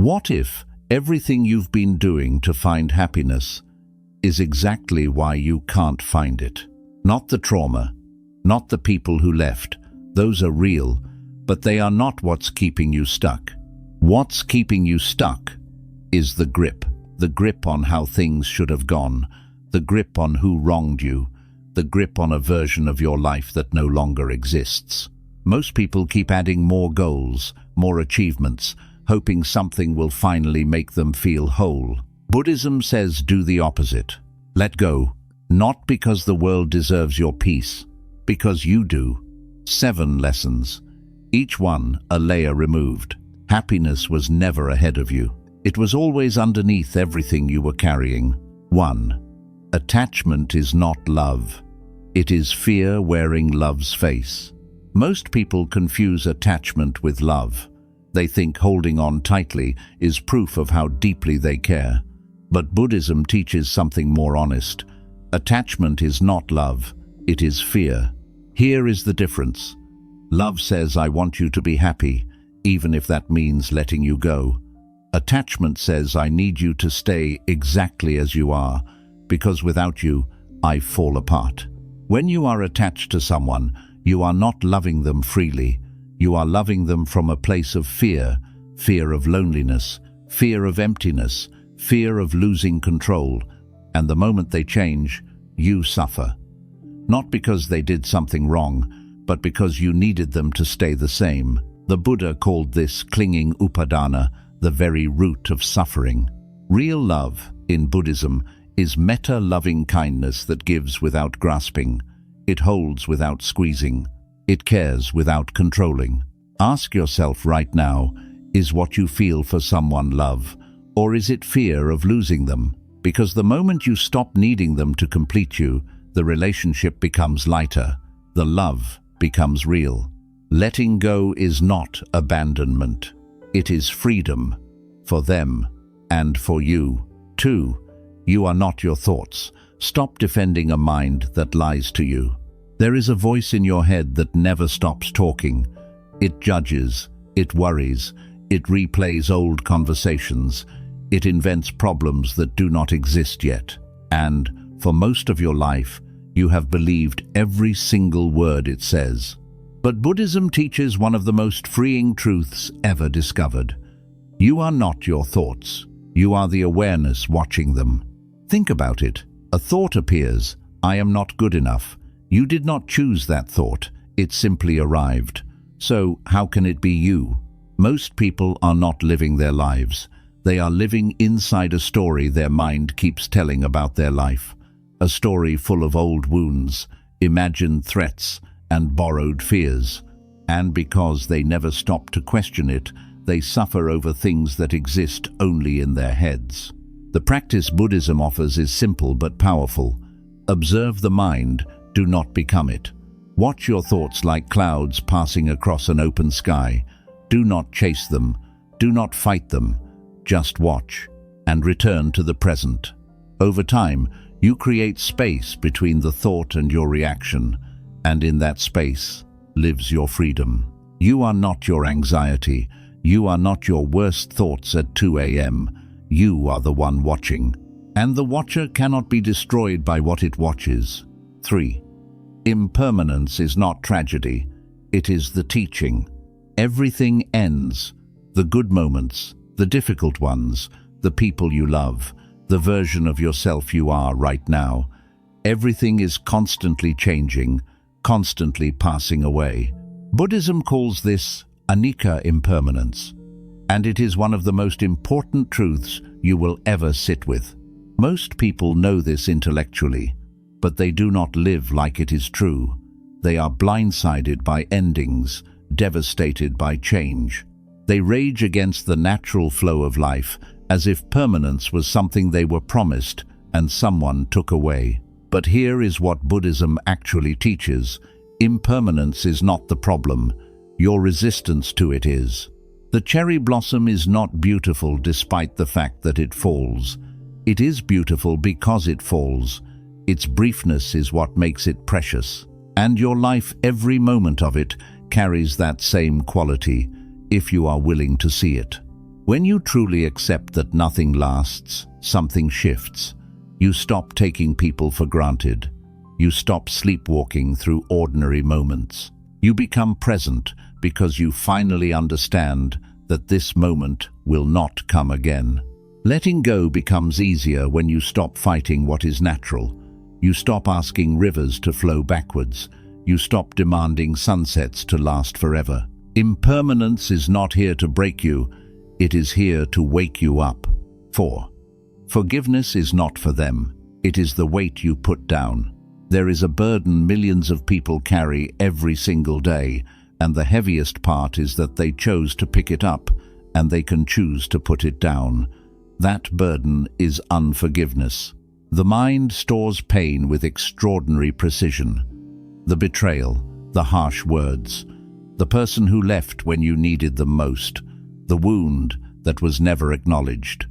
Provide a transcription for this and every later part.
What if everything you've been doing to find happiness is exactly why you can't find it? Not the trauma, not the people who left. Those are real, but they are not what's keeping you stuck. What's keeping you stuck is the grip on how things should have gone, the grip on who wronged you, the grip on a version of your life that no longer exists. Most people keep adding more goals, more achievements, hoping something will finally make them feel whole. Buddhism says do the opposite. Let go, not because the world deserves your peace, because you do. 7 lessons, each one a layer removed. Happiness was never ahead of you. It was always underneath everything you were carrying. 1. Attachment is not love. It is fear wearing love's face. Most people confuse attachment with love. They think holding on tightly is proof of how deeply they care. But Buddhism teaches something more honest. Attachment is not love, it is fear. Here is the difference. Love says, I want you to be happy, even if that means letting you go. Attachment says, I need you to stay exactly as you are, because without you, I fall apart. When you are attached to someone, you are not loving them freely. You are loving them from a place of fear, fear of loneliness, fear of emptiness, fear of losing control. And the moment they change, you suffer. Not because they did something wrong, but because you needed them to stay the same. The Buddha called this clinging upadana, the very root of suffering. Real love, in Buddhism, is metta-loving kindness that gives without grasping. It holds without squeezing. It cares without controlling. Ask yourself right now, is what you feel for someone love, or is it fear of losing them? Because the moment you stop needing them to complete you, the relationship becomes lighter. The love becomes real. Letting go is not abandonment. It is freedom, for them and for you. 2. You are not your thoughts. Stop defending a mind that lies to you. There is a voice in your head that never stops talking. It judges, it worries, it replays old conversations, it invents problems that do not exist yet. And, for most of your life, you have believed every single word it says. But Buddhism teaches one of the most freeing truths ever discovered. You are not your thoughts. You are the awareness watching them. Think about it. A thought appears, I am not good enough. You did not choose that thought, it simply arrived. So how can it be you? Most people are not living their lives. They are living inside a story their mind keeps telling about their life. A story full of old wounds, imagined threats, and borrowed fears. And because they never stop to question it, they suffer over things that exist only in their heads. The practice Buddhism offers is simple but powerful. Observe the mind, do not become it. Watch your thoughts like clouds passing across an open sky. Do not chase them. Do not fight them. Just watch and return to the present. Over time, you create space between the thought and your reaction, and in that space lives your freedom. You are not your anxiety. You are not your worst thoughts at 2 a.m. You are the one watching, and the watcher cannot be destroyed by what it watches. 3. Impermanence is not tragedy, it is the teaching. Everything ends. The good moments, the difficult ones, the people you love, the version of yourself you are right now. Everything is constantly changing, constantly passing away. Buddhism calls this anicca impermanence, and it is one of the most important truths you will ever sit with. Most people know this intellectually, but they do not live like it is true. They are blindsided by endings, devastated by change. They rage against the natural flow of life as if permanence was something they were promised and someone took away. But here is what Buddhism actually teaches. Impermanence is not the problem. Your resistance to it is. The cherry blossom is not beautiful despite the fact that it falls. It is beautiful because it falls. Its briefness is what makes it precious. And your life, every moment of it, carries that same quality, if you are willing to see it. When you truly accept that nothing lasts, something shifts. You stop taking people for granted. You stop sleepwalking through ordinary moments. You become present because you finally understand that this moment will not come again. Letting go becomes easier when you stop fighting what is natural. You stop asking rivers to flow backwards. You stop demanding sunsets to last forever. Impermanence is not here to break you. It is here to wake you up. 4. Forgiveness is not for them. It is the weight you put down. There is a burden millions of people carry every single day, and the heaviest part is that they chose to pick it up, and they can choose to put it down. That burden is unforgiveness. The mind stores pain with extraordinary precision. The betrayal, the harsh words, the person who left when you needed them most, the wound that was never acknowledged.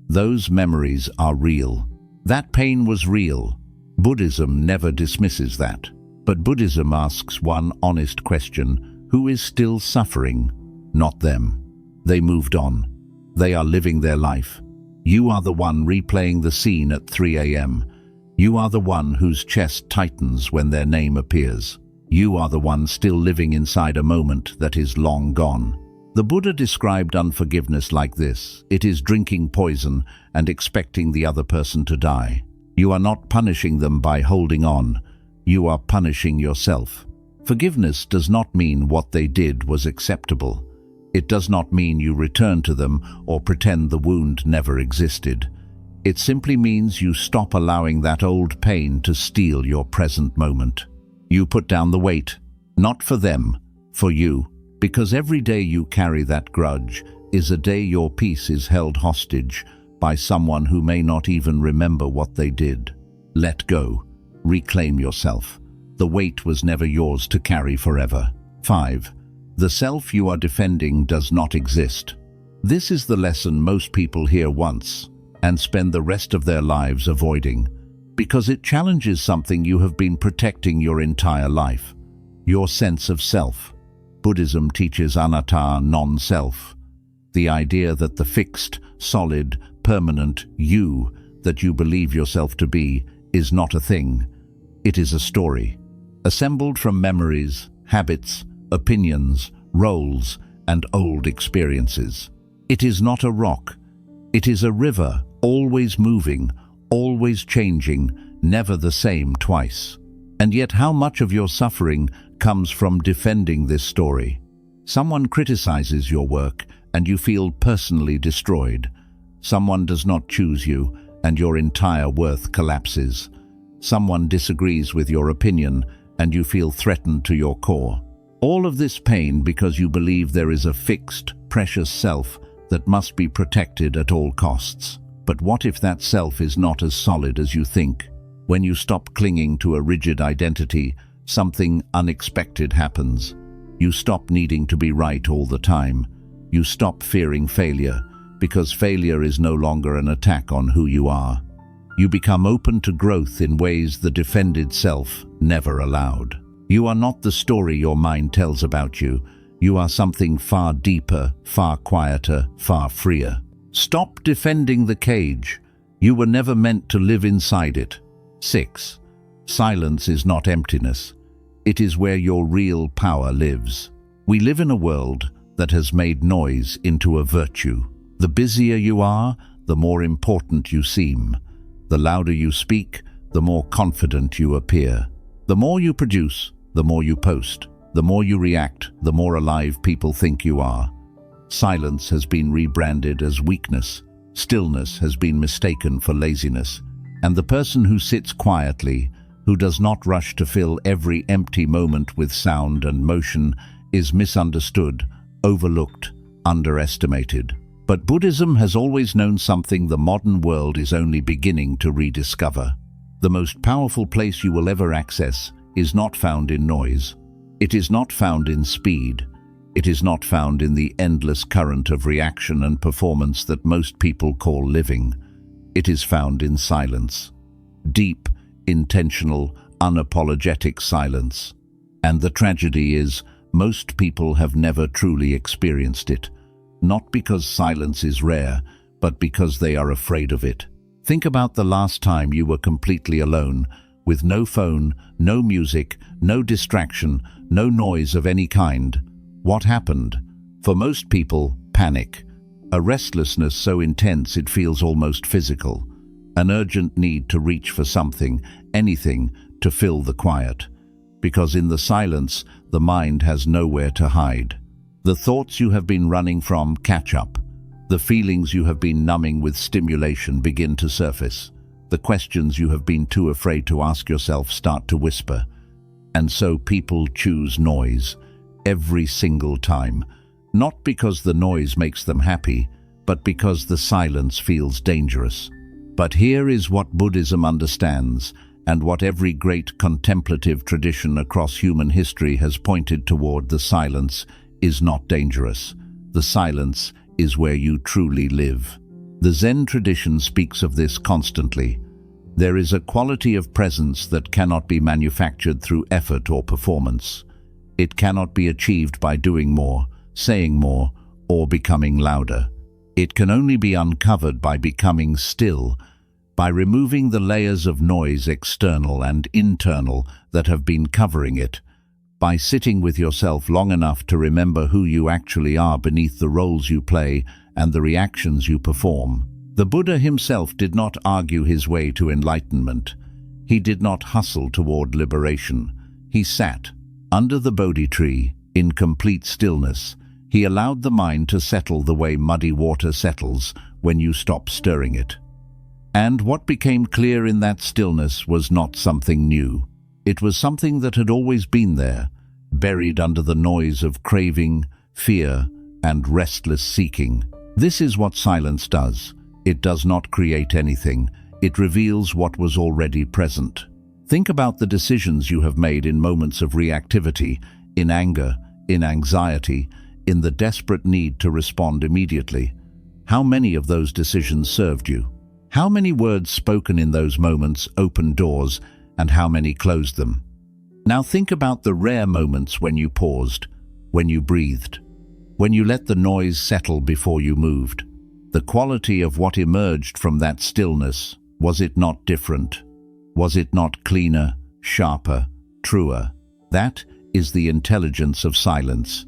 Those memories are real. That pain was real. Buddhism never dismisses that. But Buddhism asks one honest question: who is still suffering? Not them. They moved on. They are living their life. You are the one replaying the scene at 3 a.m. You are the one whose chest tightens when their name appears. You are the one still living inside a moment that is long gone. The Buddha described unforgiveness like this: it is drinking poison and expecting the other person to die. You are not punishing them by holding on. You are punishing yourself. Forgiveness does not mean what they did was acceptable. It does not mean you return to them or pretend the wound never existed. It simply means you stop allowing that old pain to steal your present moment. You put down the weight, not for them, for you. Because every day you carry that grudge is a day your peace is held hostage by someone who may not even remember what they did. Let go. Reclaim yourself. The weight was never yours to carry forever. 5. The self you are defending does not exist. This is the lesson most people hear once and spend the rest of their lives avoiding, because it challenges something you have been protecting your entire life: your sense of self. Buddhism teaches anatta, non-self, the idea that the fixed, solid, permanent you that you believe yourself to be is not a thing. It is a story, assembled from memories, habits, opinions, roles, and old experiences. It is not a rock. It is a river, always moving, always changing, never the same twice. And yet how much of your suffering comes from defending this story? Someone criticizes your work and you feel personally destroyed. Someone does not choose you and your entire worth collapses. Someone disagrees with your opinion and you feel threatened to your core. All of this pain because you believe there is a fixed, precious self that must be protected at all costs. But what if that self is not as solid as you think? When you stop clinging to a rigid identity, something unexpected happens. You stop needing to be right all the time. You stop fearing failure, because failure is no longer an attack on who you are. You become open to growth in ways the defended self never allowed. You are not the story your mind tells about you. You are something far deeper, far quieter, far freer. Stop defending the cage. You were never meant to live inside it. 6. Silence is not emptiness. It is where your real power lives. We live in a world that has made noise into a virtue. The busier you are, the more important you seem. The louder you speak, the more confident you appear. The more you produce, the more you post. The more you react, the more alive people think you are. Silence has been rebranded as weakness. Stillness has been mistaken for laziness. And the person who sits quietly, who does not rush to fill every empty moment with sound and motion, is misunderstood, overlooked, underestimated. But Buddhism has always known something the modern world is only beginning to rediscover. The most powerful place you will ever access is not found in noise. It is not found in speed. It is not found in the endless current of reaction and performance that most people call living. It is found in silence. Deep, intentional, unapologetic silence. And the tragedy is, most people have never truly experienced it. not because silence is rare, but because they are afraid of it. Think about the last time you were completely alone, with no phone, no music, no distraction, no noise of any kind. What happened? For most people, panic. A restlessness so intense it feels almost physical. An urgent need to reach for something, anything, to fill the quiet. Because in the silence, the mind has nowhere to hide. The thoughts you have been running from catch up. The feelings you have been numbing with stimulation begin to surface. The questions you have been too afraid to ask yourself start to whisper. And so people choose noise, every single time. Not because the noise makes them happy, but because the silence feels dangerous. But here is what Buddhism understands, and what every great contemplative tradition across human history has pointed toward: the silence is not dangerous. The silence is where you truly live. The Zen tradition speaks of this constantly. There is a quality of presence that cannot be manufactured through effort or performance. It cannot be achieved by doing more, saying more, or becoming louder. It can only be uncovered by becoming still, by removing the layers of noise, external and internal, that have been covering it, by sitting with yourself long enough to remember who you actually are beneath the roles you play and the reactions you perform. The Buddha himself did not argue his way to enlightenment. He did not hustle toward liberation. He sat under the Bodhi tree in complete stillness. He allowed the mind to settle the way muddy water settles when you stop stirring it. And what became clear in that stillness was not something new. It was something that had always been there, buried under the noise of craving, fear, and restless seeking. This is what silence does. It does not create anything. It reveals what was already present. Think about the decisions you have made in moments of reactivity, in anger, in anxiety, in the desperate need to respond immediately. How many of those decisions served you? How many words spoken in those moments opened doors, and how many closed them? Now think about the rare moments when you paused, when you breathed, when you let the noise settle before you moved. The quality of what emerged from that stillness, was it not different? Was it not cleaner, sharper, truer? That is the intelligence of silence.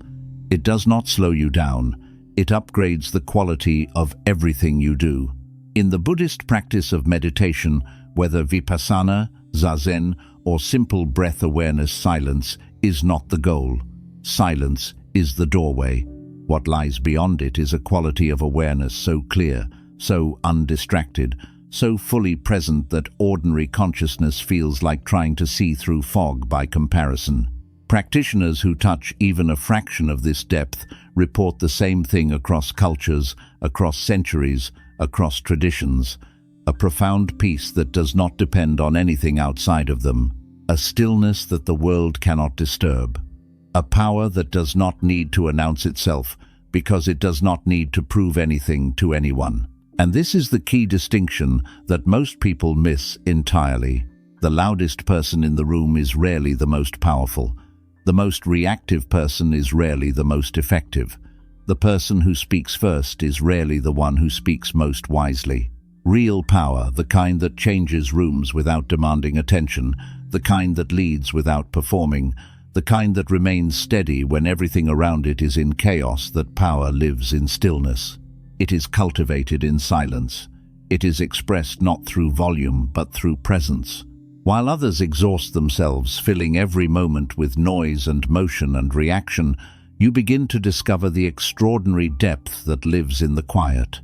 It does not slow you down. It upgrades the quality of everything you do. In the Buddhist practice of meditation, whether vipassana, zazen, or simple breath awareness, silence is not the goal. Silence is the doorway. What lies beyond it is a quality of awareness so clear, so undistracted, so fully present that ordinary consciousness feels like trying to see through fog by comparison. Practitioners who touch even a fraction of this depth report the same thing across cultures, across centuries, across traditions: a profound peace that does not depend on anything outside of them, a stillness that the world cannot disturb, a power that does not need to announce itself because it does not need to prove anything to anyone. And this is the key distinction that most people miss entirely. The loudest person in the room is rarely the most powerful. The most reactive person is rarely the most effective. The person who speaks first is rarely the one who speaks most wisely. Real power, the kind that changes rooms without demanding attention, the kind that leads without performing, the kind that remains steady when everything around it is in chaos, that power lives in stillness. It is cultivated in silence. It is expressed not through volume, but through presence. While others exhaust themselves, filling every moment with noise and motion and reaction, you begin to discover the extraordinary depth that lives in the quiet.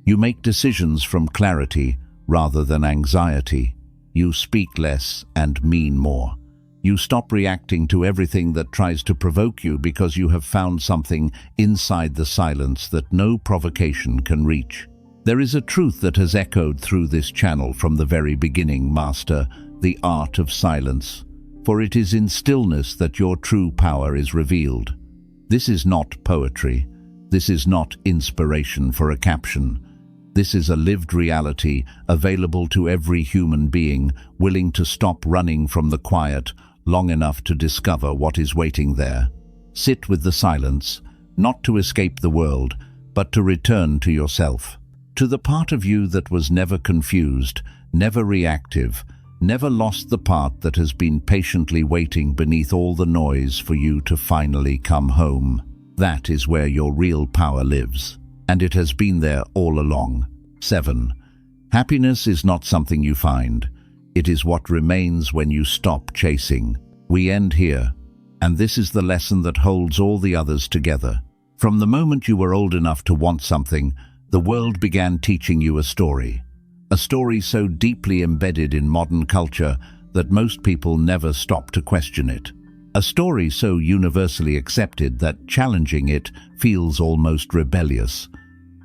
You make decisions from clarity rather than anxiety. You speak less and mean more. You stop reacting to everything that tries to provoke you because you have found something inside the silence that no provocation can reach. There is a truth that has echoed through this channel from the very beginning, Master, the art of silence. For it is in stillness that your true power is revealed. This is not poetry. This is not inspiration for a caption. This is a lived reality available to every human being willing to stop running from the quiet long enough to discover what is waiting there. Sit with the silence, not to escape the world, but to return to yourself, to the part of you that was never confused, never reactive, never lost, the part that has been patiently waiting beneath all the noise for you to finally come home. That is where your real power lives, and it has been there all along. 7. Happiness is not something you find. It is what remains when you stop chasing. We end here, and this is the lesson that holds all the others together. From the moment you were old enough to want something, the world began teaching you a story so deeply embedded in modern culture that most people never stop to question it. A story so universally accepted that challenging it feels almost rebellious.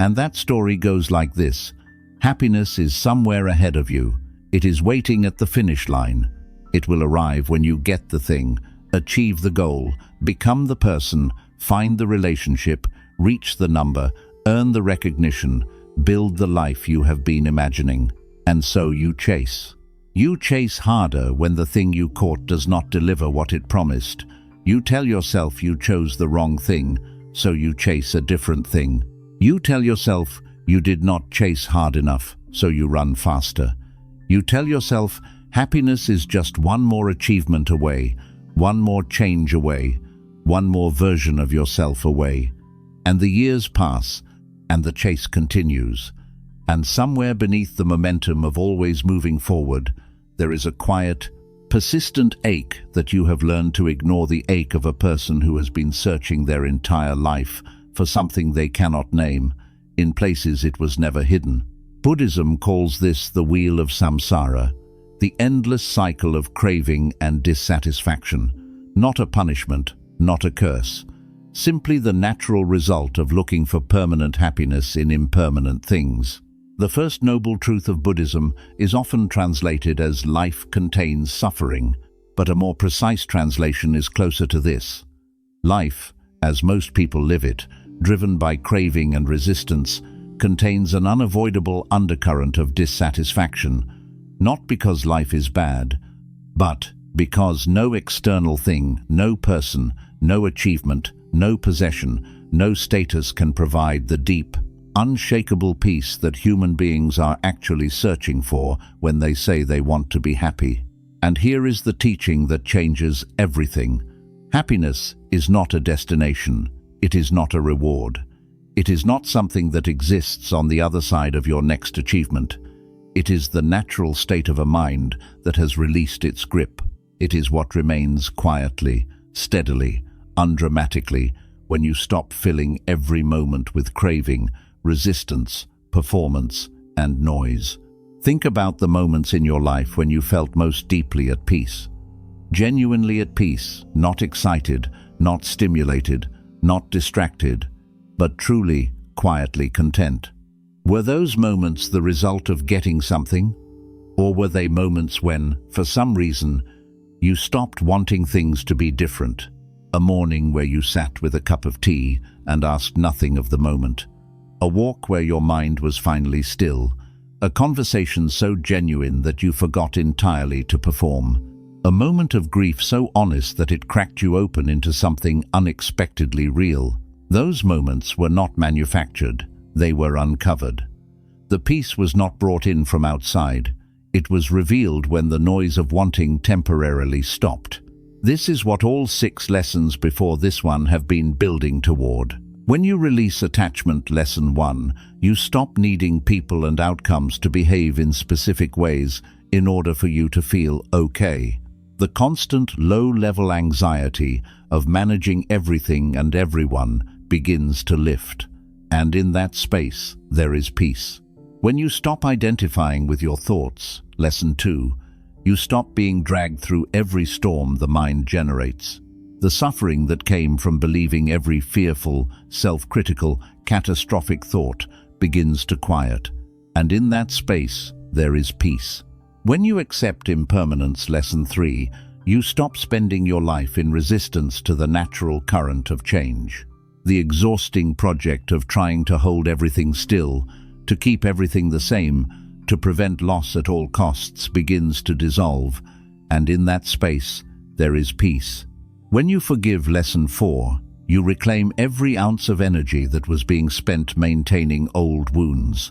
And that story goes like this: happiness is somewhere ahead of you. It is waiting at the finish line. It will arrive when you get the thing, achieve the goal, become the person, find the relationship, reach the number, earn the recognition, build the life you have been imagining. And so you chase. You chase harder when the thing you caught does not deliver what it promised. You tell yourself you chose the wrong thing, so you chase a different thing. You tell yourself you did not chase hard enough, so you run faster. You tell yourself happiness is just one more achievement away, one more change away, one more version of yourself away. And the years pass, and the chase continues. And somewhere beneath the momentum of always moving forward, there is a quiet, persistent ache that you have learned to ignore, the ache of a person who has been searching their entire life for something they cannot name, in places it was never hidden. Buddhism calls this the wheel of samsara, the endless cycle of craving and dissatisfaction. Not a punishment, not a curse, simply the natural result of looking for permanent happiness in impermanent things. The first noble truth of Buddhism is often translated as life contains suffering, but a more precise translation is closer to this. Life, as most people live it, driven by craving and resistance, contains an unavoidable undercurrent of dissatisfaction, not because life is bad, but because no external thing, no person, no achievement, no possession, no status can provide the deep, unshakable peace that human beings are actually searching for when they say they want to be happy. And here is the teaching that changes everything. Happiness is not a destination. It is not a reward. It is not something that exists on the other side of your next achievement. It is the natural state of a mind that has released its grip. It is what remains quietly, steadily, undramatically, when you stop filling every moment with craving, resistance, performance, and noise. Think about the moments in your life when you felt most deeply at peace. Genuinely at peace, not excited, not stimulated, not distracted, but truly, quietly content. Were those moments the result of getting something? Or were they moments when, for some reason, you stopped wanting things to be different? A morning where you sat with a cup of tea and asked nothing of the moment. A walk where your mind was finally still. A conversation so genuine that you forgot entirely to perform. A moment of grief so honest that it cracked you open into something unexpectedly real. Those moments were not manufactured, they were uncovered. The peace was not brought in from outside. It was revealed when the noise of wanting temporarily stopped. This is what all 6 lessons before this one have been building toward. When you release attachment, lesson 1, you stop needing people and outcomes to behave in specific ways in order for you to feel okay. The constant low-level anxiety of managing everything and everyone begins to lift. And in that space, there is peace. When you stop identifying with your thoughts, lesson 2, you stop being dragged through every storm the mind generates. The suffering that came from believing every fearful, self-critical, catastrophic thought begins to quiet. And in that space, there is peace. When you accept impermanence, lesson 3, you stop spending your life in resistance to the natural current of change. The exhausting project of trying to hold everything still, to keep everything the same, to prevent loss at all costs begins to dissolve, and in that space, there is peace. When you forgive, lesson 4, You reclaim every ounce of energy that was being spent maintaining old wounds.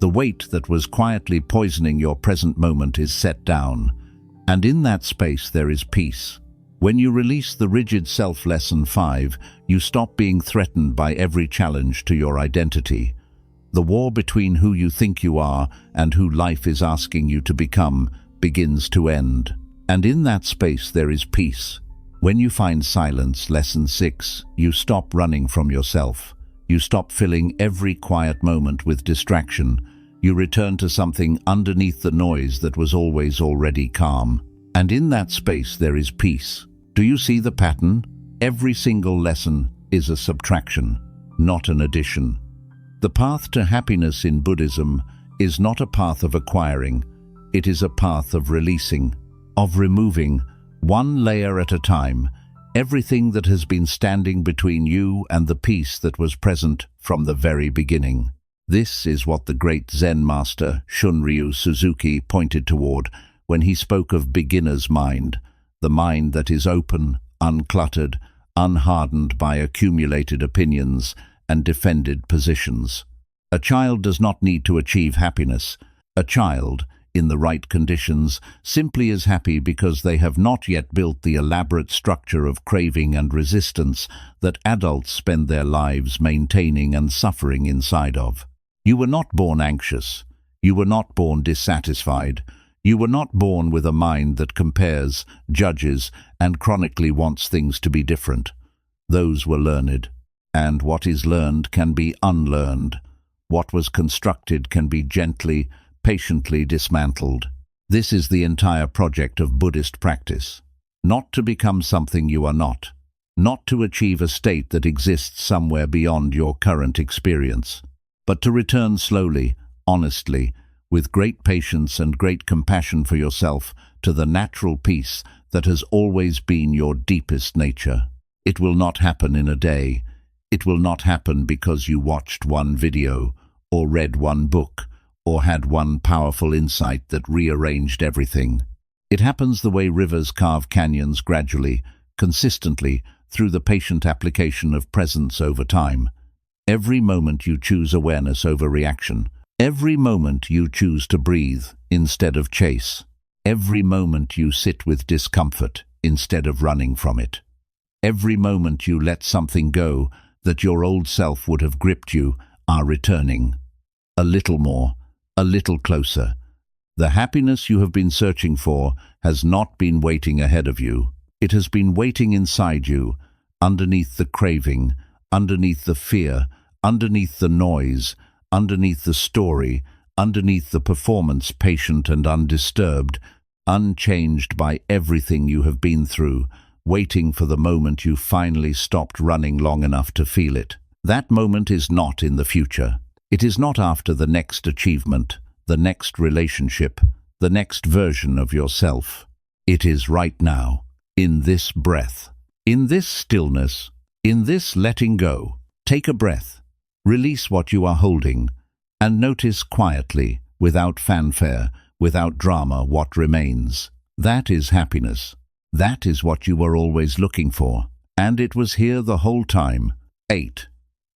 The weight that was quietly poisoning your present moment is set down, and in that space there is peace. When you release the rigid self lesson 5, you stop being threatened by every challenge to your identity. The war between who you think you are and who life is asking you to become begins to end. And in that space there is peace. When you find silence, lesson 6, you stop running from yourself. You stop filling every quiet moment with distraction. You return to something underneath the noise that was always already calm. And in that space there is peace. Do you see the pattern? Every single lesson is a subtraction, not an addition. The path to happiness in Buddhism is not a path of acquiring, it is a path of releasing, of removing, one layer at a time, everything that has been standing between you and the peace that was present from the very beginning. This is what the great Zen master Shunryu Suzuki pointed toward when he spoke of beginner's mind, the mind that is open, uncluttered, unhardened by accumulated opinions and defended positions. A child does not need to achieve happiness. A child, in the right conditions, simply is happy because they have not yet built the elaborate structure of craving and resistance that adults spend their lives maintaining and suffering inside of. You were not born anxious. You were not born dissatisfied. You were not born with a mind that compares, judges, and chronically wants things to be different. Those were learned. And what is learned can be unlearned. What was constructed can be gently, patiently dismantled. This is the entire project of Buddhist practice. Not to become something you are not. Not to achieve a state that exists somewhere beyond your current experience. But to return slowly, honestly, with great patience and great compassion for yourself, to the natural peace that has always been your deepest nature. It will not happen in a day. It will not happen because you watched one video, or read one book, or had one powerful insight that rearranged everything. It happens the way rivers carve canyons gradually, consistently, through the patient application of presence over time. Every moment you choose awareness over reaction. Every moment you choose to breathe instead of chase. Every moment you sit with discomfort instead of running from it. Every moment you let something go that your old self would have gripped you are returning. A little more, a little closer. The happiness you have been searching for has not been waiting ahead of you. It has been waiting inside you, underneath the craving, underneath the fear, underneath the noise, underneath the story, underneath the performance, patient and undisturbed, unchanged by everything you have been through, waiting for the moment you finally stopped running long enough to feel it. That moment is not in the future. It is not after the next achievement, the next relationship, the next version of yourself. It is right now, in this breath, in this stillness, in this letting go. Take a breath. Release what you are holding, and notice quietly, without fanfare, without drama, what remains. That is happiness. That is what you were always looking for, and it was here the whole time. 8.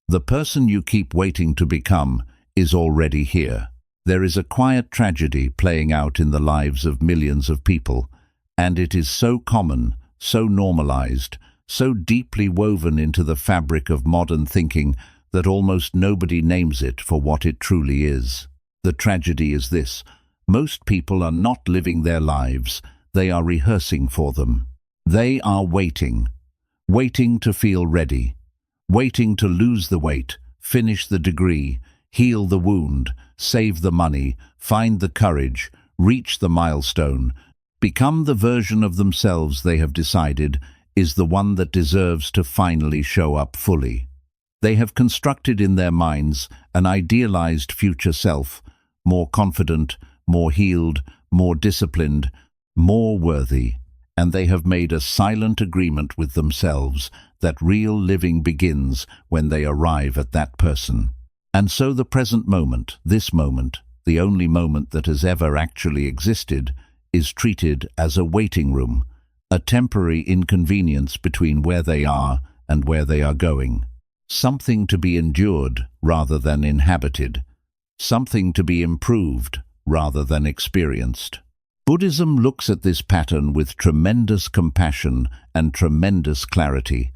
The person you keep waiting to become is already here. There is a quiet tragedy playing out in the lives of millions of people, and it is so common, so normalized, so deeply woven into the fabric of modern thinking that almost nobody names it for what it truly is. The tragedy is this: most people are not living their lives, they are rehearsing for them. They are waiting to feel ready, waiting to lose the weight, finish the degree, heal the wound, save the money, find the courage, reach the milestone, become the version of themselves they have decided is the one that deserves to finally show up fully. They have constructed in their minds an idealized future self, more confident, more healed, more disciplined, more worthy, and they have made a silent agreement with themselves that real living begins when they arrive at that person. And so the present moment, this moment, the only moment that has ever actually existed, is treated as a waiting room, a temporary inconvenience between where they are and where they are going. Something to be endured rather than inhabited. Something to be improved rather than experienced. Buddhism looks at this pattern with tremendous compassion and tremendous clarity,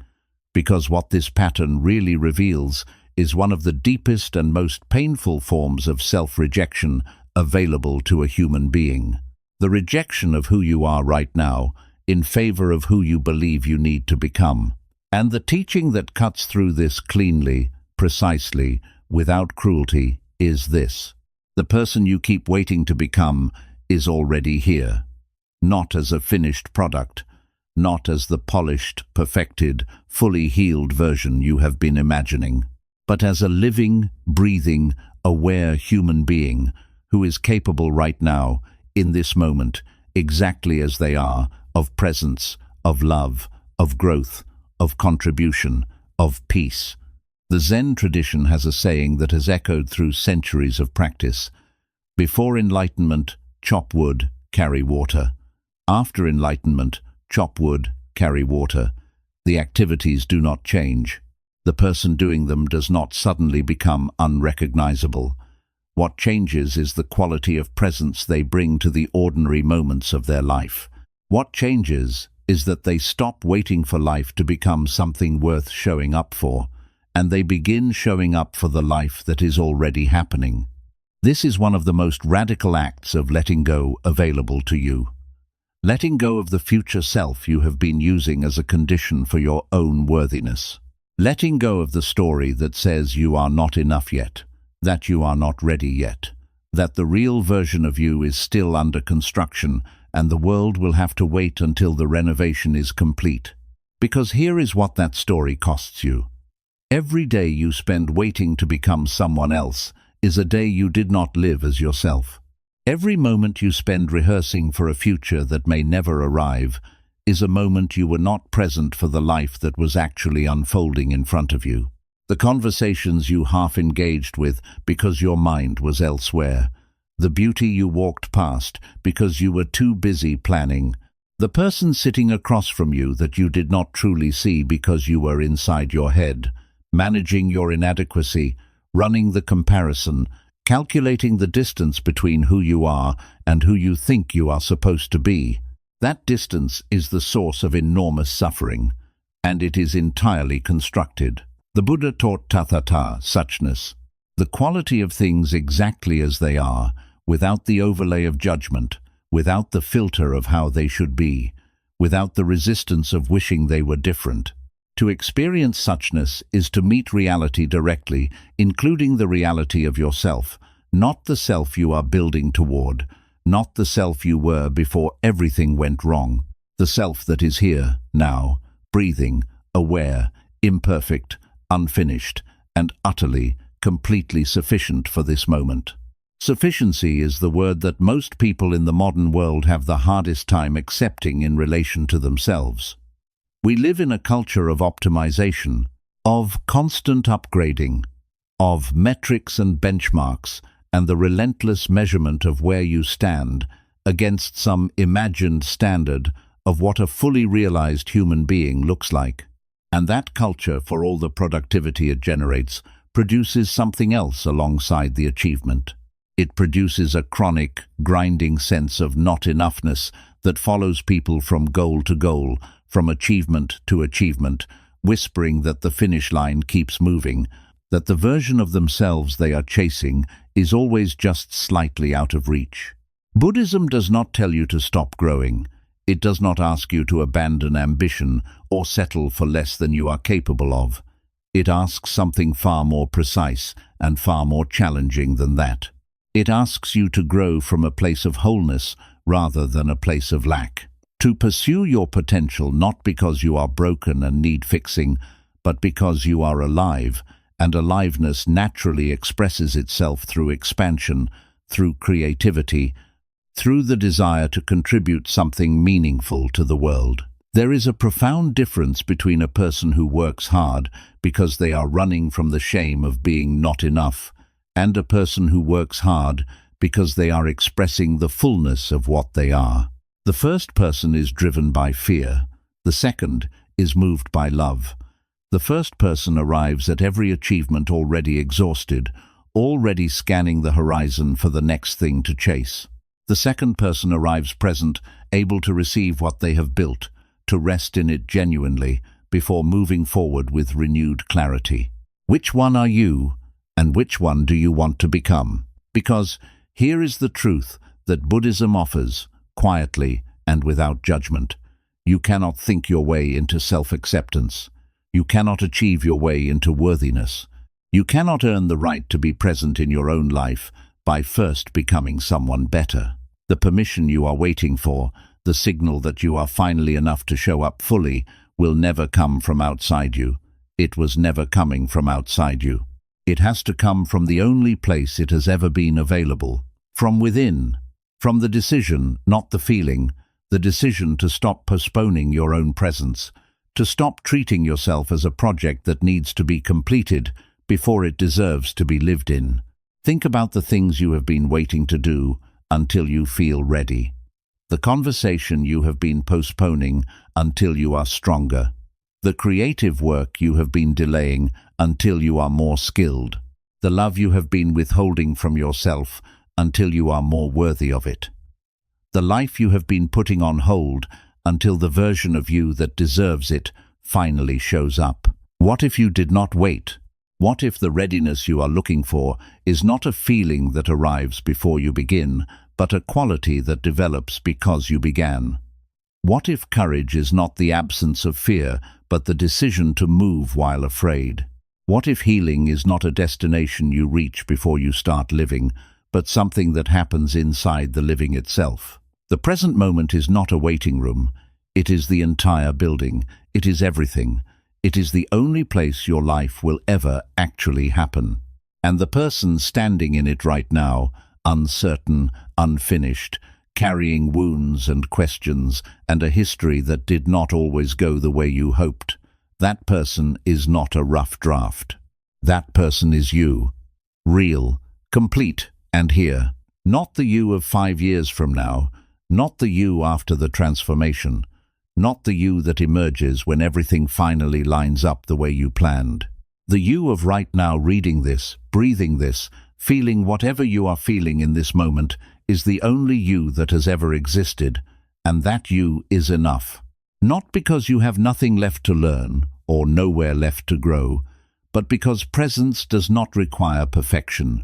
because what this pattern really reveals is one of the deepest and most painful forms of self-rejection available to a human being. The rejection of who you are right now in favor of who you believe you need to become. And the teaching that cuts through this cleanly, precisely, without cruelty, is this: the person you keep waiting to become is already here, not as a finished product, not as the polished, perfected, fully healed version you have been imagining, but as a living, breathing, aware human being who is capable right now, in this moment, exactly as they are, of presence, of love, of growth, of contribution, of peace. The Zen tradition has a saying that has echoed through centuries of practice: before enlightenment, chop wood, carry water. After enlightenment, chop wood, carry water. The activities do not change. The person doing them does not suddenly become unrecognizable. What changes is the quality of presence they bring to the ordinary moments of their life. What changes is that they stop waiting for life to become something worth showing up for, and they begin showing up for the life that is already happening. This is one of the most radical acts of letting go available to you. Letting go of the future self you have been using as a condition for your own worthiness. Letting go of the story that says you are not enough yet, that you are not ready yet, that the real version of you is still under construction and the world will have to wait until the renovation is complete. Because here is what that story costs you. Every day you spend waiting to become someone else is a day you did not live as yourself. Every moment you spend rehearsing for a future that may never arrive is a moment you were not present for the life that was actually unfolding in front of you. The conversations you half engaged with because your mind was elsewhere. The beauty you walked past because you were too busy planning. The person sitting across from you that you did not truly see because you were inside your head, managing your inadequacy, running the comparison, calculating the distance between who you are and who you think you are supposed to be. That distance is the source of enormous suffering, and it is entirely constructed. The Buddha taught tathata, suchness, the quality of things exactly as they are, without the overlay of judgment, without the filter of how they should be, without the resistance of wishing they were different. To experience suchness is to meet reality directly, including the reality of yourself, not the self you are building toward, not the self you were before everything went wrong, the self that is here, now, breathing, aware, imperfect, unfinished, and utterly, completely sufficient for this moment. Sufficiency is the word that most people in the modern world have the hardest time accepting in relation to themselves. We live in a culture of optimization, of constant upgrading, of metrics and benchmarks, and the relentless measurement of where you stand against some imagined standard of what a fully realized human being looks like. And that culture, for all the productivity it generates, produces something else alongside the achievement. It produces a chronic, grinding sense of not enoughness that follows people from goal to goal, from achievement to achievement, whispering that the finish line keeps moving, that the version of themselves they are chasing is always just slightly out of reach. Buddhism does not tell you to stop growing. It does not ask you to abandon ambition or settle for less than you are capable of. It asks something far more precise and far more challenging than that. It asks you to grow from a place of wholeness rather than a place of lack. To pursue your potential not because you are broken and need fixing, but because you are alive, and aliveness naturally expresses itself through expansion, through creativity, through the desire to contribute something meaningful to the world. There is a profound difference between a person who works hard because they are running from the shame of being not enough, and a person who works hard because they are expressing the fullness of what they are. The first person is driven by fear. The second is moved by love. The first person arrives at every achievement already exhausted, already scanning the horizon for the next thing to chase. The second person arrives present, able to receive what they have built, to rest in it genuinely, before moving forward with renewed clarity. Which one are you, and which one do you want to become? Because here is the truth that Buddhism offers, quietly and without judgment. You cannot think your way into self-acceptance. You cannot achieve your way into worthiness. You cannot earn the right to be present in your own life by first becoming someone better. The permission you are waiting for, the signal that you are finally enough to show up fully, will never come from outside you. It was never coming from outside you. It has to come from the only place it has ever been available. From within. From the decision, not the feeling. The decision to stop postponing your own presence. To stop treating yourself as a project that needs to be completed before it deserves to be lived in. Think about the things you have been waiting to do until you feel ready. The conversation you have been postponing until you are stronger. The creative work you have been delaying until you are more skilled. The love you have been withholding from yourself until you are more worthy of it. The life you have been putting on hold until the version of you that deserves it finally shows up. What if you did not wait? What if the readiness you are looking for is not a feeling that arrives before you begin, but a quality that develops because you began? What if courage is not the absence of fear, but the decision to move while afraid? What if healing is not a destination you reach before you start living, but something that happens inside the living itself? The present moment is not a waiting room. It is the entire building. It is everything. It is the only place your life will ever actually happen. And the person standing in it right now, uncertain, unfinished, carrying wounds and questions and a history that did not always go the way you hoped, that person is not a rough draft. That person is you. Real, complete, and here. Not the you of 5 years from now. Not the you after the transformation. Not the you that emerges when everything finally lines up the way you planned. The you of right now, reading this, breathing this, feeling whatever you are feeling in this moment, is the only you that has ever existed, and that you is enough. Not because you have nothing left to learn or nowhere left to grow, but because presence does not require perfection.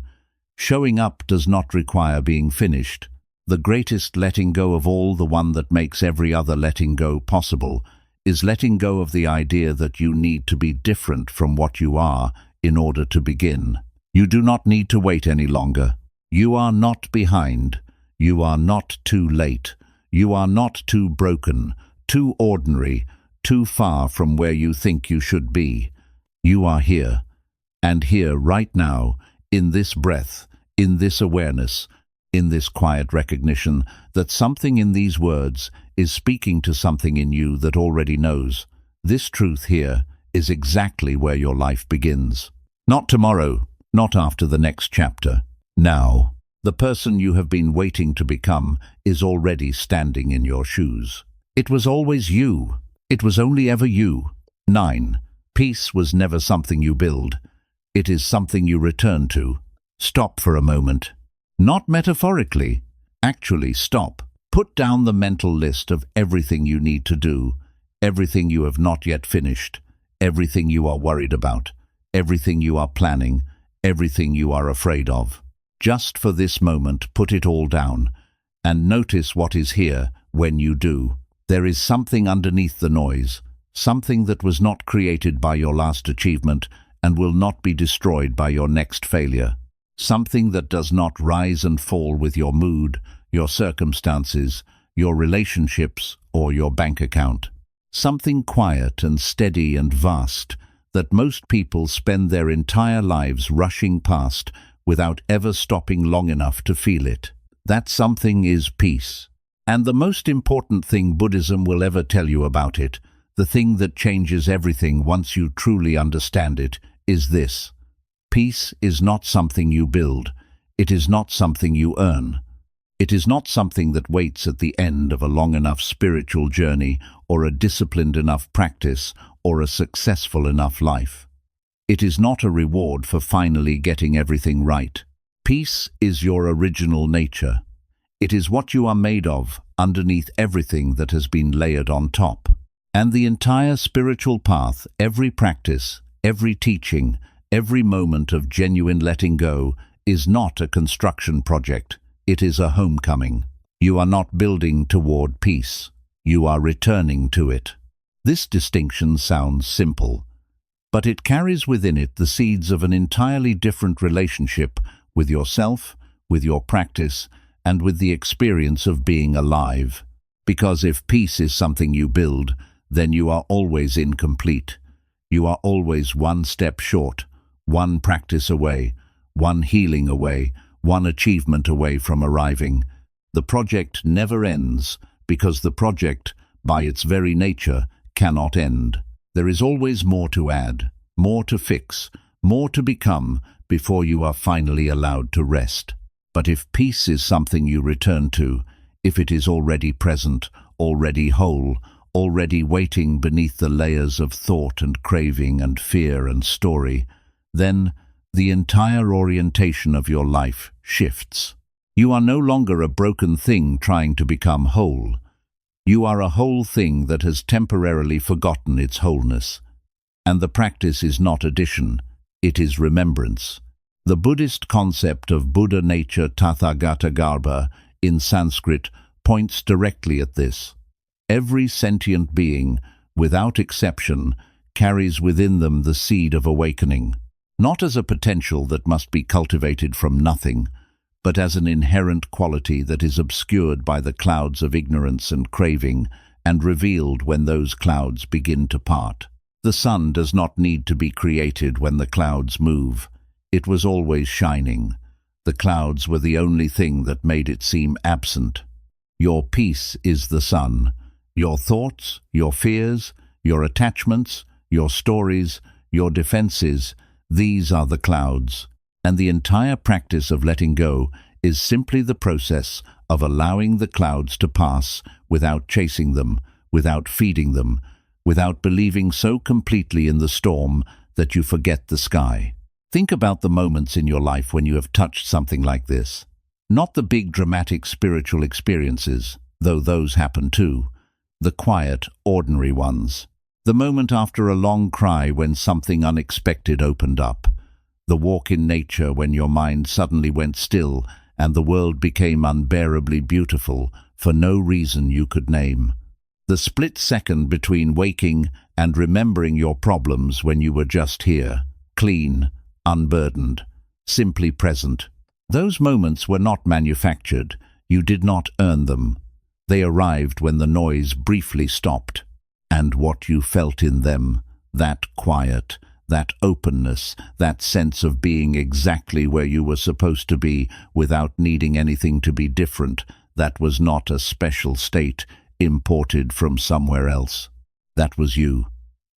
Showing up does not require being finished. The greatest letting go of all, the one that makes every other letting go possible, is letting go of the idea that you need to be different from what you are in order to begin. You do not need to wait any longer. You are not behind. You are not too late. You are not too broken, too ordinary, too far from where you think you should be. You are here, and here right now, in this breath, in this awareness, in this quiet recognition that something in these words is speaking to something in you that already knows. This truth here is exactly where your life begins. Not tomorrow, not after the next chapter. Now, the person you have been waiting to become is already standing in your shoes. It was always you. It was only ever you. 9. Peace was never something you build. It is something you return to. Stop for a moment. Not metaphorically. Actually stop. Put down the mental list of everything you need to do, everything you have not yet finished, everything you are worried about, everything you are planning, everything you are afraid of. Just for this moment, put it all down, and notice what is here when you do. There is something underneath the noise, something that was not created by your last achievement and will not be destroyed by your next failure. Something that does not rise and fall with your mood, your circumstances, your relationships, or your bank account. Something quiet and steady and vast that most people spend their entire lives rushing past without ever stopping long enough to feel it. That something is peace. And the most important thing Buddhism will ever tell you about it, the thing that changes everything once you truly understand it, is this. Peace is not something you build. It is not something you earn. It is not something that waits at the end of a long enough spiritual journey or a disciplined enough practice or a successful enough life. It is not a reward for finally getting everything right. Peace is your original nature. It is what you are made of, underneath everything that has been layered on top. And the entire spiritual path, every practice, every teaching, every moment of genuine letting go is not a construction project. It is a homecoming. You are not building toward peace. You are returning to it. This distinction sounds simple, but it carries within it the seeds of an entirely different relationship with yourself, with your practice, and with the experience of being alive. Because if peace is something you build, then you are always incomplete. You are always one step short, one practice away, one healing away, one achievement away from arriving. The project never ends, because the project, by its very nature, cannot end. There is always more to add, more to fix, more to become before you are finally allowed to rest. But if peace is something you return to, if it is already present, already whole, already waiting beneath the layers of thought and craving and fear and story, then the entire orientation of your life shifts. You are no longer a broken thing trying to become whole. You are a whole thing that has temporarily forgotten its wholeness. And the practice is not addition, it is remembrance. The Buddhist concept of Buddha nature Tathagata Garbha in Sanskrit points directly at this. Every sentient being, without exception, carries within them the seed of awakening, not as a potential that must be cultivated from nothing, but as an inherent quality that is obscured by the clouds of ignorance and craving and revealed when those clouds begin to part. The sun does not need to be created when the clouds move. It was always shining. The clouds were the only thing that made it seem absent. Your peace is the sun. Your thoughts, your fears, your attachments, your stories, your defenses, these are the clouds. And the entire practice of letting go is simply the process of allowing the clouds to pass without chasing them, without feeding them, without believing so completely in the storm that you forget the sky. Think about the moments in your life when you have touched something like this. Not the big dramatic spiritual experiences, though those happen too. The quiet, ordinary ones. The moment after a long cry when something unexpected opened up. The walk in nature when your mind suddenly went still and the world became unbearably beautiful for no reason you could name. The split second between waking and remembering your problems when you were just here, clean, unburdened, simply present. Those moments were not manufactured. You did not earn them. They arrived when the noise briefly stopped. And what you felt in them, that quiet, that openness, that sense of being exactly where you were supposed to be without needing anything to be different, that was not a special state imported from somewhere else. That was you,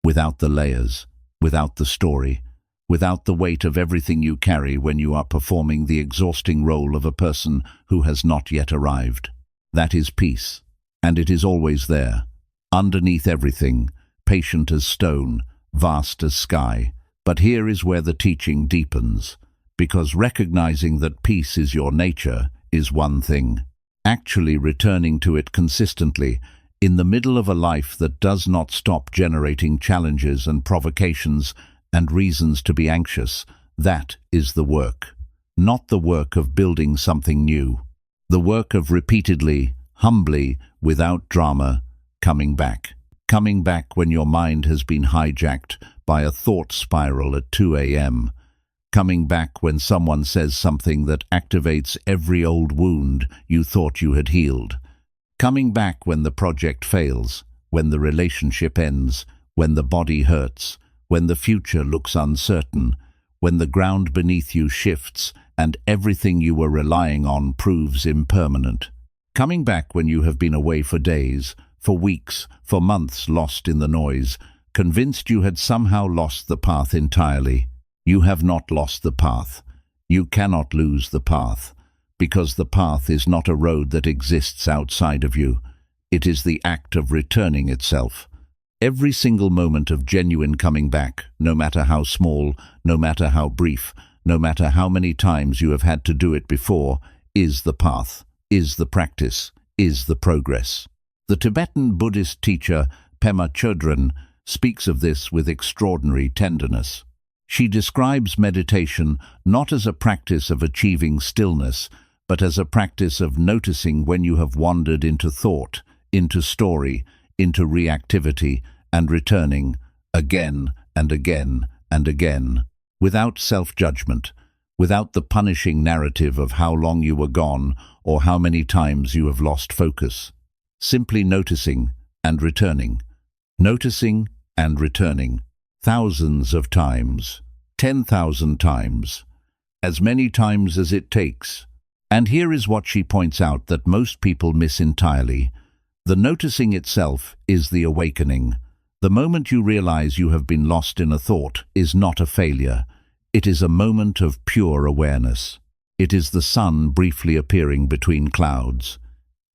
without the layers, without the story, without the weight of everything you carry when you are performing the exhausting role of a person who has not yet arrived. That is peace, and it is always there, underneath everything, patient as stone, vast as sky. But here is where the teaching deepens, because recognizing that peace is your nature is one thing. Actually returning to it consistently, in the middle of a life that does not stop generating challenges and provocations and reasons to be anxious, that is the work. Not the work of building something new. The work of repeatedly, humbly, without drama, coming back. Coming back when your mind has been hijacked by a thought spiral at 2 a.m. Coming back when someone says something that activates every old wound you thought you had healed. Coming back when the project fails, when the relationship ends, when the body hurts, when the future looks uncertain, when the ground beneath you shifts and everything you were relying on proves impermanent. Coming back when you have been away for days, for weeks, for months lost in the noise, convinced you had somehow lost the path entirely. You have not lost the path. You cannot lose the path, because the path is not a road that exists outside of you. It is the act of returning itself. Every single moment of genuine coming back, no matter how small, no matter how brief, no matter how many times you have had to do it before, is the path, is the practice, is the progress. The Tibetan Buddhist teacher Pema Chodron speaks of this with extraordinary tenderness. She describes meditation not as a practice of achieving stillness, but as a practice of noticing when you have wandered into thought, into story, into reactivity, and returning again and again and again, without self-judgment, without the punishing narrative of how long you were gone or how many times you have lost focus. Simply noticing and returning, noticing and returning, thousands of times, 10,000 times, as many times as it takes. And here is what she points out that most people miss entirely. The noticing itself is the awakening. The moment you realize you have been lost in a thought is not a failure. It is a moment of pure awareness. It is the sun briefly appearing between clouds.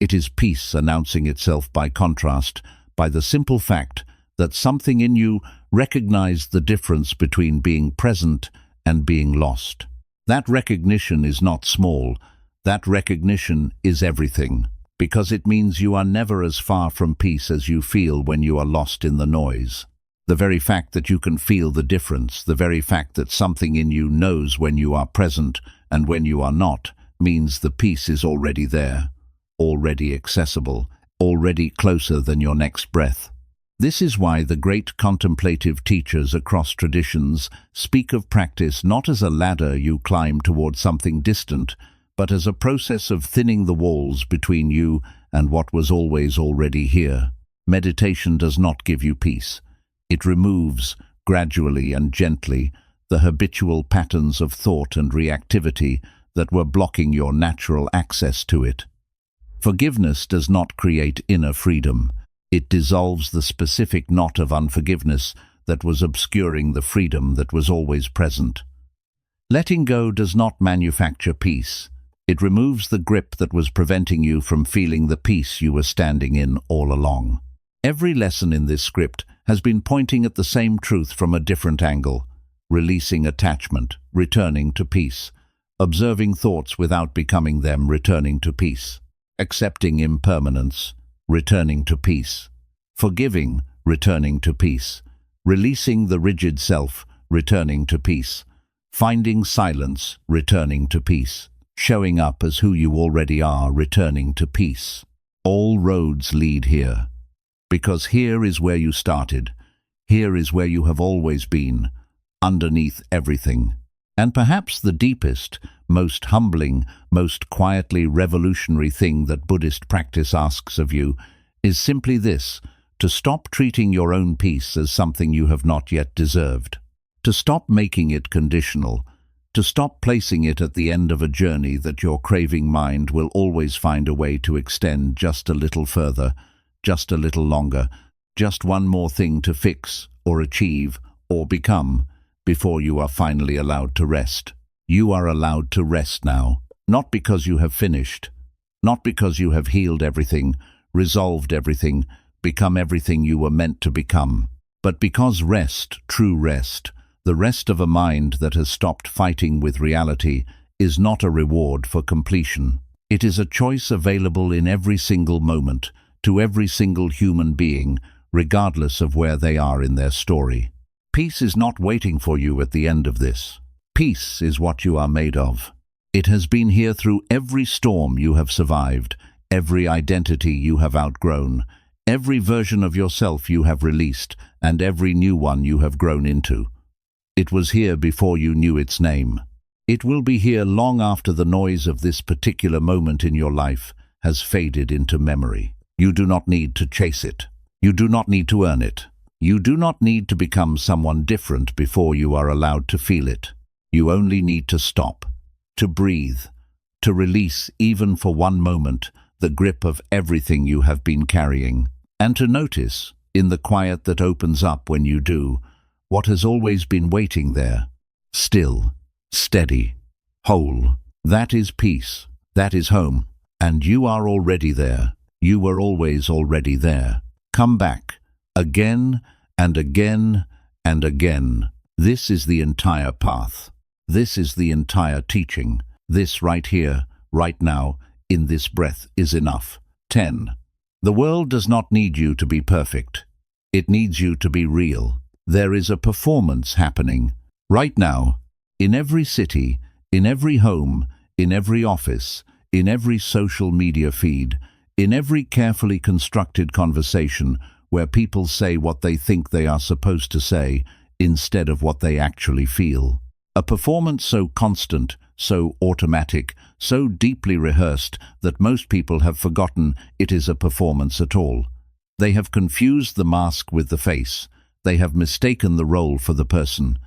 It is peace announcing itself by contrast, by the simple fact that something in you recognized the difference between being present and being lost. That recognition is not small. That recognition is everything, because it means you are never as far from peace as you feel when you are lost in the noise. The very fact that you can feel the difference, the very fact that something in you knows when you are present and when you are not, means the peace is already there, already accessible, already closer than your next breath. This is why the great contemplative teachers across traditions speak of practice not as a ladder you climb toward something distant, but as a process of thinning the walls between you and what was always already here. Meditation does not give you peace. It removes, gradually and gently, the habitual patterns of thought and reactivity that were blocking your natural access to it. Forgiveness does not create inner freedom. It dissolves the specific knot of unforgiveness that was obscuring the freedom that was always present. Letting go does not manufacture peace. It removes the grip that was preventing you from feeling the peace you were standing in all along. Every lesson in this script has been pointing at the same truth from a different angle: releasing attachment, returning to peace; observing thoughts without becoming them, returning to peace; accepting impermanence, returning to peace; forgiving, returning to peace; releasing the rigid self, returning to peace; finding silence, returning to peace; showing up as who you already are, returning to peace. All roads lead here, because here is where you started. Here is where you have always been, underneath everything. And perhaps the deepest, most humbling, most quietly revolutionary thing that Buddhist practice asks of you is simply this: to stop treating your own peace as something you have not yet deserved. To stop making it conditional. To stop placing it at the end of a journey that your craving mind will always find a way to extend just a little further, just a little longer, just one more thing to fix or achieve or become before you are finally allowed to rest. You are allowed to rest now, not because you have finished, not because you have healed everything, resolved everything, become everything you were meant to become, but because rest, true rest, the rest of a mind that has stopped fighting with reality, is not a reward for completion. It is a choice available in every single moment, to every single human being, regardless of where they are in their story. Peace is not waiting for you at the end of this. Peace is what you are made of. It has been here through every storm you have survived, every identity you have outgrown, every version of yourself you have released, and every new one you have grown into. It was here before you knew its name. It will be here long after the noise of this particular moment in your life has faded into memory. You do not need to chase it. You do not need to earn it. You do not need to become someone different before you are allowed to feel it. You only need to stop, to breathe, to release, even for one moment, the grip of everything you have been carrying, and to notice, in the quiet that opens up when you do, what has always been waiting there. Still, steady, whole. That is peace. That is home. And you are already there. You were always already there. Come back. again and again and again. This is the entire path. This is the entire teaching. This right here, right now, in this breath is enough. 10. The world does not need you to be perfect. It needs you to be real. There is a performance happening right now, in every city, in every home, in every office, in every social media feed, in every carefully constructed conversation where people say what they think they are supposed to say instead of what they actually feel. A performance so constant, so automatic, so deeply rehearsed that most people have forgotten it is a performance at all. They have confused the mask with the face. They have mistaken the role for the person.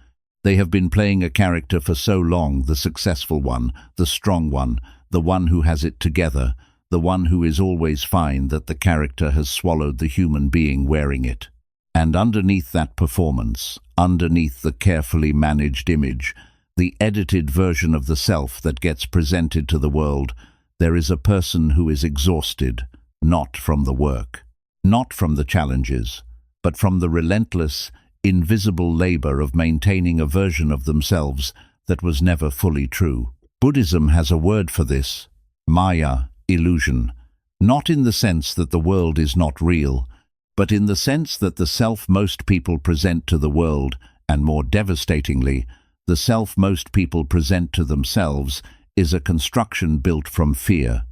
They have been playing a character for so long, the successful one, the strong one, the one who has it together, the one who is always fine, that the character has swallowed the human being wearing it. And underneath that performance, underneath the carefully managed image, the edited version of the self that gets presented to the world, there is a person who is exhausted, not from the work, not from the challenges, but from the relentless, invisible labor of maintaining a version of themselves that was never fully true. Buddhism has a word for this: Maya, illusion, not in the sense that the world is not real, but in the sense that the self most people present to the world, and more devastatingly, the self most people present to themselves, is a construction built from fear.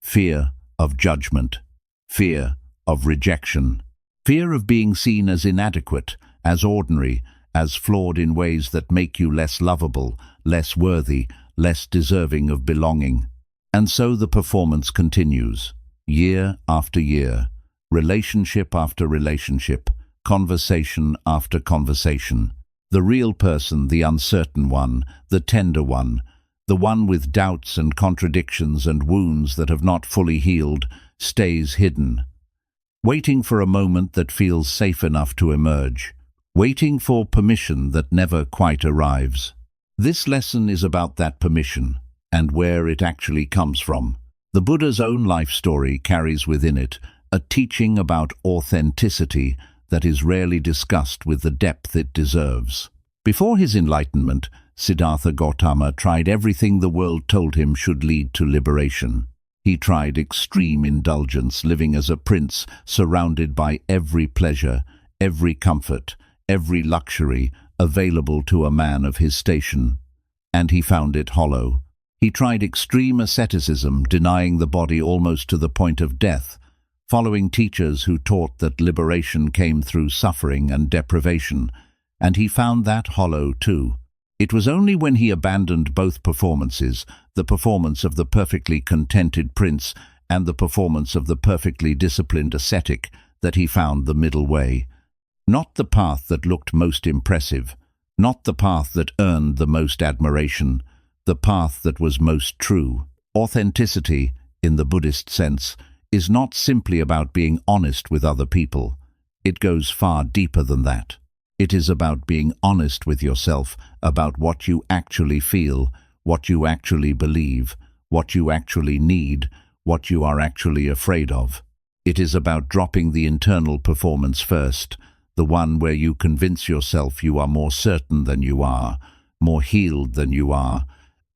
Fear of judgment, fear of rejection, fear of being seen as inadequate, as ordinary, as flawed in ways that make you less lovable, less worthy, less deserving of belonging. And so the performance continues, year after year, relationship after relationship, conversation after conversation. The real person, the uncertain one, the tender one, the one with doubts and contradictions and wounds that have not fully healed, stays hidden, waiting for a moment that feels safe enough to emerge, waiting for permission that never quite arrives. This lesson is about that permission, and where it actually comes from. The Buddha's own life story carries within it a teaching about authenticity that is rarely discussed with the depth it deserves. Before his enlightenment, Siddhartha Gautama tried everything the world told him should lead to liberation. He tried extreme indulgence, living as a prince, surrounded by every pleasure, every comfort, every luxury available to a man of his station. And he found it hollow. He tried extreme asceticism, denying the body almost to the point of death, following teachers who taught that liberation came through suffering and deprivation, and he found that hollow too. It was only when he abandoned both performances, the performance of the perfectly contented prince and the performance of the perfectly disciplined ascetic, that he found the middle way. Not the path that looked most impressive, not the path that earned the most admiration, the path that was most true. Authenticity, in the Buddhist sense, is not simply about being honest with other people. It goes far deeper than that. It is about being honest with yourself, about what you actually feel, what you actually believe, what you actually need, what you are actually afraid of. It is about dropping the internal performance first, the one where you convince yourself you are more certain than you are, more healed than you are,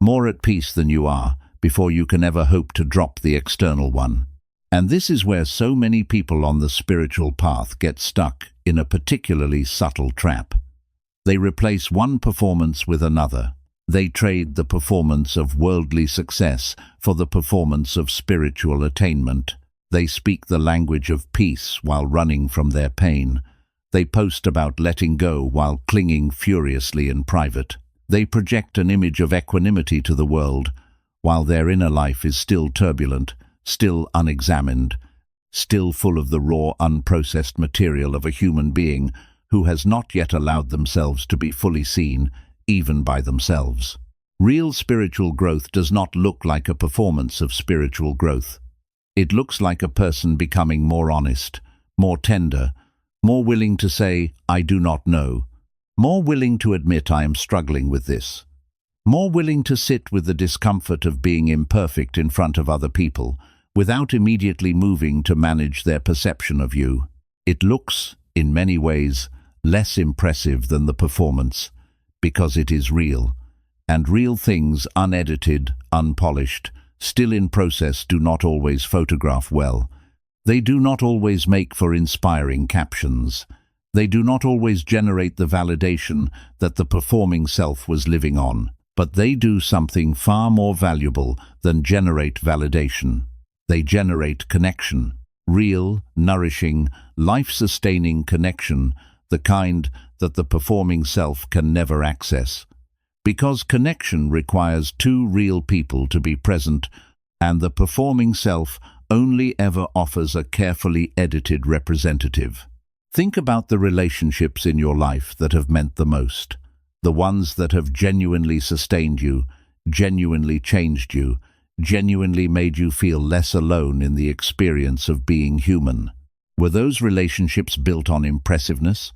more at peace than you are, before you can ever hope to drop the external one. And this is where so many people on the spiritual path get stuck in a particularly subtle trap. They replace one performance with another. They trade the performance of worldly success for the performance of spiritual attainment. They speak the language of peace while running from their pain. They post about letting go while clinging furiously in private. They project an image of equanimity to the world, while their inner life is still turbulent, still unexamined, still full of the raw, unprocessed material of a human being who has not yet allowed themselves to be fully seen, even by themselves. Real spiritual growth does not look like a performance of spiritual growth. It looks like a person becoming more honest, more tender, more willing to say, "I do not know," more willing to admit, "I am struggling with this," more willing to sit with the discomfort of being imperfect in front of other people, without immediately moving to manage their perception of you. It looks in many ways, less impressive than the performance, because it is real. And real things, unedited, unpolished, still in process, do not always photograph well. They do not always make for inspiring captions. They do not always generate the validation that the performing self was living on. But they do something far more valuable than generate validation. They generate connection. Real, nourishing, life-sustaining connection, the kind that the performing self can never access. Because connection requires two real people to be present, and the performing self only ever offers a carefully edited representative. Think about the relationships in your life that have meant the most, the ones that have genuinely sustained you, genuinely changed you, genuinely made you feel less alone in the experience of being human. Were those relationships built on impressiveness?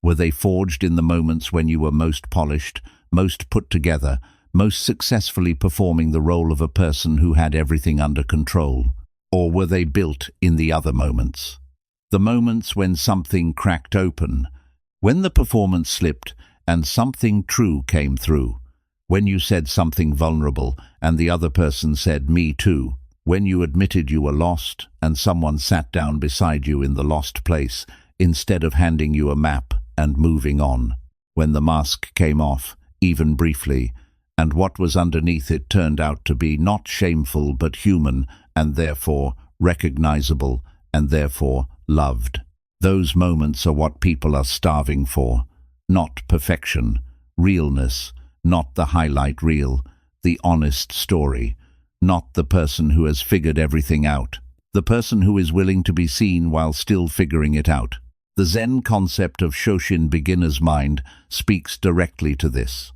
Were they forged in the moments when you were most polished, most put together, most successfully performing the role of a person who had everything under control? Or were they built in the other moments? The moments when something cracked open, when the performance slipped and something true came through, when you said something vulnerable and the other person said, "Me too," when you admitted you were lost and someone sat down beside you in the lost place instead of handing you a map and moving on, when the mask came off, even briefly, and what was underneath it turned out to be not shameful but human, and therefore recognizable, and therefore loved. Those moments are what people are starving for. Not perfection, realness, not the highlight reel, the honest story, not the person who has figured everything out, the person who is willing to be seen while still figuring it out. The Zen concept of Shoshin beginner's mind speaks directly to this.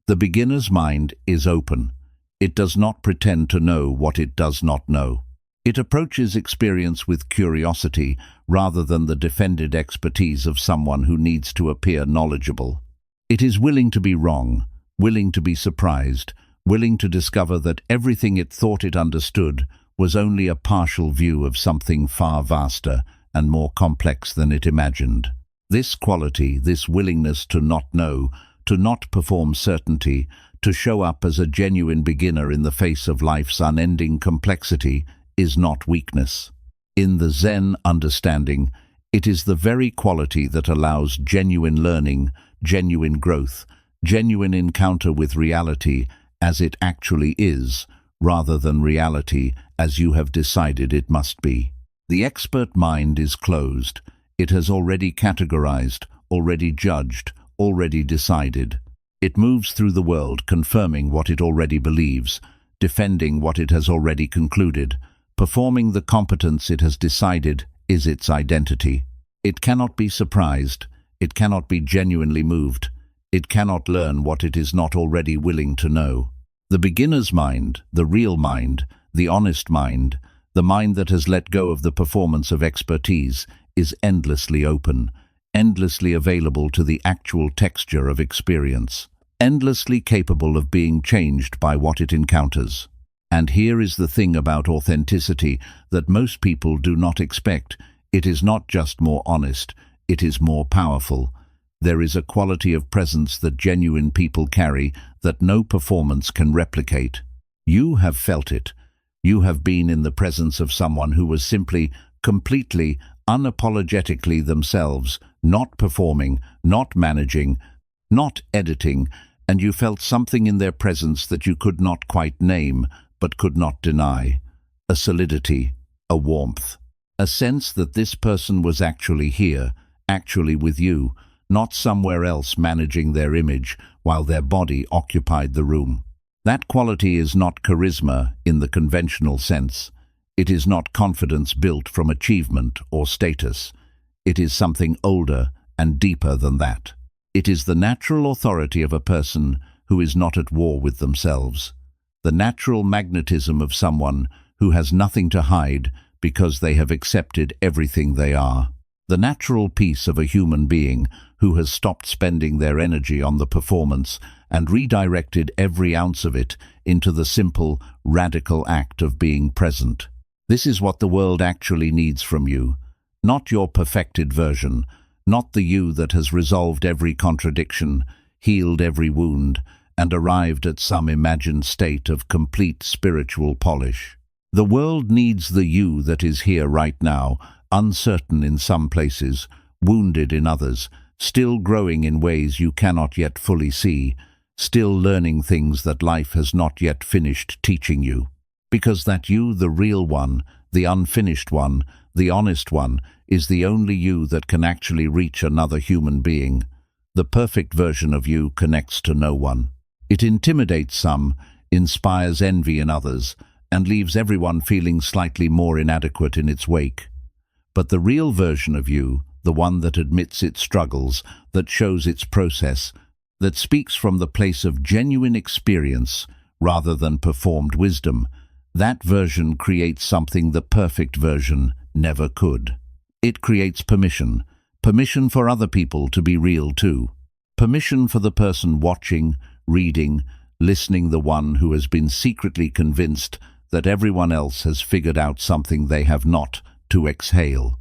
The beginner's mind is open. It does not pretend to know what it does not know. It approaches experience with curiosity rather than the defended expertise of someone who needs to appear knowledgeable. It is willing to be wrong, willing to be surprised, willing to discover that everything it thought it understood was only a partial view of something far vaster and more complex than it imagined. This quality, this willingness to not know, to not perform certainty, to show up as a genuine beginner in the face of life's unending complexity, is not weakness. In the Zen understanding, it is the very quality that allows genuine learning, genuine growth, genuine encounter with reality as it actually is, rather than reality as you have decided it must be. The expert mind is closed. It has already categorized, already judged, already decided. It moves through the world confirming what it already believes, defending what it has already concluded, performing the competence it has decided is its identity. It cannot be surprised. It cannot be genuinely moved. It cannot learn what it is not already willing to know. The beginner's mind, the real mind, the honest mind, the mind that has let go of the performance of expertise, is endlessly open, endlessly available to the actual texture of experience, endlessly capable of being changed by what it encounters. And here is the thing about authenticity that most people do not expect. It is not just more honest, it is more powerful. There is a quality of presence that genuine people carry that no performance can replicate. You have felt it. You have been in the presence of someone who was simply, completely, unapologetically themselves, not performing, not managing, not editing, and you felt something in their presence that you could not quite name, but could not deny. A solidity, a warmth, a sense that this person was actually here, actually with you, not somewhere else managing their image while their body occupied the room. That quality is not charisma in the conventional sense. It is not confidence built from achievement or status. It is something older and deeper than that. It is the natural authority of a person who is not at war with themselves. The natural magnetism of someone who has nothing to hide because they have accepted everything they are. The natural peace of a human being who has stopped spending their energy on the performance and redirected every ounce of it into the simple, radical act of being present. This is what the world actually needs from you. Not your perfected version, not the you that has resolved every contradiction, healed every wound, and arrived at some imagined state of complete spiritual polish. The world needs the you that is here right now, uncertain in some places, wounded in others, still growing in ways you cannot yet fully see, still learning things that life has not yet finished teaching you. Because that you, the real one, the unfinished one, the honest one, is the only you that can actually reach another human being. The perfect version of you connects to no one. It intimidates some, inspires envy in others, and leaves everyone feeling slightly more inadequate in its wake. But the real version of you, the one that admits its struggles, that shows its process, that speaks from the place of genuine experience rather than performed wisdom, that version creates something the perfect version never could. It creates permission. Permission for other people to be real too. Permission for the person watching, reading, listening, the one who has been secretly convinced that everyone else has figured out something they have not, to exhale,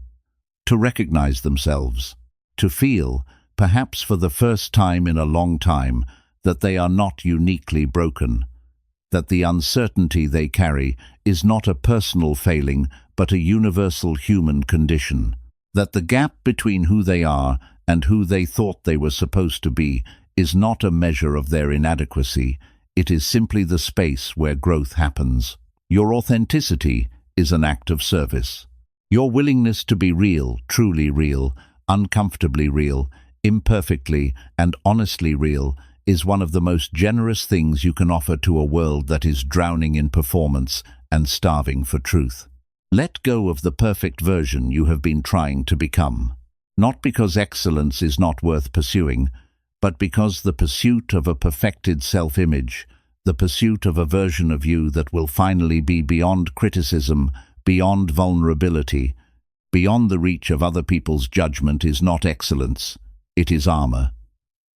to recognize themselves, to feel, perhaps for the first time in a long time, that they are not uniquely broken, that the uncertainty they carry is not a personal failing but a universal human condition, that the gap between who they are and who they thought they were supposed to be is not a measure of their inadequacy, it is simply the space where growth happens. Your authenticity is an act of service. Your willingness to be real, truly real, uncomfortably real, imperfectly and honestly real is one of the most generous things you can offer to a world that is drowning in performance and starving for truth. Let go of the perfect version you have been trying to become, not because excellence is not worth pursuing, but because the pursuit of a perfected self-image, the pursuit of a version of you that will finally be beyond criticism, beyond vulnerability, beyond the reach of other people's judgment is not excellence, it is armor.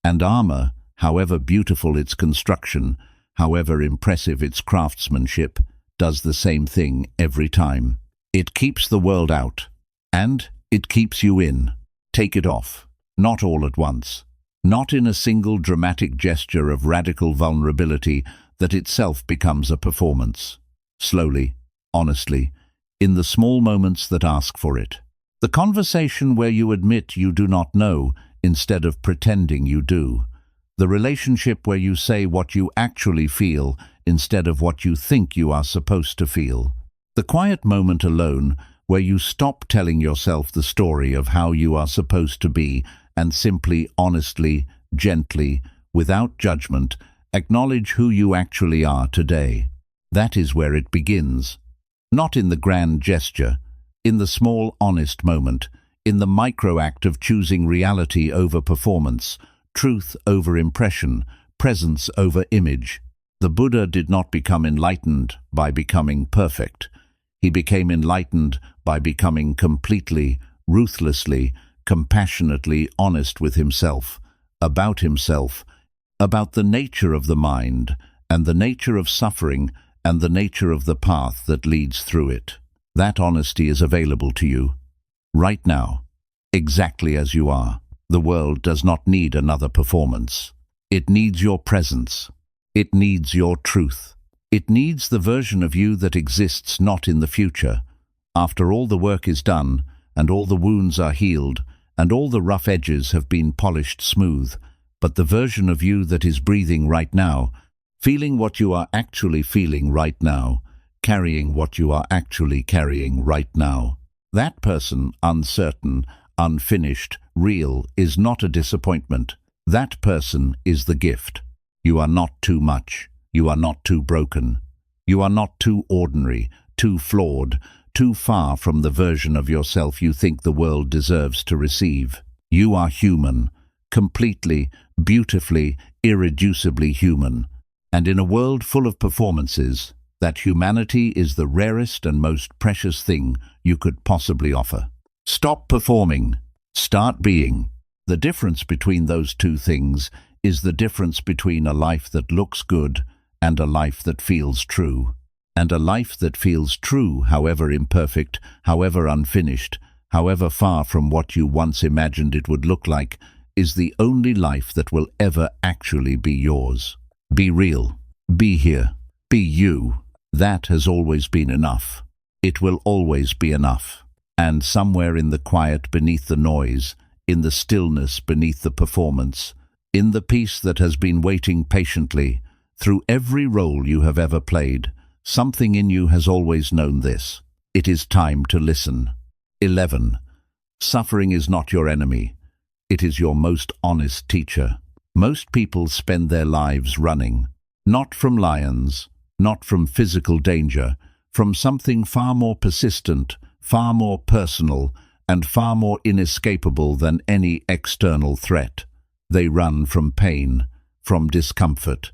And armor, however beautiful its construction, however impressive its craftsmanship, does the same thing every time. It keeps the world out, and it keeps you in. Take it off, not all at once, not in a single dramatic gesture of radical vulnerability that itself becomes a performance. Slowly, honestly, in the small moments that ask for it. The conversation where you admit you do not know instead of pretending you do. The relationship where you say what you actually feel instead of what you think you are supposed to feel. The quiet moment alone where you stop telling yourself the story of how you are supposed to be and simply, honestly, gently, without judgment, acknowledge who you actually are today. That is where it begins. Not in the grand gesture, in the small, honest moment, in the micro-act of choosing reality over performance, truth over impression, presence over image. The Buddha did not become enlightened by becoming perfect. He became enlightened by becoming completely, ruthlessly, compassionately honest with himself, about the nature of the mind, and the nature of suffering, and the nature of the path that leads through it. That honesty is available to you, right now, exactly as you are. The world does not need another performance. It needs your presence. It needs your truth. It needs the version of you that exists not in the future. After all the work is done, and all the wounds are healed, and all the rough edges have been polished smooth, but the version of you that is breathing right now, feeling what you are actually feeling right now, carrying what you are actually carrying right now. That person, uncertain, unfinished, real, is not a disappointment. That person is the gift. You are not too much. You are not too broken. You are not too ordinary, too flawed, too far from the version of yourself you think the world deserves to receive. You are human, completely, beautifully, irreducibly human. And in a world full of performances, that humanity is the rarest and most precious thing you could possibly offer. Stop performing. Start being. The difference between those two things is the difference between a life that looks good and a life that feels true. And a life that feels true, however imperfect, however unfinished, however far from what you once imagined it would look like, is the only life that will ever actually be yours. Be real. Be here. Be you. That has always been enough. It will always be enough. And somewhere in the quiet beneath the noise, in the stillness beneath the performance, in the peace that has been waiting patiently, through every role you have ever played, something in you has always known this. It is time to listen. 11. Suffering is not your enemy. It is your most honest teacher. Most people spend their lives running, not from lions, not from physical danger, from something far more persistent, far more personal, and far more inescapable than any external threat. They run from pain, from discomfort,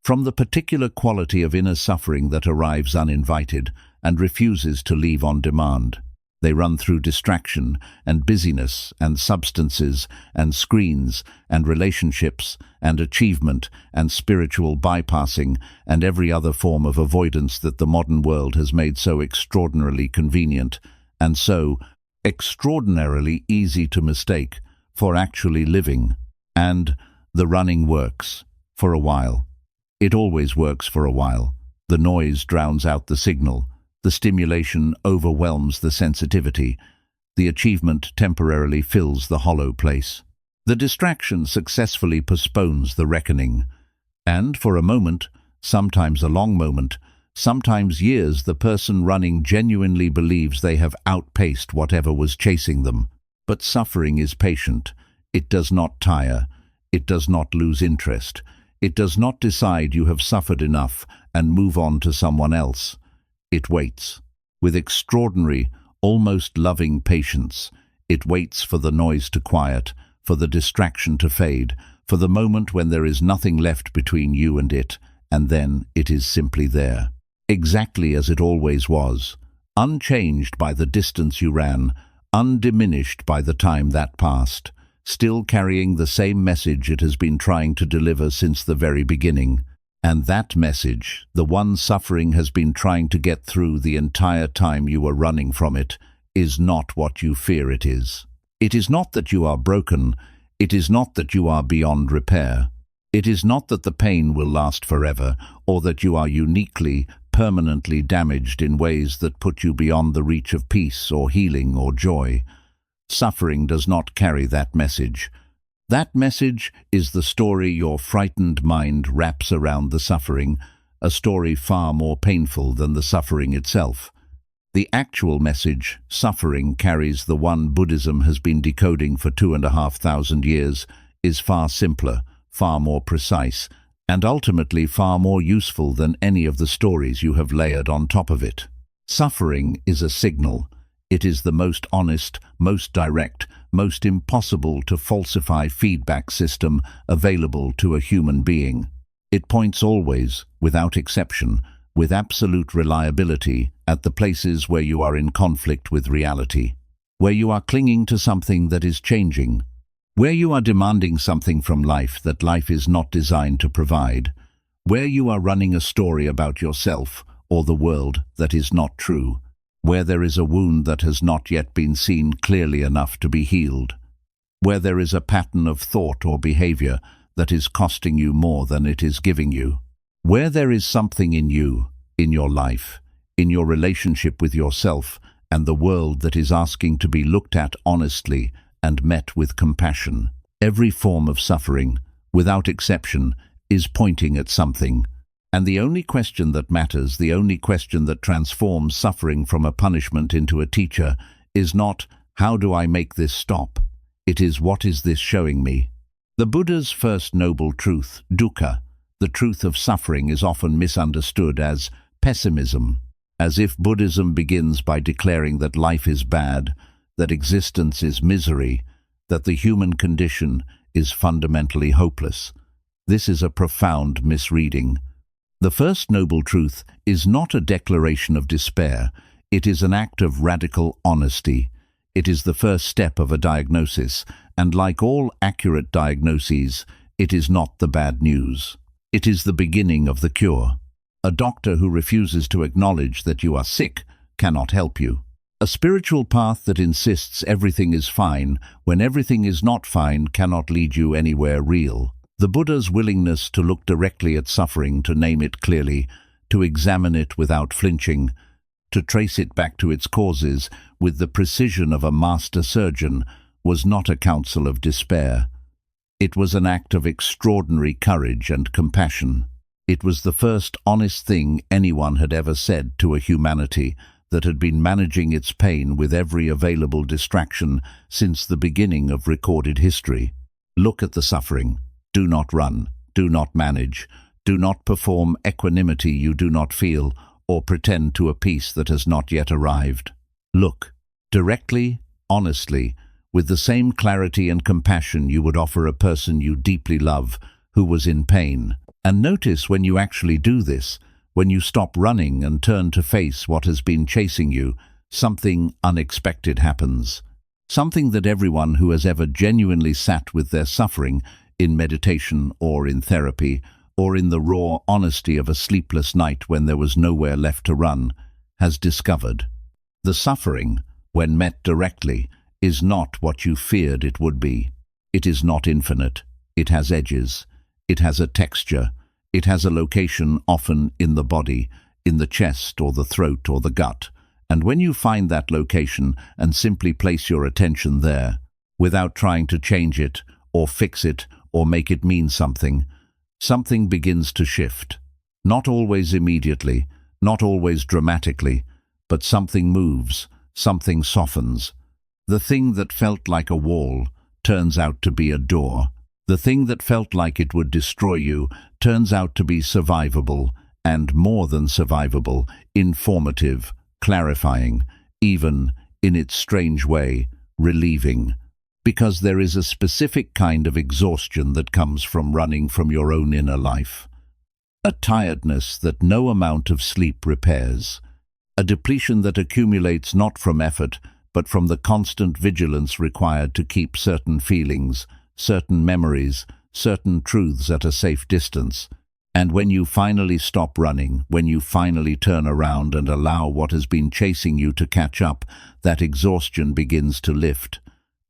from the particular quality of inner suffering that arrives uninvited and refuses to leave on demand. They run through distraction and busyness and substances and screens and relationships and achievement and spiritual bypassing and every other form of avoidance that the modern world has made so extraordinarily convenient and so extraordinarily easy to mistake for actually living. And the running works for a while. It always works for a while. The noise drowns out the signal. The stimulation overwhelms the sensitivity. The achievement temporarily fills the hollow place. The distraction successfully postpones the reckoning. And for a moment, sometimes a long moment, sometimes years, the person running genuinely believes they have outpaced whatever was chasing them. But suffering is patient. It does not tire. It does not lose interest. It does not decide you have suffered enough and move on to someone else. It waits. With extraordinary, almost loving patience, it waits for the noise to quiet, for the distraction to fade, for the moment when there is nothing left between you and it, and then it is simply there. Exactly as it always was, unchanged by the distance you ran, undiminished by the time that passed, still carrying the same message it has been trying to deliver since the very beginning. And that message, the one suffering has been trying to get through the entire time you were running from it, is not what you fear it is. It is not that you are broken. It is not that you are beyond repair. It is not that the pain will last forever, or that you are uniquely, permanently damaged in ways that put you beyond the reach of peace or healing or joy. Suffering does not carry that message. That message is the story your frightened mind wraps around the suffering, a story far more painful than the suffering itself. The actual message suffering carries, the one Buddhism has been decoding for 2,500 years, is far simpler, far more precise, and ultimately far more useful than any of the stories you have layered on top of it. Suffering is a signal. It is the most honest, most direct, most impossible to falsify feedback system available to a human being. It points always, without exception, with absolute reliability, at the places where you are in conflict with reality, where you are clinging to something that is changing, where you are demanding something from life that life is not designed to provide, where you are running a story about yourself or the world that is not true, where there is a wound that has not yet been seen clearly enough to be healed, where there is a pattern of thought or behavior that is costing you more than it is giving you, where there is something in you, in your life, in your relationship with yourself and the world that is asking to be looked at honestly and met with compassion. Every form of suffering, without exception, is pointing at something. And the only question that matters, the only question that transforms suffering from a punishment into a teacher, is not, how do I make this stop? It is, what is this showing me? The Buddha's first noble truth, dukkha, the truth of suffering, is often misunderstood as pessimism, as if Buddhism begins by declaring that life is bad, that existence is misery, that the human condition is fundamentally hopeless. This is a profound misreading. The first noble truth is not a declaration of despair. It is an act of radical honesty. It is the first step of a diagnosis, and like all accurate diagnoses, it is not the bad news. It is the beginning of the cure. A doctor who refuses to acknowledge that you are sick cannot help you. A spiritual path that insists everything is fine when everything is not fine cannot lead you anywhere real. The Buddha's willingness to look directly at suffering, to name it clearly, to examine it without flinching, to trace it back to its causes with the precision of a master surgeon, was not a counsel of despair. It was an act of extraordinary courage and compassion. It was the first honest thing anyone had ever said to a humanity that had been managing its pain with every available distraction since the beginning of recorded history. Look at the suffering. Do not run. Do not manage. Do not perform equanimity you do not feel, or pretend to a peace that has not yet arrived. Look, directly, honestly, with the same clarity and compassion you would offer a person you deeply love who was in pain. And notice when you actually do this, when you stop running and turn to face what has been chasing you, something unexpected happens. Something that everyone who has ever genuinely sat with their suffering, in meditation or in therapy, or in the raw honesty of a sleepless night when there was nowhere left to run, has discovered. The suffering, when met directly, is not what you feared it would be. It is not infinite. It has edges. It has a texture. It has a location, often in the body, in the chest or the throat or the gut. And when you find that location and simply place your attention there, without trying to change it or fix it or make it mean something, something begins to shift. Not always immediately, not always dramatically, but something moves, something softens. The thing that felt like a wall turns out to be a door. The thing that felt like it would destroy you turns out to be survivable, and more than survivable, informative, clarifying, even, in its strange way, relieving. Because there is a specific kind of exhaustion that comes from running from your own inner life. A tiredness that no amount of sleep repairs. A depletion that accumulates not from effort, but from the constant vigilance required to keep certain feelings, certain memories, certain truths at a safe distance. And when you finally stop running, when you finally turn around and allow what has been chasing you to catch up, that exhaustion begins to lift.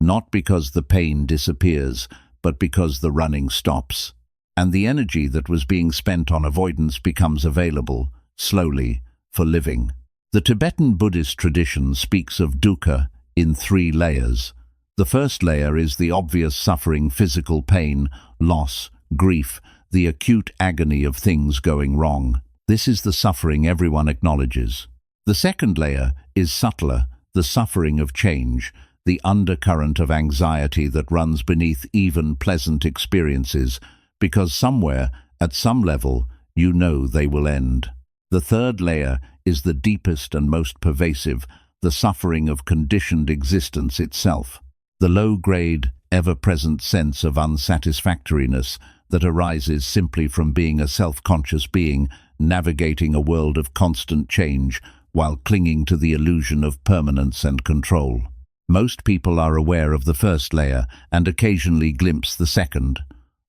Not because the pain disappears, but because the running stops. And the energy that was being spent on avoidance becomes available, slowly, for living. The Tibetan Buddhist tradition speaks of dukkha in 3 layers. The first layer is the obvious suffering, physical pain, loss, grief, the acute agony of things going wrong. This is the suffering everyone acknowledges. The second layer is subtler, the suffering of change, the undercurrent of anxiety that runs beneath even pleasant experiences, because somewhere, at some level, you know they will end. The third layer is the deepest and most pervasive, the suffering of conditioned existence itself. The low-grade, ever-present sense of unsatisfactoriness that arises simply from being a self-conscious being navigating a world of constant change while clinging to the illusion of permanence and control. Most people are aware of the first layer and occasionally glimpse the second.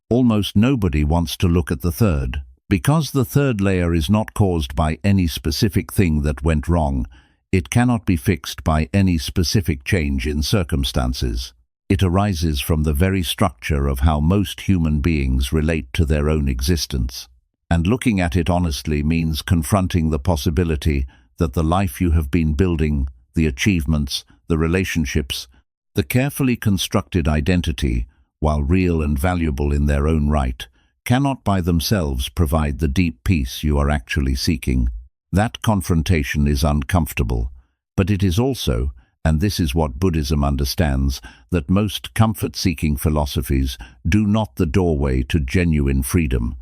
Almost nobody wants to look at the third. Because the third layer is not caused by any specific thing that went wrong, it cannot be fixed by any specific change in circumstances. It arises from the very structure of how most human beings relate to their own existence. And looking at it honestly means confronting the possibility that the life you have been building, the achievements, the relationships, the carefully constructed identity, while real and valuable in their own right, cannot by themselves provide the deep peace you are actually seeking. That confrontation is uncomfortable, but it is also, and this is what Buddhism understands, that most comfort-seeking philosophies do not the doorway to genuine freedom.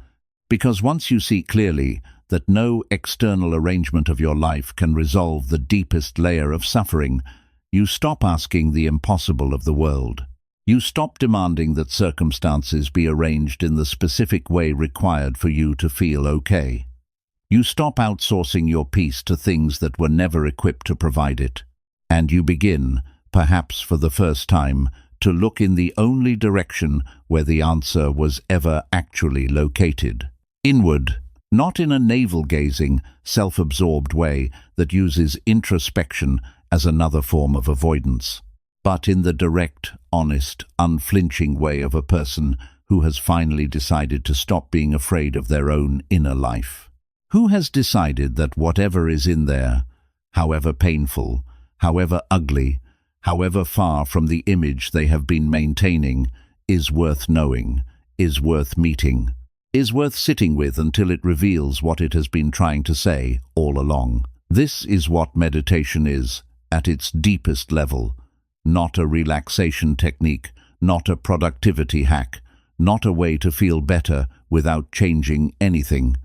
Because once you see clearly that no external arrangement of your life can resolve the deepest layer of suffering, you stop asking the impossible of the world. You stop demanding that circumstances be arranged in the specific way required for you to feel okay. You stop outsourcing your peace to things that were never equipped to provide it. And you begin, perhaps for the first time, to look in the only direction where the answer was ever actually located. Inward, not in a navel-gazing, self-absorbed way that uses introspection as another form of avoidance, but in the direct, honest, unflinching way of a person who has finally decided to stop being afraid of their own inner life. Who has decided that whatever is in there, however painful, however ugly, however far from the image they have been maintaining, is worth knowing, is worth meeting, is worth sitting with until it reveals what it has been trying to say all along. This is what meditation is, at its deepest level. Not a relaxation technique, not a productivity hack, not a way to feel better without changing anything.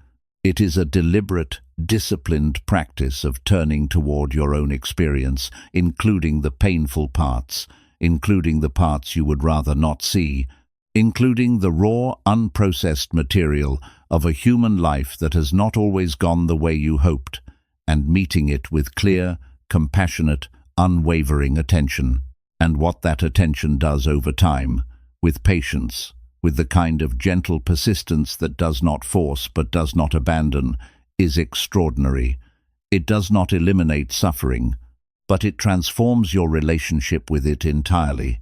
It is a deliberate, disciplined practice of turning toward your own experience, including the painful parts, including the parts you would rather not see, including the raw, unprocessed material of a human life that has not always gone the way you hoped, and meeting it with clear, compassionate, unwavering attention. And what that attention does over time, with patience, with the kind of gentle persistence that does not force but does not abandon, is extraordinary. It does not eliminate suffering, but it transforms your relationship with it entirely.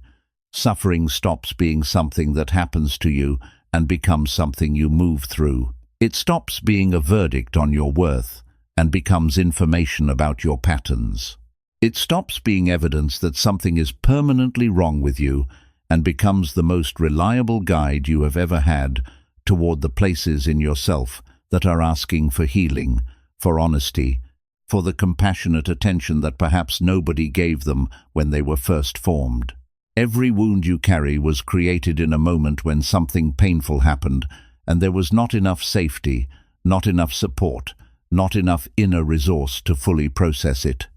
Suffering stops being something that happens to you and becomes something you move through. It stops being a verdict on your worth and becomes information about your patterns. It stops being evidence that something is permanently wrong with you and becomes the most reliable guide you have ever had toward the places in yourself that are asking for healing, for honesty, for the compassionate attention that perhaps nobody gave them when they were first formed. Every wound you carry was created in a moment when something painful happened, and there was not enough safety, not enough support, not enough inner resource to fully process it.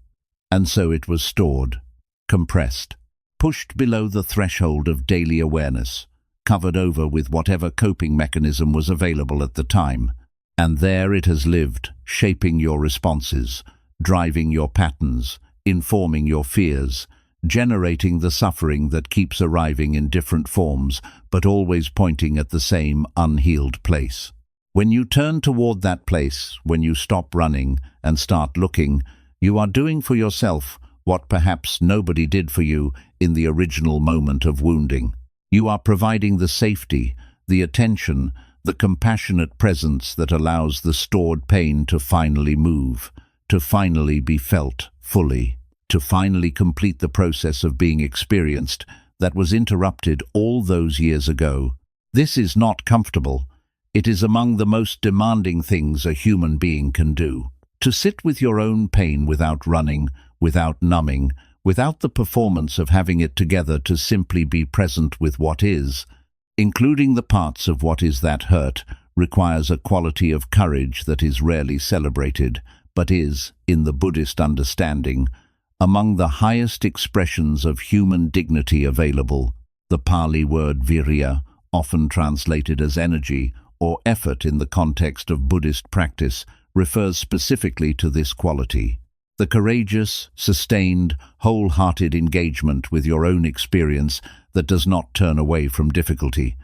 And so it was stored, compressed, pushed below the threshold of daily awareness, covered over with whatever coping mechanism was available at the time. And there it has lived, shaping your responses, driving your patterns, informing your fears, generating the suffering that keeps arriving in different forms, but always pointing at the same unhealed place. When you turn toward that place, when you stop running and start looking, you are doing for yourself what perhaps nobody did for you in the original moment of wounding. You are providing the safety, the attention, the compassionate presence that allows the stored pain to finally move, to finally be felt fully, to finally complete the process of being experienced that was interrupted all those years ago. This is not comfortable. It is among the most demanding things a human being can do. To sit with your own pain without running, without numbing, without the performance of having it together, to simply be present with what is, including the parts of what is that hurt, requires a quality of courage that is rarely celebrated, but is, in the Buddhist understanding, among the highest expressions of human dignity available. The Pali word virya, often translated as energy or effort in the context of Buddhist practice, refers specifically to this quality. The courageous, sustained, wholehearted engagement with your own experience that does not turn away from difficulty.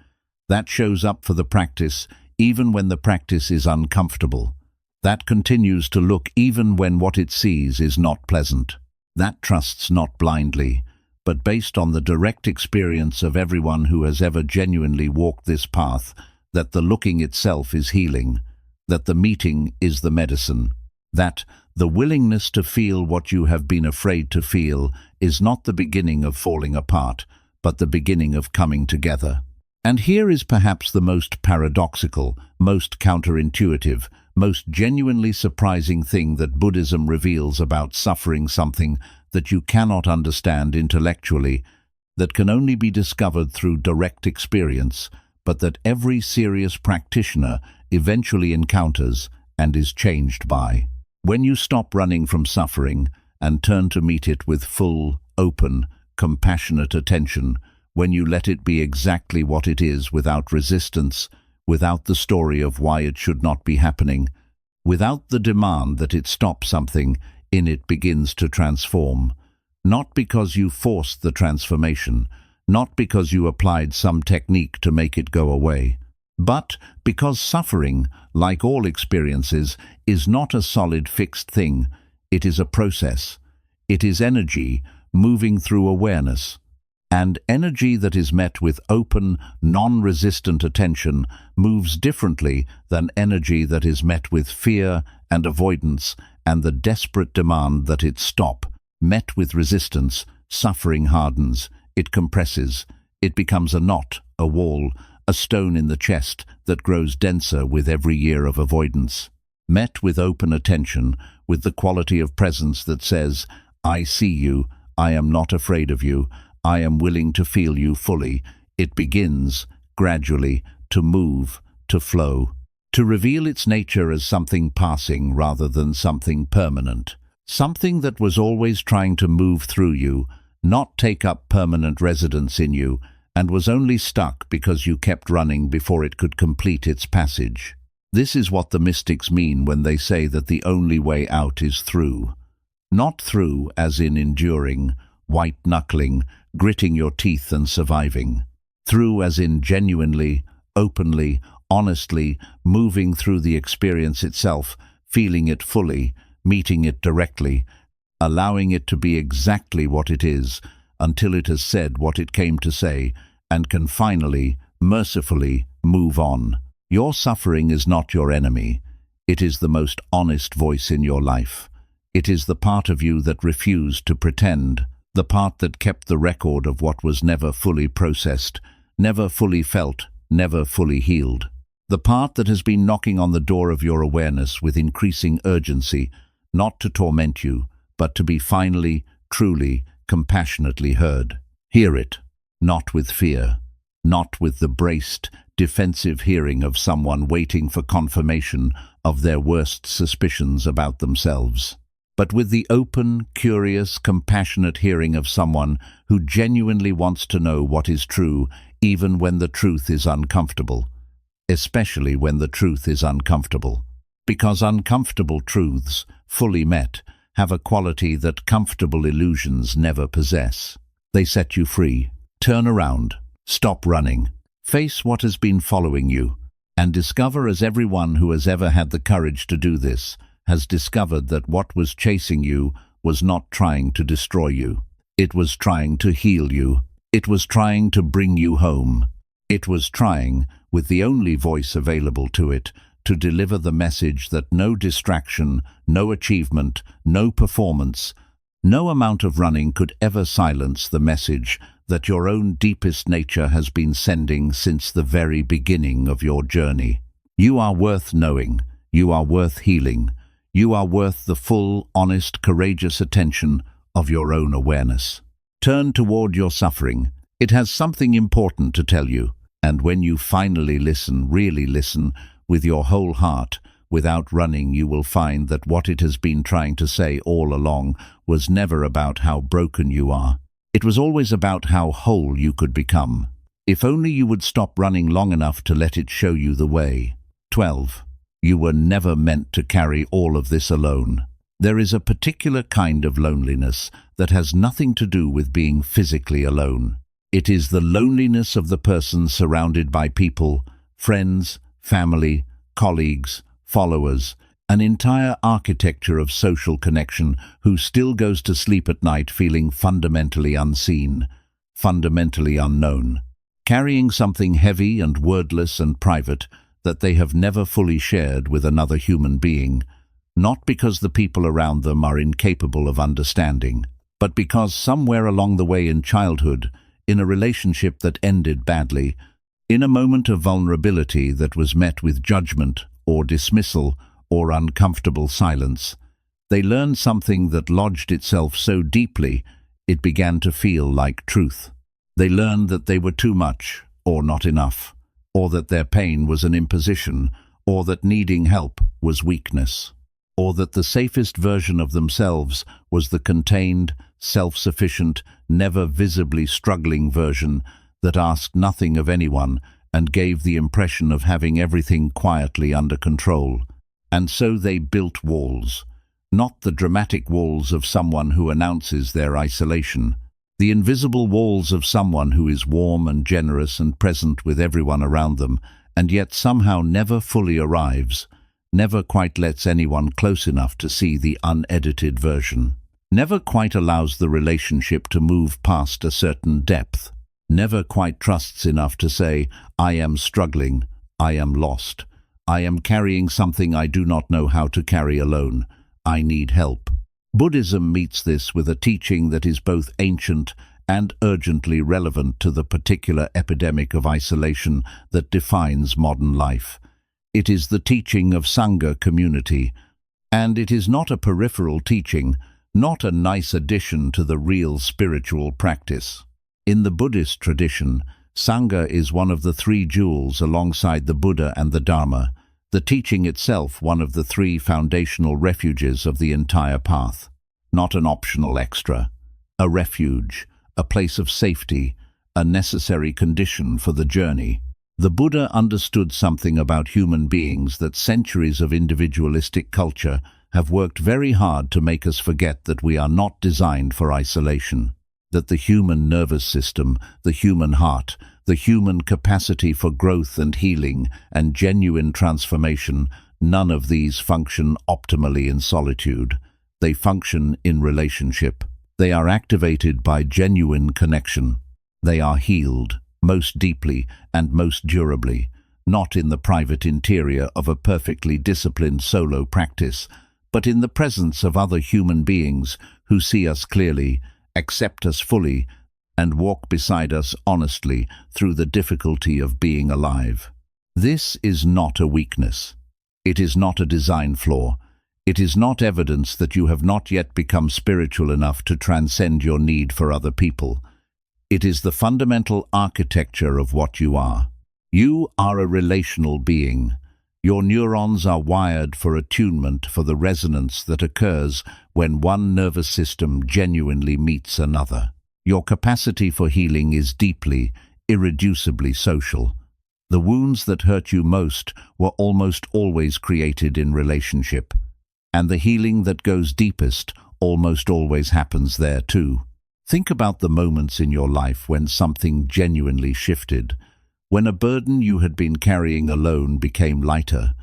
That shows up for the practice even when the practice is uncomfortable. That continues to look even when what it sees is not pleasant. That trusts not blindly, but based on the direct experience of everyone who has ever genuinely walked this path, that the looking itself is healing, that the meeting is the medicine, that the willingness to feel what you have been afraid to feel is not the beginning of falling apart, but the beginning of coming together. And here is perhaps the most paradoxical, most counterintuitive, most genuinely surprising thing that Buddhism reveals about suffering, something that you cannot understand intellectually, that can only be discovered through direct experience, but that every serious practitioner eventually encounters and is changed by. When you stop running from suffering and turn to meet it with full, open, compassionate attention, when you let it be exactly what it is without resistance, without the story of why it should not be happening, without the demand that it stop something, in it begins to transform. Not because you forced the transformation, not because you applied some technique to make it go away, but because suffering, like all experiences, is not a solid fixed thing. It is a process. It is energy moving through awareness. And energy that is met with open, non-resistant attention moves differently than energy that is met with fear and avoidance and the desperate demand that it stop. Met with resistance, suffering hardens, it compresses, it becomes a knot, a wall, a stone in the chest that grows denser with every year of avoidance. Met with open attention, with the quality of presence that says, I see you, I am not afraid of you, I am willing to feel you fully, it begins, gradually, to move, to flow, to reveal its nature as something passing rather than something permanent. Something that was always trying to move through you, not take up permanent residence in you, and was only stuck because you kept running before it could complete its passage. This is what the mystics mean when they say that the only way out is through. Not through as in enduring, white-knuckling, gritting your teeth and surviving. Through as in genuinely, openly, honestly, moving through the experience itself, feeling it fully, meeting it directly, allowing it to be exactly what it is, until it has said what it came to say, and can finally, mercifully, move on. Your suffering is not your enemy. It is the most honest voice in your life. It is the part of you that refused to pretend, the part that kept the record of what was never fully processed, never fully felt, never fully healed. The part that has been knocking on the door of your awareness with increasing urgency, not to torment you, but to be finally, truly, compassionately heard. Hear it, not with fear, not with the braced, defensive hearing of someone waiting for confirmation of their worst suspicions about themselves, but with the open, curious, compassionate hearing of someone who genuinely wants to know what is true, even when the truth is uncomfortable, especially when the truth is uncomfortable. Because uncomfortable truths, fully met, have a quality that comfortable illusions never possess. They set you free. Turn around. Stop running. Face what has been following you, and discover, as everyone who has ever had the courage to do this has discovered, that what was chasing you was not trying to destroy you. It was trying to heal you. It was trying to bring you home. It was trying, with the only voice available to it, to deliver the message that no distraction, no achievement, no performance, no amount of running could ever silence the message that your own deepest nature has been sending since the very beginning of your journey. You are worth knowing. You are worth healing. You are worth the full, honest, courageous attention of your own awareness. Turn toward your suffering. It has something important to tell you, and when you finally listen, really listen, with your whole heart, without running, you will find that what it has been trying to say all along was never about how broken you are. It was always about how whole you could become, if only you would stop running long enough to let it show you the way. 12. You were never meant to carry all of this alone. There is a particular kind of loneliness that has nothing to do with being physically alone. It is the loneliness of the person surrounded by people, friends, family, colleagues, followers, an entire architecture of social connection, who still goes to sleep at night feeling fundamentally unseen, fundamentally unknown, carrying something heavy and wordless and private that they have never fully shared with another human being, not because the people around them are incapable of understanding, but because somewhere along the way in childhood, in a relationship that ended badly, in a moment of vulnerability that was met with judgment or dismissal or uncomfortable silence, they learned something that lodged itself so deeply it began to feel like truth. They learned that they were too much or not enough, or that their pain was an imposition, or that needing help was weakness, or that the safest version of themselves was the contained, self-sufficient, never visibly struggling version that asked nothing of anyone and gave the impression of having everything quietly under control. And so they built walls, not the dramatic walls of someone who announces their isolation, the invisible walls of someone who is warm and generous and present with everyone around them, and yet somehow never fully arrives, never quite lets anyone close enough to see the unedited version. never quite allows the relationship to move past a certain depth, never quite trusts enough to say, I am struggling, I am lost, I am carrying something I do not know how to carry alone, I need help. Buddhism meets this with a teaching that is both ancient and urgently relevant to the particular epidemic of isolation that defines modern life. It is the teaching of Sangha community, and it is not a peripheral teaching, not a nice addition to the real spiritual practice. In the Buddhist tradition, Sangha is one of the three jewels alongside the Buddha and the Dharma, the teaching itself one of the three foundational refuges of the entire path. Not an optional extra, a refuge, a place of safety, a necessary condition for the journey. The Buddha understood something about human beings that centuries of individualistic culture have worked very hard to make us forget that we are not designed for isolation, that the human nervous system, the human heart, the human capacity for growth and healing and genuine transformation, none of these function optimally in solitude. They function in relationship. They are activated by genuine connection. They are healed most deeply and most durably, not in the private interior of a perfectly disciplined solo practice, but in the presence of other human beings who see us clearly, accept us fully, and walk beside us honestly through the difficulty of being alive. This is not a weakness. It is not a design flaw. It is not evidence that you have not yet become spiritual enough to transcend your need for other people. It is the fundamental architecture of what you are. You are a relational being. Your neurons are wired for attunement for the resonance that occurs when one nervous system genuinely meets another. Your capacity for healing is deeply, irreducibly social. The wounds that hurt you most were almost always created in relationship, and the healing that goes deepest almost always happens there too. Think about the moments in your life when something genuinely shifted, when a burden you had been carrying alone became lighter,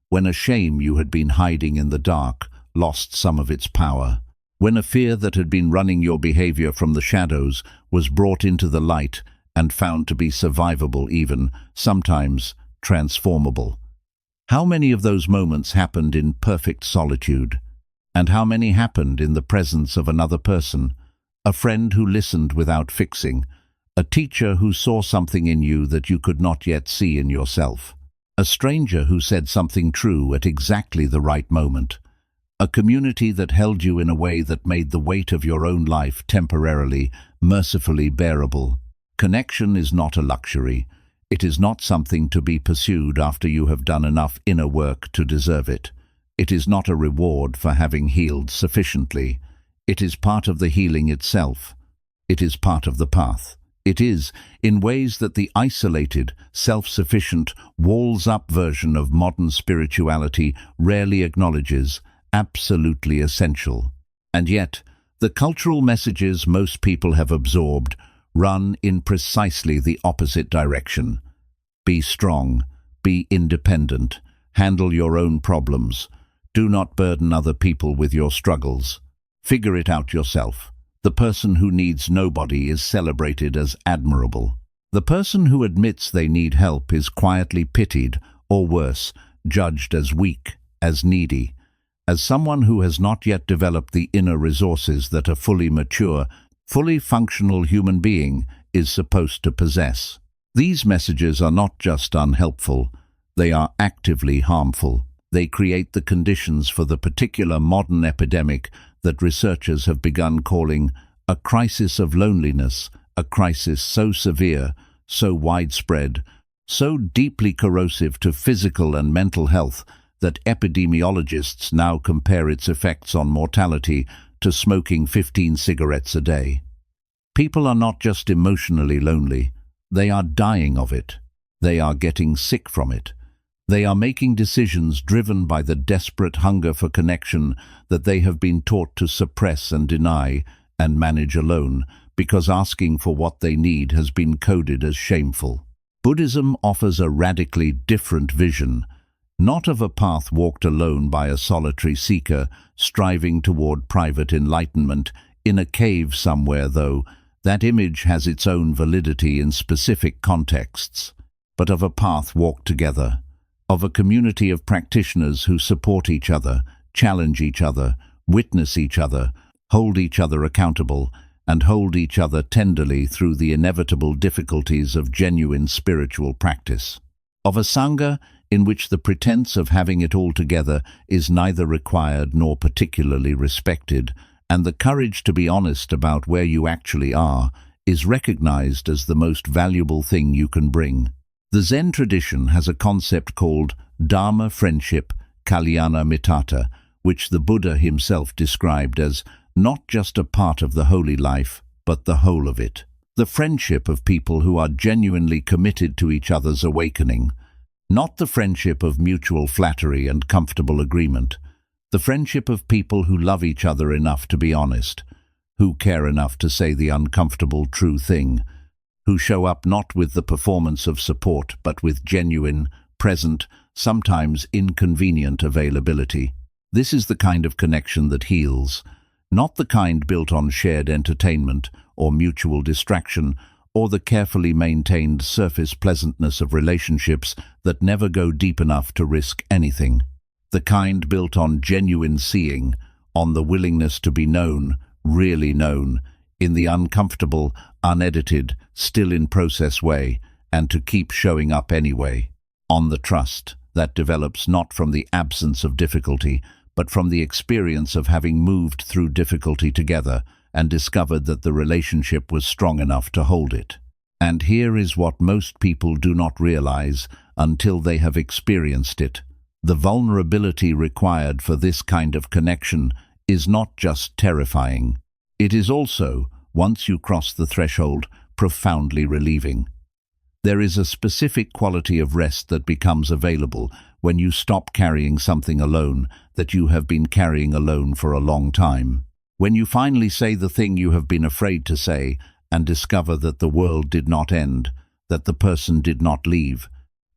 when a shame you had been hiding in the dark lost some of its power, when a fear that had been running your behavior from the shadows was brought into the light and found to be survivable, even, sometimes, transformable. How many of those moments happened in perfect solitude? And how many happened in the presence of another person? A friend who listened without fixing, a teacher who saw something in you that you could not yet see in yourself, a stranger who said something true at exactly the right moment, a community that held you in a way that made the weight of your own life temporarily, mercifully bearable. Connection is not a luxury. It is not something to be pursued after you have done enough inner work to deserve it. It is not a reward for having healed sufficiently. It is part of the healing itself. It is part of the path. It is, in ways that the isolated, self-sufficient, walls-up version of modern spirituality rarely acknowledges, absolutely essential. And yet, the cultural messages most people have absorbed run in precisely the opposite direction. Be strong, be independent, handle your own problems, do not burden other people with your struggles. Figure it out yourself. The person who needs nobody is celebrated as admirable. The person who admits they need help is quietly pitied, or worse, judged as weak, as needy, as someone who has not yet developed the inner resources that a fully mature, fully functional human being is supposed to possess. These messages are not just unhelpful, they are actively harmful. They create the conditions for the particular modern epidemic that researchers have begun calling a crisis of loneliness, a crisis so severe, so widespread, so deeply corrosive to physical and mental health that epidemiologists now compare its effects on mortality to smoking 15 cigarettes a day. People are not just emotionally lonely, they are dying of it. They are getting sick from it. They are making decisions driven by the desperate hunger for connection that they have been taught to suppress and deny and manage alone, because asking for what they need has been coded as shameful. Buddhism offers a radically different vision. not of a path walked alone by a solitary seeker striving toward private enlightenment in a cave somewhere, though that image has its own validity in specific contexts, but of a path walked together, of a community of practitioners who support each other, challenge each other, witness each other, hold each other accountable, and hold each other tenderly through the inevitable difficulties of genuine spiritual practice. Of a sangha in which the pretense of having it all together is neither required nor particularly respected, and the courage to be honest about where you actually are is recognized as the most valuable thing you can bring. The Zen tradition has a concept called Dharma friendship, Kalyana Mitata, which the Buddha himself described as not just a part of the holy life, but the whole of it. The friendship of people who are genuinely committed to each other's awakening, not the friendship of mutual flattery and comfortable agreement, the friendship of people who love each other enough to be honest, who care enough to say the uncomfortable true thing, who show up not with the performance of support but with genuine, present, sometimes inconvenient availability. This is the kind of connection that heals, not the kind built on shared entertainment or mutual distraction, or the carefully maintained surface pleasantness of relationships that never go deep enough to risk anything. The kind built on genuine seeing, on the willingness to be known, really known, in the uncomfortable, unedited, still-in-process way, and to keep showing up anyway. On the trust that develops not from the absence of difficulty, but from the experience of having moved through difficulty together and discovered that the relationship was strong enough to hold it. And here is what most people do not realize until they have experienced it. The vulnerability required for this kind of connection is not just terrifying. It is also, once you cross the threshold, profoundly relieving. There is a specific quality of rest that becomes available when you stop carrying something alone that you have been carrying alone for a long time. When you finally say the thing you have been afraid to say and discover that the world did not end, that the person did not leave,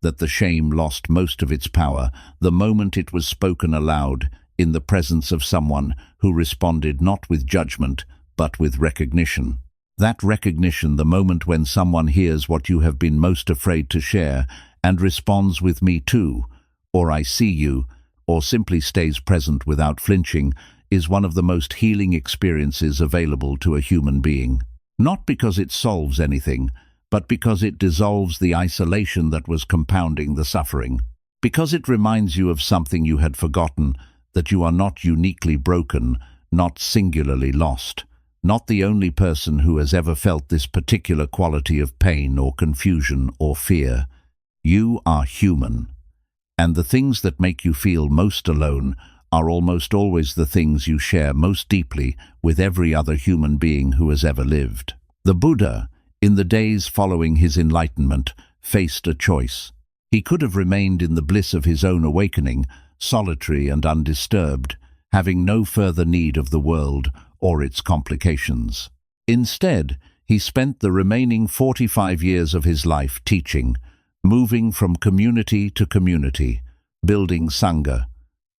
that the shame lost most of its power the moment it was spoken aloud in the presence of someone who responded not with judgment but with recognition. That recognition, the moment when someone hears what you have been most afraid to share and responds with "me too," or "I see you," or simply stays present without flinching, is one of the most healing experiences available to a human being. Not because it solves anything, but because it dissolves the isolation that was compounding the suffering. Because it reminds you of something you had forgotten, that you are not uniquely broken, not singularly lost, not the only person who has ever felt this particular quality of pain or confusion or fear. You are human. And the things that make you feel most alone are almost always the things you share most deeply with every other human being who has ever lived. The Buddha, in the days following his enlightenment, faced a choice. He could have remained in the bliss of his own awakening, solitary and undisturbed, having no further need of the world or its complications. Instead, he spent the remaining 45 years of his life teaching, moving from community to community, building sangha,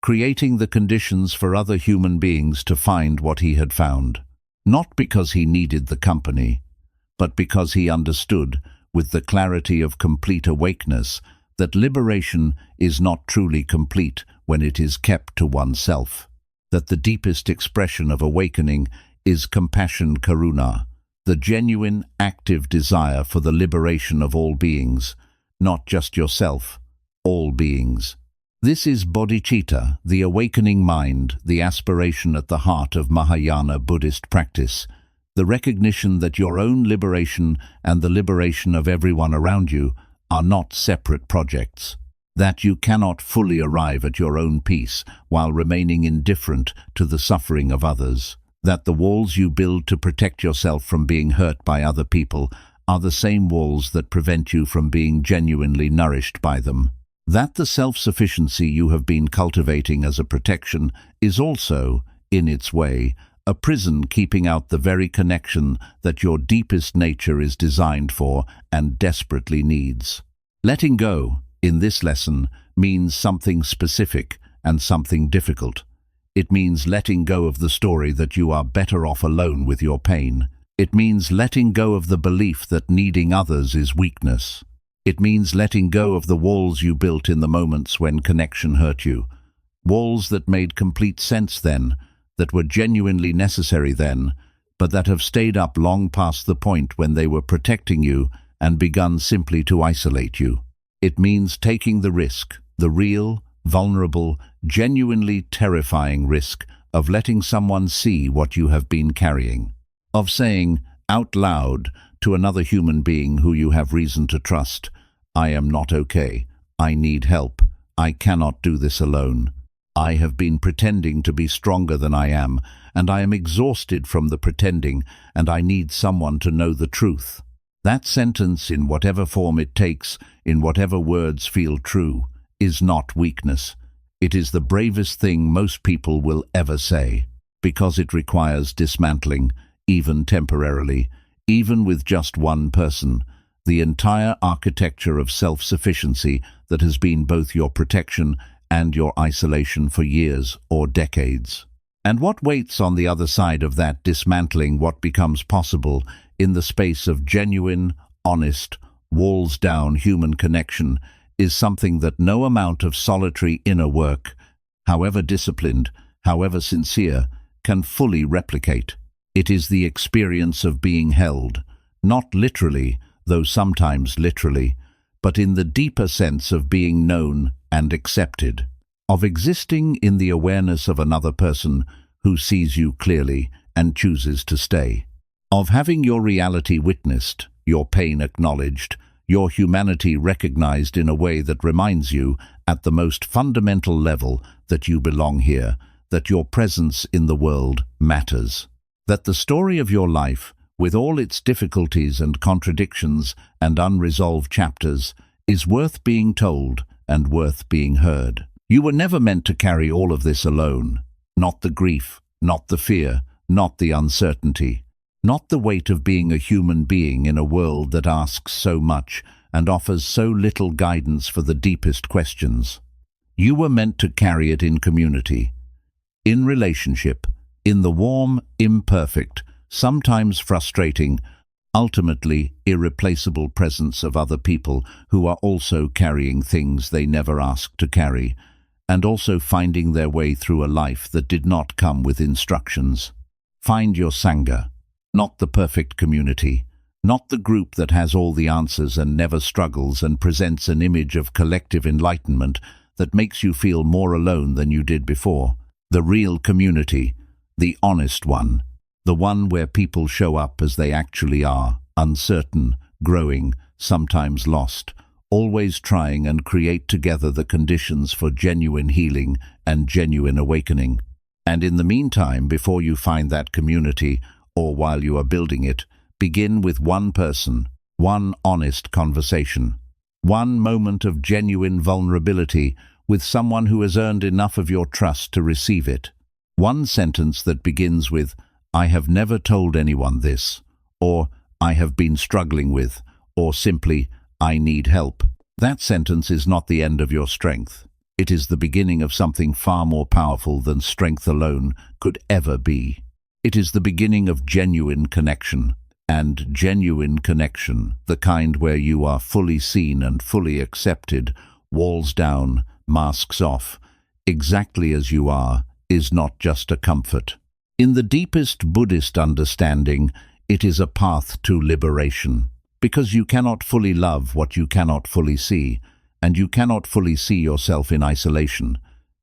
creating the conditions for other human beings to find what he had found. Not because he needed the company, but because he understood, with the clarity of complete awakeness, that liberation is not truly complete when it is kept to oneself, that the deepest expression of awakening is compassion karuna, the genuine, active desire for the liberation of all beings, not just yourself, all beings. This is bodhicitta, the awakening mind, the aspiration at the heart of Mahayana Buddhist practice, the recognition that your own liberation and the liberation of everyone around you are not separate projects, that you cannot fully arrive at your own peace while remaining indifferent to the suffering of others, that the walls you build to protect yourself from being hurt by other people are the same walls that prevent you from being genuinely nourished by them, that the self-sufficiency you have been cultivating as a protection is also, in its way, a prison keeping out the very connection that your deepest nature is designed for and desperately needs. Letting go, in this lesson means something specific and something difficult. It means letting go of the story that you are better off alone with your pain. It means letting go of the belief that needing others is weakness. It means letting go of the walls you built in the moments when connection hurt you. Walls that made complete sense then, that were genuinely necessary then, but that have stayed up long past the point when they were protecting you and begun simply to isolate you. It means taking the risk, the real, vulnerable, genuinely terrifying risk of letting someone see what you have been carrying. Of saying out loud to another human being who you have reason to trust, I am not okay, I need help, I cannot do this alone. I have been pretending to be stronger than I am, and I am exhausted from the pretending, and I need someone to know the truth. That sentence, in whatever form it takes, in whatever words feel true, is not weakness. It is the bravest thing most people will ever say, because it requires dismantling, even temporarily, even with just one person, the entire architecture of self-sufficiency that has been both your protection and your isolation for years or decades. And what waits on the other side of that dismantling, what becomes possible in the space of genuine, honest, walls-down human connection, is something that no amount of solitary inner work, however disciplined, however sincere, can fully replicate. It is the experience of being held, not literally, though sometimes literally, but in the deeper sense of being known and accepted, of existing in the awareness of another person who sees you clearly and chooses to stay, of having your reality witnessed, your pain acknowledged, your humanity recognized in a way that reminds you, at the most fundamental level, that you belong here, that your presence in the world matters, that the story of your life, with all its difficulties and contradictions and unresolved chapters, is worth being told and worth being heard. You were never meant to carry all of this alone. Not the grief, not the fear, not the uncertainty, not the weight of being a human being in a world that asks so much and offers so little guidance for the deepest questions. You were meant to carry it in community, in relationship, in the warm, imperfect, sometimes frustrating, ultimately irreplaceable presence of other people who are also carrying things they never asked to carry, and also finding their way through a life that did not come with instructions. Find your Sangha, not the perfect community, not the group that has all the answers and never struggles and presents an image of collective enlightenment that makes you feel more alone than you did before. The real community, the honest one, the one where people show up as they actually are, uncertain, growing, sometimes lost, always trying and create together the conditions for genuine healing and genuine awakening. And in the meantime, before you find that community, or while you are building it, begin with one person, one honest conversation, one moment of genuine vulnerability with someone who has earned enough of your trust to receive it. One sentence that begins with, I have never told anyone this, or I have been struggling with, or simply, I need help. That sentence is not the end of your strength. It is the beginning of something far more powerful than strength alone could ever be. It is the beginning of genuine connection, and genuine connection, the kind where you are fully seen and fully accepted, walls down, masks off, exactly as you are, is not just a comfort. In the deepest Buddhist understanding, it is a path to liberation, because you cannot fully love what you cannot fully see, and you cannot fully see yourself in isolation.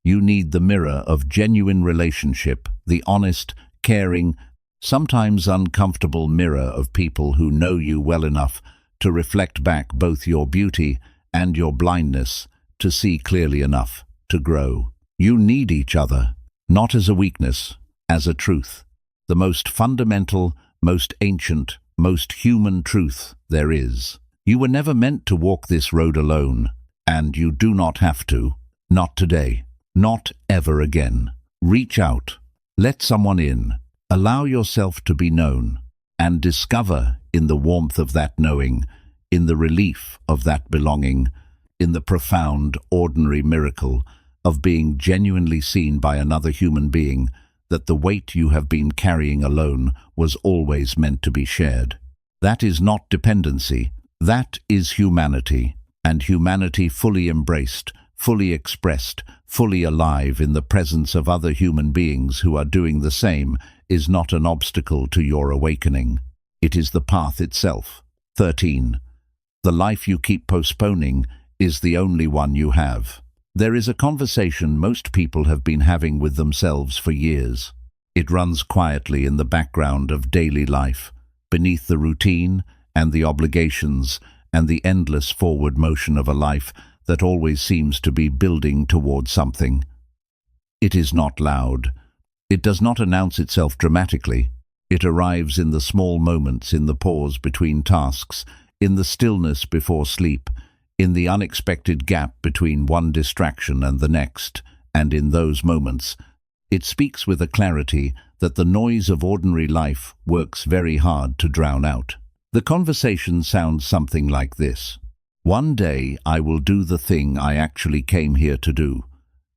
You need the mirror of genuine relationship, the honest, caring, sometimes uncomfortable mirror of people who know you well enough to reflect back both your beauty and your blindness, to see clearly enough to grow. You need each other, not as a weakness, as a truth, the most fundamental, most ancient, most human truth there is. You were never meant to walk this road alone, and you do not have to. Not today. Not ever again. Reach out. Let someone in. Allow yourself to be known, and discover in the warmth of that knowing, in the relief of that belonging, in the profound, ordinary miracle of being genuinely seen by another human being, that the weight you have been carrying alone was always meant to be shared. That is not dependency, that is humanity, and humanity fully embraced, fully expressed, fully alive in the presence of other human beings who are doing the same is not an obstacle to your awakening. It is the path itself. 13. The life you keep postponing is the only one you have. There is a conversation most people have been having with themselves for years. It runs quietly in the background of daily life, beneath the routine and the obligations and the endless forward motion of a life that always seems to be building toward something. It is not loud. It does not announce itself dramatically. It arrives in the small moments, in the pause between tasks, in the stillness before sleep, in the unexpected gap between one distraction and the next, and in those moments, it speaks with a clarity that the noise of ordinary life works very hard to drown out. The conversation sounds something like this. One day I will do the thing I actually came here to do.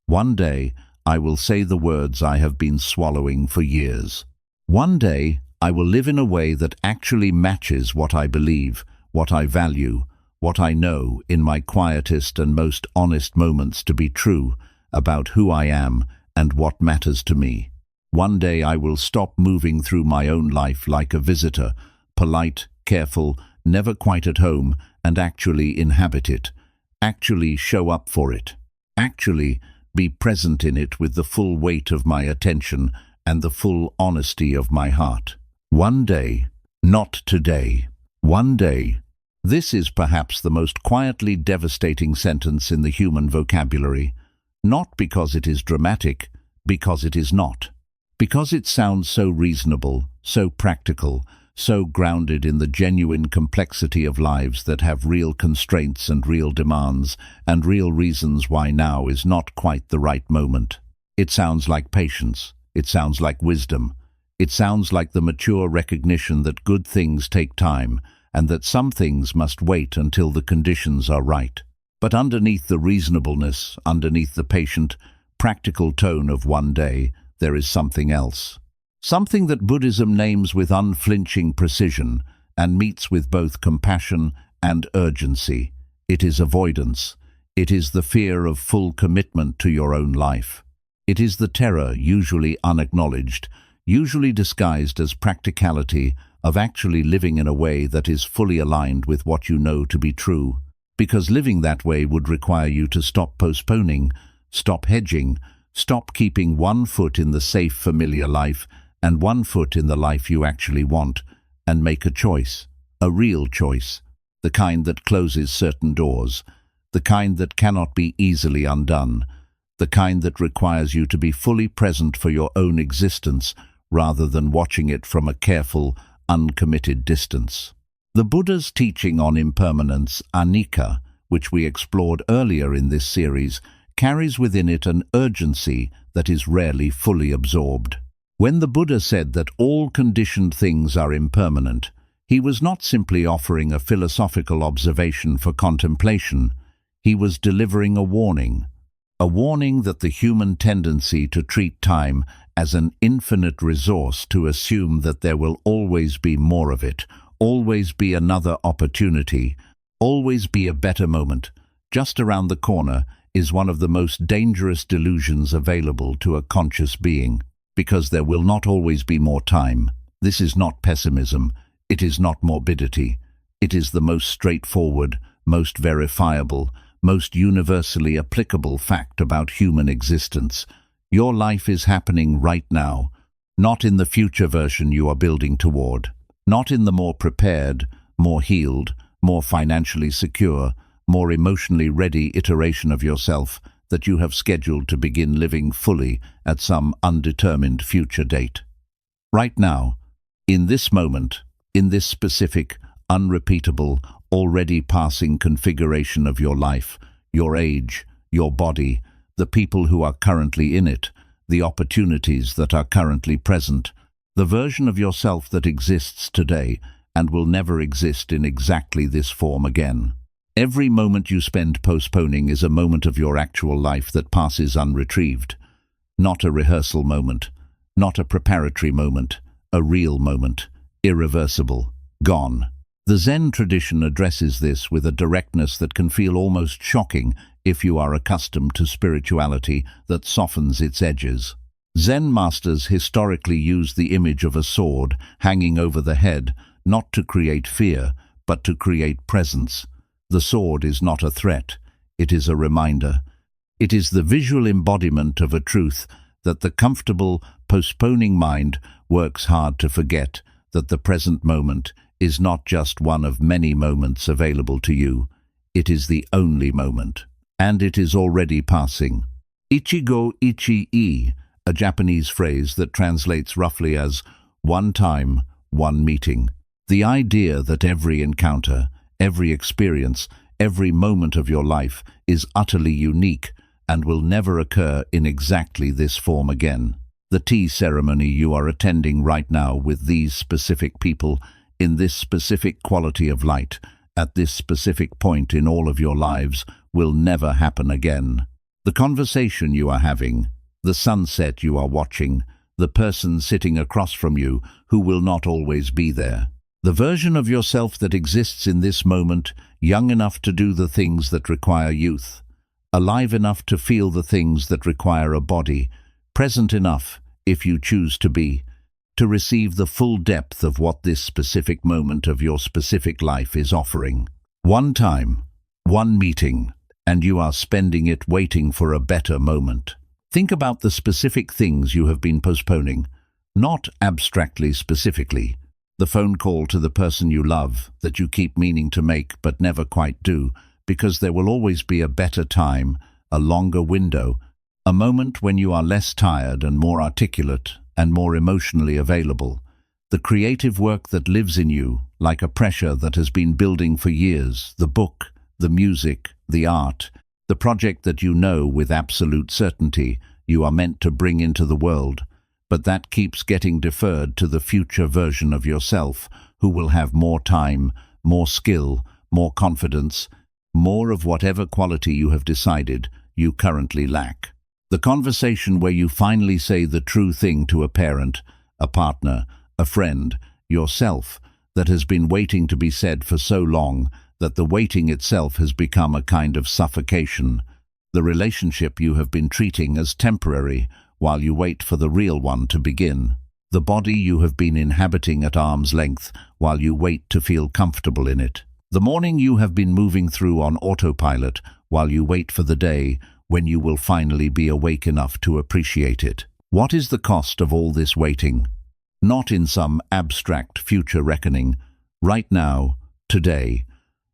One day I will say the words I have been swallowing for years. One day I will live in a way that actually matches what I believe, what I value, what I know in my quietest and most honest moments to be true about who I am and what matters to me. One day I will stop moving through my own life like a visitor, polite, careful, never quite at home, and actually inhabit it, actually show up for it, actually be present in it with the full weight of my attention and the full honesty of my heart. One day, not today. One day. This is perhaps the most quietly devastating sentence in the human vocabulary, not because it is dramatic, because it is not. Because it sounds so reasonable, so practical, so grounded in the genuine complexity of lives that have real constraints and real demands and real reasons why now is not quite the right moment. It sounds like patience. It sounds like wisdom. It sounds like the mature recognition that good things take time and that some things must wait until the conditions are right. But underneath the reasonableness, underneath the patient, practical tone of one day, there is something else. Something that Buddhism names with unflinching precision and meets with both compassion and urgency. It is avoidance. It is the fear of full commitment to your own life. It is the terror, usually unacknowledged, usually disguised as practicality, of actually living in a way that is fully aligned with what you know to be true. Because living that way would require you to stop postponing, stop hedging, stop keeping one foot in the safe, familiar life and one foot in the life you actually want, and make a choice, a real choice, the kind that closes certain doors, the kind that cannot be easily undone, the kind that requires you to be fully present for your own existence rather than watching it from a careful, uncommitted distance. The Buddha's teaching on impermanence, anicca, which we explored earlier in this series, carries within it an urgency that is rarely fully absorbed. When the Buddha said that all conditioned things are impermanent, he was not simply offering a philosophical observation for contemplation. He was delivering a warning that the human tendency to treat time as an infinite resource, to assume that there will always be more of it, always be another opportunity, always be a better moment, just around the corner, is one of the most dangerous delusions available to a conscious being, because there will not always be more time. This is not pessimism, it is not morbidity, it is the most straightforward, most verifiable, most universally applicable fact about human existence. Your life is happening right now, not in the future version you are building toward, not in the more prepared, more healed, more financially secure, more emotionally ready iteration of yourself that you have scheduled to begin living fully at some undetermined future date. Right now, in this moment, in this specific, unrepeatable, already passing configuration of your life, your age, your body, the people who are currently in it, the opportunities that are currently present, the version of yourself that exists today and will never exist in exactly this form again. Every moment you spend postponing is a moment of your actual life that passes unretrieved. Not a rehearsal moment, not a preparatory moment, a real moment, irreversible, gone. The Zen tradition addresses this with a directness that can feel almost shocking if you are accustomed to spirituality that softens its edges. Zen masters historically used the image of a sword hanging over the head not to create fear, but to create presence. The sword is not a threat, it is a reminder. It is the visual embodiment of a truth that the comfortable, postponing mind works hard to forget that the present moment is not just one of many moments available to you. It is the only moment. And it is already passing. Ichigo ichi-e, a Japanese phrase that translates roughly as one time, one meeting. The idea that every encounter, every experience, every moment of your life is utterly unique and will never occur in exactly this form again. The tea ceremony you are attending right now with these specific people, in this specific quality of light, at this specific point in all of your lives, will never happen again. The conversation you are having, the sunset you are watching, the person sitting across from you who will not always be there. The version of yourself that exists in this moment, young enough to do the things that require youth, alive enough to feel the things that require a body, present enough, if you choose to be, to receive the full depth of what this specific moment of your specific life is offering. One time, one meeting, and you are spending it waiting for a better moment. Think about the specific things you have been postponing, not abstractly specifically. The phone call to the person you love that you keep meaning to make but never quite do, because there will always be a better time, a longer window, a moment when you are less tired and more articulate and more emotionally available. The creative work that lives in you, like a pressure that has been building for years, the book, the music, the art, the project that you know with absolute certainty you are meant to bring into the world, but that keeps getting deferred to the future version of yourself who will have more time, more skill, more confidence, more of whatever quality you have decided you currently lack. The conversation where you finally say the true thing to a parent, a partner, a friend, yourself, that has been waiting to be said for so long that the waiting itself has become a kind of suffocation. The relationship you have been treating as temporary while you wait for the real one to begin. The body you have been inhabiting at arm's length while you wait to feel comfortable in it. The morning you have been moving through on autopilot while you wait for the day when you will finally be awake enough to appreciate it. What is the cost of all this waiting? Not in some abstract future reckoning. Right now, today.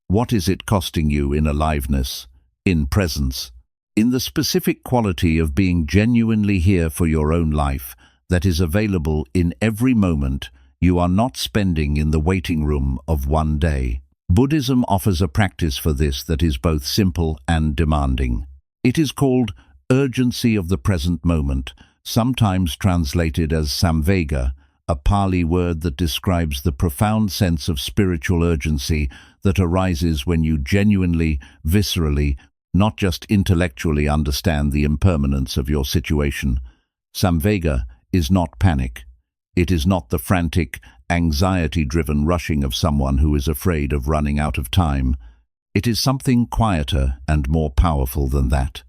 What is it costing you in aliveness, in presence, in the specific quality of being genuinely here for your own life that is available in every moment you are not spending in the waiting room of one day? Buddhism offers a practice for this that is both simple and demanding. It is called urgency of the present moment, sometimes translated as samvega, a Pali word that describes the profound sense of spiritual urgency that arises when you genuinely, viscerally, not just intellectually understand the impermanence of your situation. Samvega is not panic. It is not the frantic, anxiety-driven rushing of someone who is afraid of running out of time. It is something quieter and more powerful than that.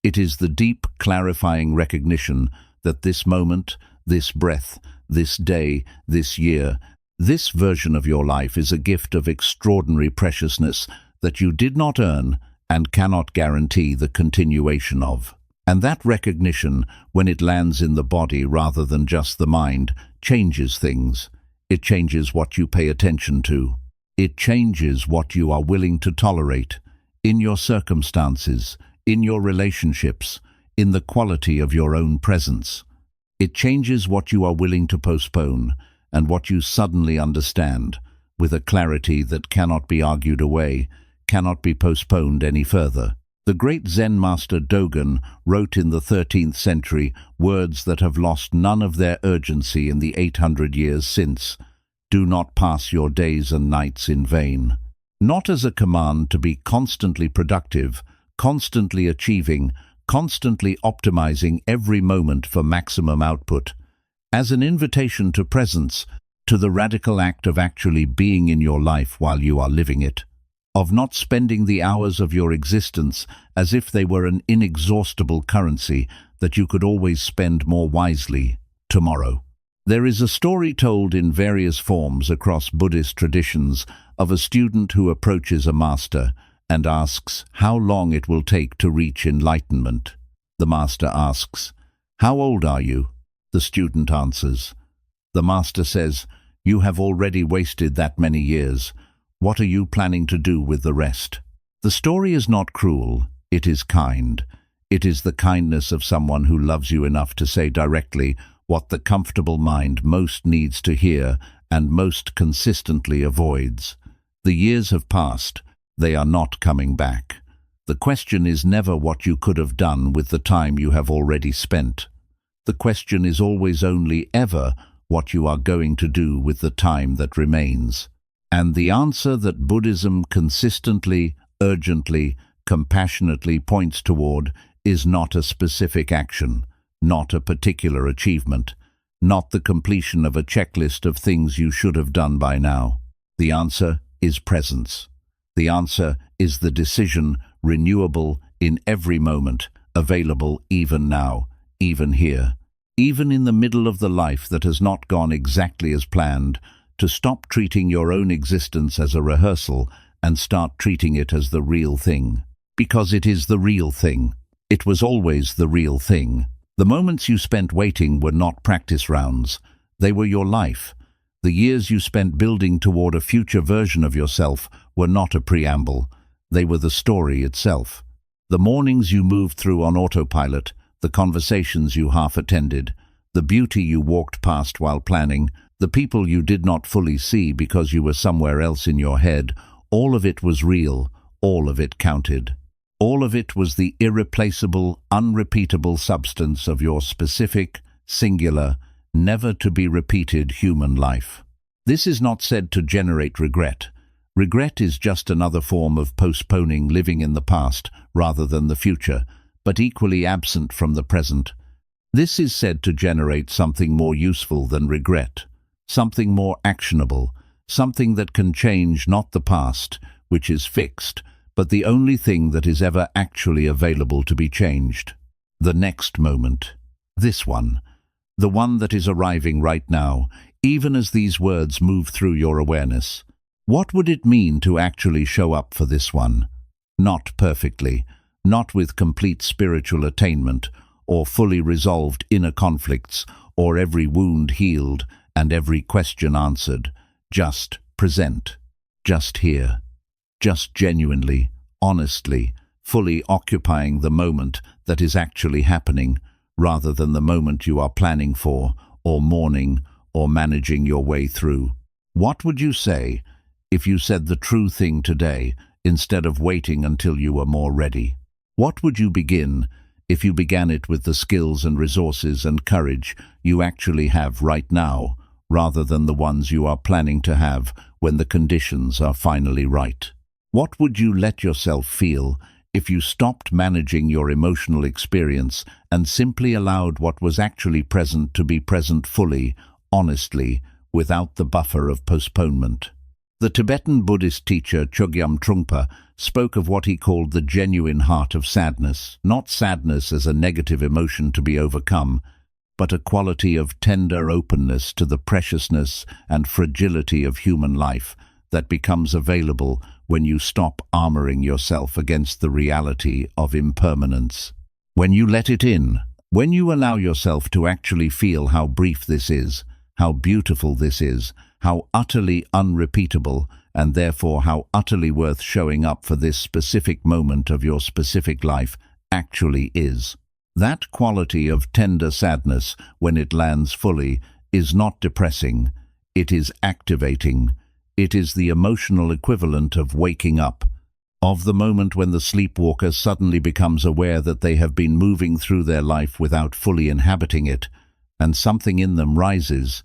It is the deep, clarifying recognition that this moment, this breath, this day, this year, this version of your life is a gift of extraordinary preciousness that you did not earn and cannot guarantee the continuation of. And that recognition, when it lands in the body rather than just the mind, changes things. It changes what you pay attention to. It changes what you are willing to tolerate, in your circumstances, in your relationships, in the quality of your own presence. It changes what you are willing to postpone, and what you suddenly understand, with a clarity that cannot be argued away, cannot be postponed any further. The great Zen master Dogen wrote in the 13th century words that have lost none of their urgency in the 800 years since. Do not pass your days and nights in vain. not as a command to be constantly productive, constantly achieving, constantly optimizing every moment for maximum output, as an invitation to presence, to the radical act of actually being in your life while you are living it, of not spending the hours of your existence as if they were an inexhaustible currency that you could always spend more wisely tomorrow. There is a story told in various forms across Buddhist traditions of a student who approaches a master and asks how long it will take to reach enlightenment. The master asks, "How old are you?" The student answers. The master says, "You have already wasted that many years. What are you planning to do with the rest?" The story is not cruel, it is kind. It is the kindness of someone who loves you enough to say directly what the comfortable mind most needs to hear and most consistently avoids. The years have passed, they are not coming back. The question is never what you could have done with the time you have already spent. The question is always only ever what you are going to do with the time that remains. And the answer that Buddhism consistently, urgently, compassionately points toward is not a specific action, not a particular achievement, not the completion of a checklist of things you should have done by now. The answer is presence. The answer is the decision, renewable in every moment, available even now, even here, even in the middle of the life that has not gone exactly as planned, to stop treating your own existence as a rehearsal and start treating it as the real thing. Because it is the real thing. It was always the real thing. The moments you spent waiting were not practice rounds. They were your life. The years you spent building toward a future version of yourself were not a preamble. They were the story itself. The mornings you moved through on autopilot, the conversations you half attended, the beauty you walked past while planning, the people you did not fully see because you were somewhere else in your head, all of it was real, all of it counted. All of it was the irreplaceable, unrepeatable substance of your specific, singular, never-to-be-repeated human life. This is not said to generate regret. Regret is just another form of postponing living in the past rather than the future, but equally absent from the present. This is said to generate something more useful than regret, something more actionable, something that can change not the past, which is fixed, but the only thing that is ever actually available to be changed. The next moment. This one. The one that is arriving right now, even as these words move through your awareness. What would it mean to actually show up for this one? Not perfectly, not with complete spiritual attainment, or fully resolved inner conflicts, or every wound healed and every question answered. Just present. Just here. Just genuinely, honestly, fully occupying the moment that is actually happening, rather than the moment you are planning for, or mourning, or managing your way through. What would you say if you said the true thing today, instead of waiting until you were more ready? What would you begin if you began it with the skills and resources and courage you actually have right now, rather than the ones you are planning to have when the conditions are finally right? What would you let yourself feel if you stopped managing your emotional experience and simply allowed what was actually present to be present fully, honestly, without the buffer of postponement? The Tibetan Buddhist teacher Chogyam Trungpa spoke of what he called the genuine heart of sadness, not sadness as a negative emotion to be overcome, but a quality of tender openness to the preciousness and fragility of human life that becomes available when you stop armoring yourself against the reality of impermanence. When you let it in, when you allow yourself to actually feel how brief this is, how beautiful this is, how utterly unrepeatable, and therefore how utterly worth showing up for this specific moment of your specific life actually is. That quality of tender sadness, when it lands fully, is not depressing, it is activating. It is the emotional equivalent of waking up, of the moment when the sleepwalker suddenly becomes aware that they have been moving through their life without fully inhabiting it, and something in them rises,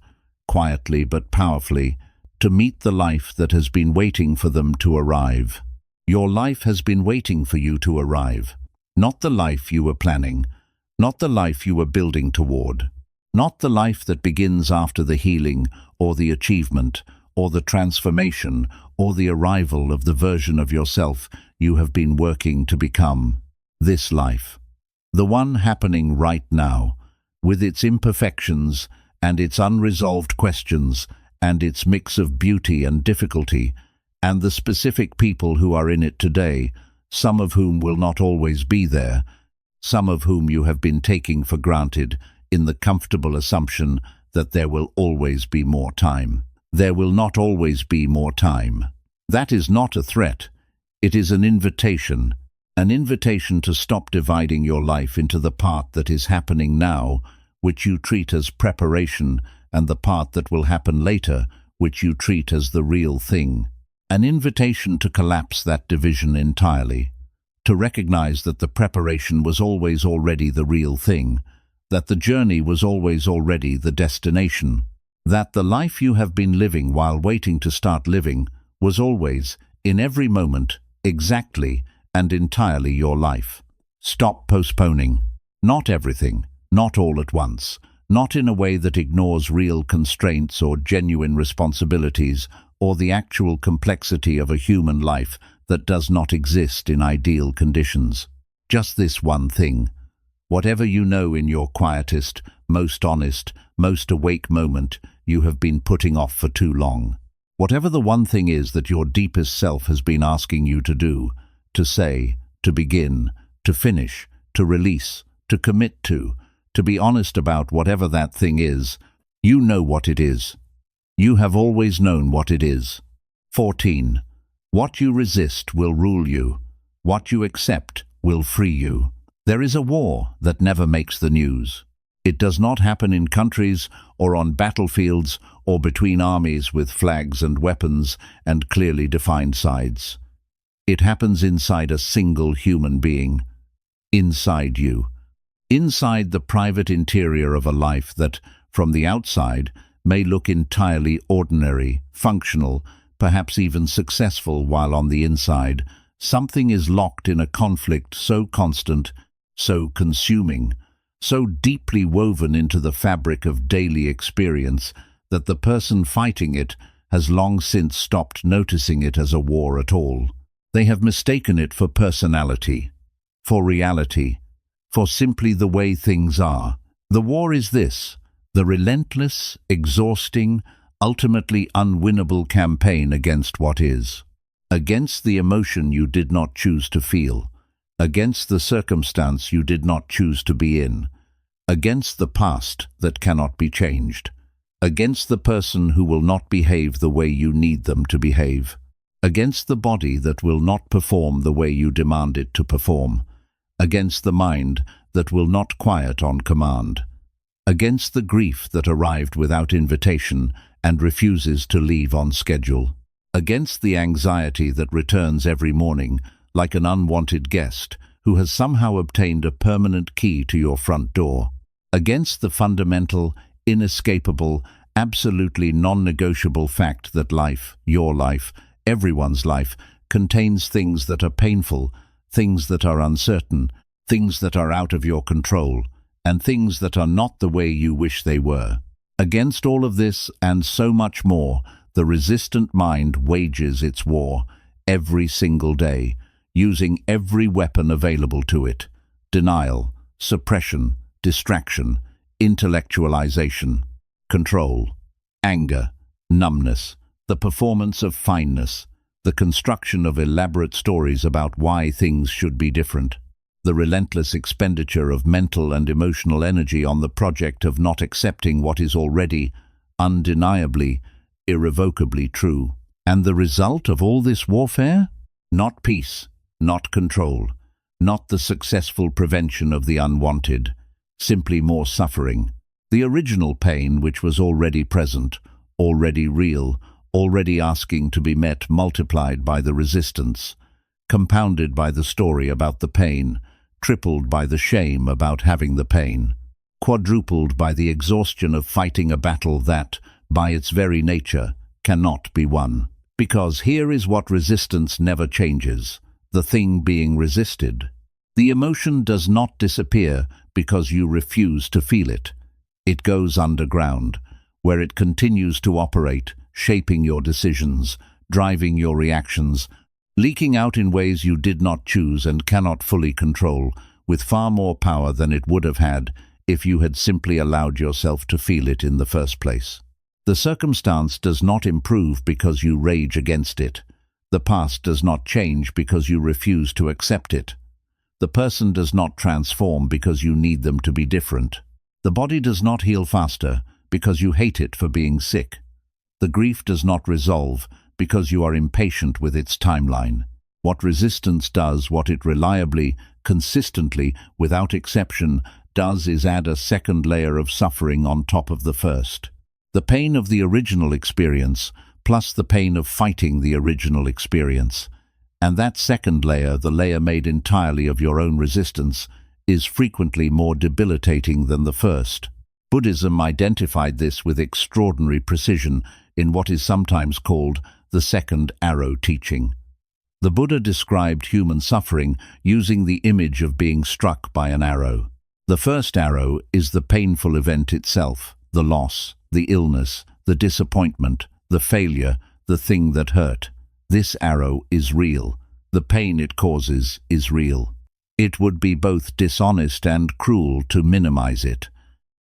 quietly but powerfully, to meet the life that has been waiting for them to arrive. Your life has been waiting for you to arrive. Not the life you were planning, not the life you were building toward, not the life that begins after the healing or the achievement or the transformation or the arrival of the version of yourself you have been working to become. This life, the one happening right now, with its imperfections and its unresolved questions and its mix of beauty and difficulty, and the specific people who are in it today, some of whom will not always be there, some of whom you have been taking for granted in the comfortable assumption that there will always be more time. There will not always be more time. That is not a threat. It is an invitation to stop dividing your life into the part that is happening now, which you treat as preparation, and the part that will happen later, which you treat as the real thing. An invitation to collapse that division entirely, to recognize that the preparation was always already the real thing, that the journey was always already the destination, that the life you have been living while waiting to start living was always, in every moment, exactly and entirely your life. Stop postponing. Not everything, not all at once, not in a way that ignores real constraints or genuine responsibilities or the actual complexity of a human life that does not exist in ideal conditions. Just this one thing. Whatever you know in your quietest, most honest, most awake moment you have been putting off for too long. Whatever the one thing is that your deepest self has been asking you to do, to say, to begin, to finish, to release, to commit to be honest about whatever that thing is, you know what it is. You have always known what it is. 14. What you resist will rule you. What you accept will free you. There is a war that never makes the news. It does not happen in countries or on battlefields or between armies with flags and weapons and clearly defined sides. It happens inside a single human being, inside you, inside the private interior of a life that, from the outside, may look entirely ordinary, functional, perhaps even successful, while on the inside, something is locked in a conflict so constant, so consuming, so deeply woven into the fabric of daily experience that the person fighting it has long since stopped noticing it as a war at all. They have mistaken it for personality, for reality, for simply the way things are. The war is this: the relentless, exhausting, ultimately unwinnable campaign against what is, against the emotion you did not choose to feel, against the circumstance you did not choose to be in, against the past that cannot be changed, against the person who will not behave the way you need them to behave, against the body that will not perform the way you demand it to perform, against the mind that will not quiet on command, against the grief that arrived without invitation and refuses to leave on schedule, against the anxiety that returns every morning like an unwanted guest who has somehow obtained a permanent key to your front door, against the fundamental, inescapable, absolutely non-negotiable fact that life, your life, everyone's life, contains things that are painful, things that are uncertain, things that are out of your control, and things that are not the way you wish they were. Against all of this and so much more, the resistant mind wages its war every single day, using every weapon available to it: denial, suppression, distraction, intellectualization, control, anger, numbness, the performance of fineness, the construction of elaborate stories about why things should be different, the relentless expenditure of mental and emotional energy on the project of not accepting what is already, undeniably, irrevocably true. And the result of all this warfare? Not peace, not control, not the successful prevention of the unwanted, simply more suffering. The original pain which was already present, already real, already asking to be met, multiplied by the resistance, compounded by the story about the pain, tripled by the shame about having the pain, quadrupled by the exhaustion of fighting a battle that, by its very nature, cannot be won. Because here is what resistance never changes: the thing being resisted. The emotion does not disappear because you refuse to feel it. It goes underground, where it continues to operate, shaping your decisions, driving your reactions, leaking out in ways you did not choose and cannot fully control, with far more power than it would have had if you had simply allowed yourself to feel it in the first place. The circumstance does not improve because you rage against it. The past does not change because you refuse to accept it. The person does not transform because you need them to be different. The body does not heal faster because you hate it for being sick. The grief does not resolve because you are impatient with its timeline. What resistance does, what it reliably, consistently, without exception, does is add a second layer of suffering on top of the first. The pain of the original experience, plus the pain of fighting the original experience. And that second layer, the layer made entirely of your own resistance, is frequently more debilitating than the first. Buddhism identified this with extraordinary precision in what is sometimes called the second arrow teaching. The Buddha described human suffering using the image of being struck by an arrow. The first arrow is the painful event itself, the loss, the illness, the disappointment, the failure, the thing that hurt. This arrow is real. The pain it causes is real. It would be both dishonest and cruel to minimize it.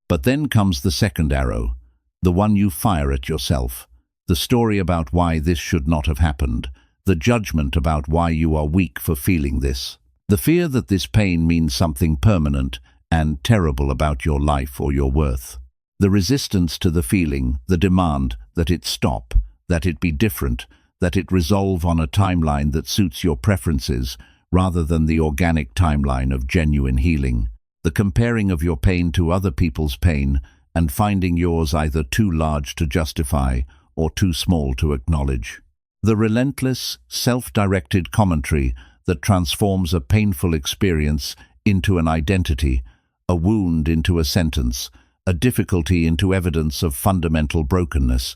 But then comes the second arrow, the one you fire at yourself, the story about why this should not have happened, the judgment about why you are weak for feeling this, the fear that this pain means something permanent and terrible about your life or your worth, the resistance to the feeling, the demand that it stop, that it be different, that it resolve on a timeline that suits your preferences rather than the organic timeline of genuine healing, the comparing of your pain to other people's pain and finding yours either too large to justify or too small to acknowledge. The relentless, self-directed commentary that transforms a painful experience into an identity, a wound into a sentence, a difficulty into evidence of fundamental brokenness.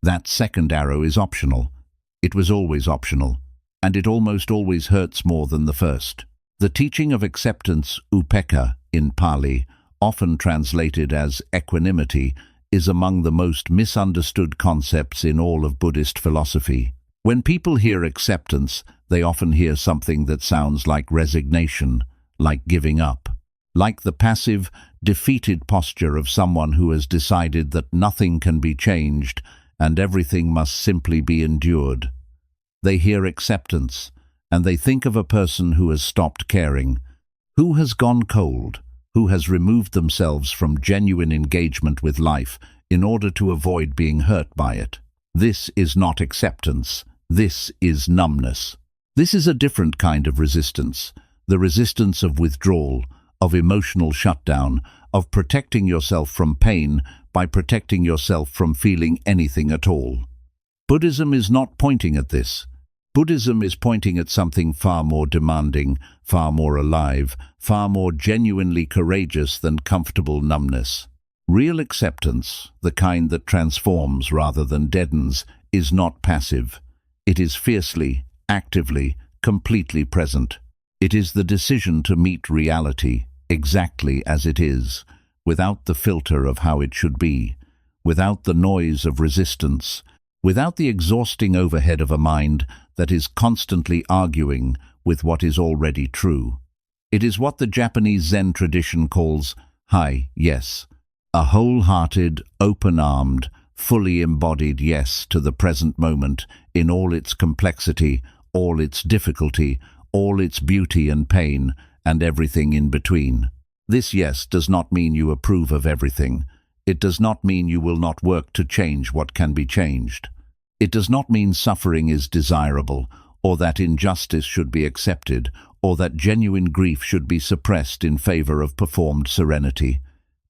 That second arrow is optional. It was always optional, and it almost always hurts more than the first. The teaching of acceptance, upekkha in Pali, often translated as equanimity, is among the most misunderstood concepts in all of Buddhist philosophy. When people hear acceptance, they often hear something that sounds like resignation, like giving up, like the passive, defeated posture of someone who has decided that nothing can be changed and everything must simply be endured. They hear acceptance, and they think of a person who has stopped caring, who has gone cold, who has removed themselves from genuine engagement with life in order to avoid being hurt by it. This is not acceptance. This is numbness. This is a different kind of resistance, the resistance of withdrawal, of emotional shutdown, of protecting yourself from pain by protecting yourself from feeling anything at all. Buddhism is not pointing at this. Buddhism is pointing at something far more demanding, far more alive, far more genuinely courageous than comfortable numbness. Real acceptance, the kind that transforms rather than deadens, is not passive. It is fiercely, actively, completely present. It is the decision to meet reality exactly as it is, without the filter of how it should be, without the noise of resistance, without the exhausting overhead of a mind that is constantly arguing with what is already true. It is what the Japanese Zen tradition calls hai, yes, a wholehearted, open-armed, fully embodied yes to the present moment in all its complexity, all its difficulty, all its beauty and pain, and everything in between. This yes does not mean you approve of everything. It does not mean you will not work to change what can be changed. It does not mean suffering is desirable, or that injustice should be accepted, or that genuine grief should be suppressed in favor of performed serenity.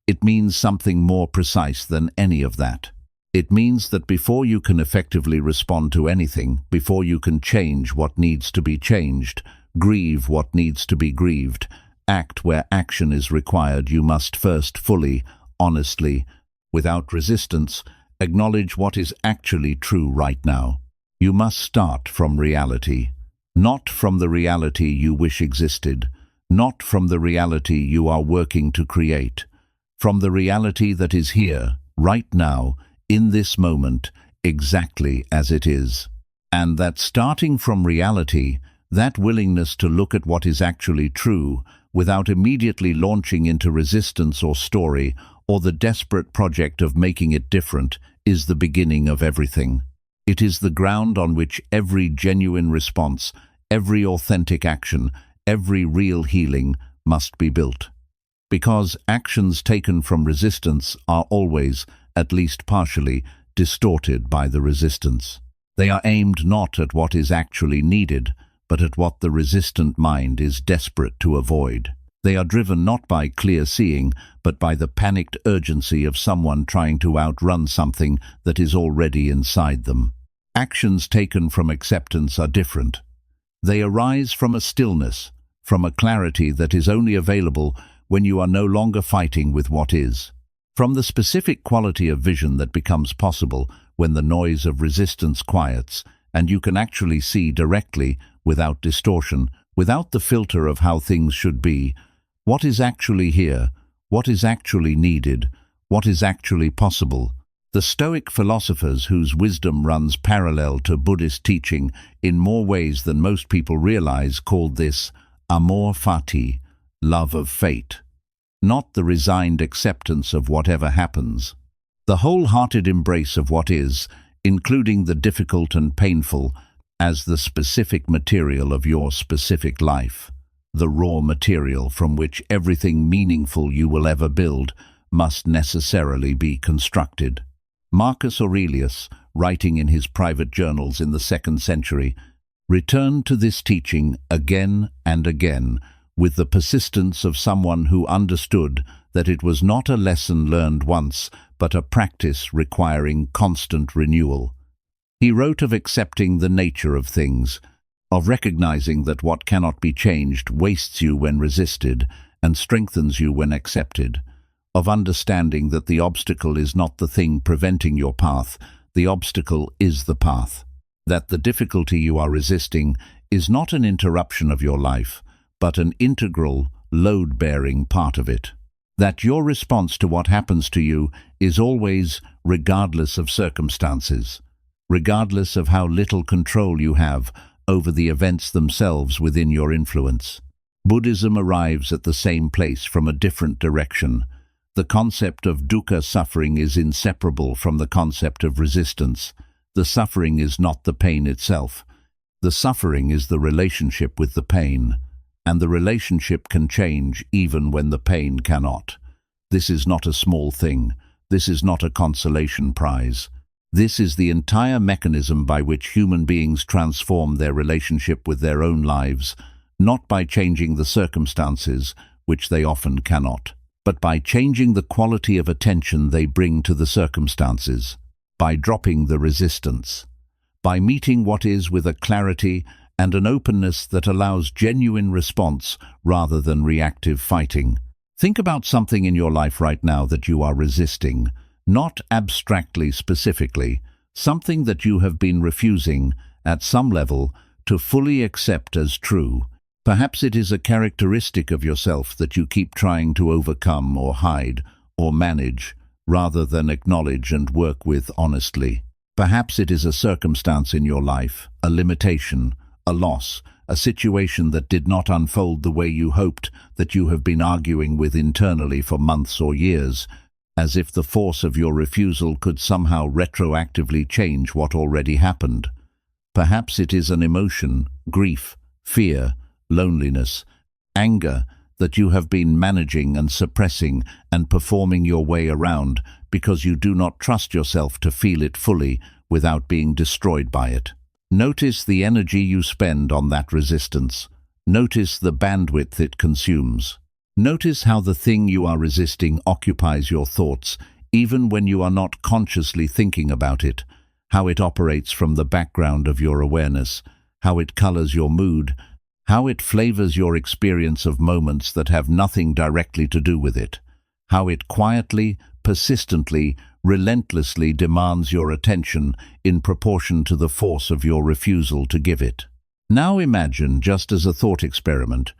It means something more precise than any of that. It means that before you can effectively respond to anything, before you can change what needs to be changed, grieve what needs to be grieved, act where action is required, you must first fully, honestly, without resistance, Acknowledge what is actually true right now. You must start from reality, not from the reality you wish existed, not from the reality you are working to create, from the reality that is here, right now, in this moment, exactly as it is. And that starting from reality, that willingness to look at what is actually true, without immediately launching into resistance or story, or the desperate project of making it different, is the beginning of everything. It is the ground on which every genuine response, every authentic action, every real healing must be built. Because actions taken from resistance are always, at least partially, distorted by the resistance. They are aimed not at what is actually needed, but at what the resistant mind is desperate to avoid. They are driven not by clear seeing, but by the panicked urgency of someone trying to outrun something that is already inside them. Actions taken from acceptance are different. They arise from a stillness, from a clarity that is only available when you are no longer fighting with what is. From the specific quality of vision that becomes possible when the noise of resistance quiets, and you can actually see directly, without distortion, without the filter of how things should be, what is actually here, what is actually needed, what is actually possible. The Stoic philosophers, whose wisdom runs parallel to Buddhist teaching in more ways than most people realize, called this amor fati, love of fate, not the resigned acceptance of whatever happens. The wholehearted embrace of what is, including the difficult and painful, as the specific material of your specific life. The raw material from which everything meaningful you will ever build must necessarily be constructed. Marcus Aurelius, writing in his private journals in the 2nd century, returned to this teaching again and again with the persistence of someone who understood that it was not a lesson learned once, but a practice requiring constant renewal. He wrote of accepting the nature of things, of recognizing that what cannot be changed wastes you when resisted and strengthens you when accepted, of understanding that the obstacle is not the thing preventing your path, the obstacle is the path, that the difficulty you are resisting is not an interruption of your life, but an integral, load-bearing part of it, that your response to what happens to you is always regardless of circumstances, regardless of how little control you have over the events themselves within your influence. Buddhism arrives at the same place from a different direction. The concept of dukkha, suffering, is inseparable from the concept of resistance. The suffering is not the pain itself. The suffering is the relationship with the pain, and the relationship can change even when the pain cannot. This is not a small thing. This is not a consolation prize. This is the entire mechanism by which human beings transform their relationship with their own lives, not by changing the circumstances, which they often cannot, but by changing the quality of attention they bring to the circumstances, by dropping the resistance, by meeting what is with a clarity and an openness that allows genuine response rather than reactive fighting. Think about something in your life right now that you are resisting, not abstractly, specifically, something that you have been refusing, at some level, to fully accept as true. Perhaps it is a characteristic of yourself that you keep trying to overcome or hide or manage, rather than acknowledge and work with honestly. Perhaps it is a circumstance in your life, a limitation, a loss, a situation that did not unfold the way you hoped, that you have been arguing with internally for months or years, as if the force of your refusal could somehow retroactively change what already happened. Perhaps it is an emotion, grief, fear, loneliness, anger that you have been managing and suppressing and performing your way around because you do not trust yourself to feel it fully without being destroyed by it. Notice the energy you spend on that resistance. Notice the bandwidth it consumes. Notice how the thing you are resisting occupies your thoughts, even when you are not consciously thinking about it, how it operates from the background of your awareness, how it colors your mood, how it flavors your experience of moments that have nothing directly to do with it, how it quietly, persistently relentlessly demands your attention in proportion to the force of your refusal to give it. Now imagine, just as a thought experiment,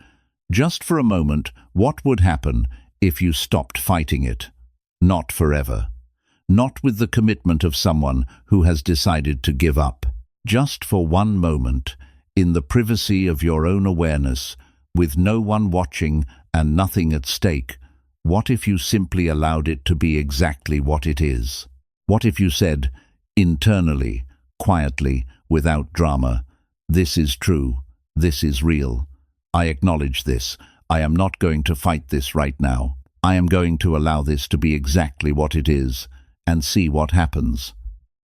just for a moment, what would happen if you stopped fighting it? Not forever. Not with the commitment of someone who has decided to give up. Just for one moment, in the privacy of your own awareness, with no one watching and nothing at stake, what if you simply allowed it to be exactly what it is? What if you said, internally, quietly, without drama, "This is true, this is real. I acknowledge this. I am not going to fight this right now. I am going to allow this to be exactly what it is, and see what happens."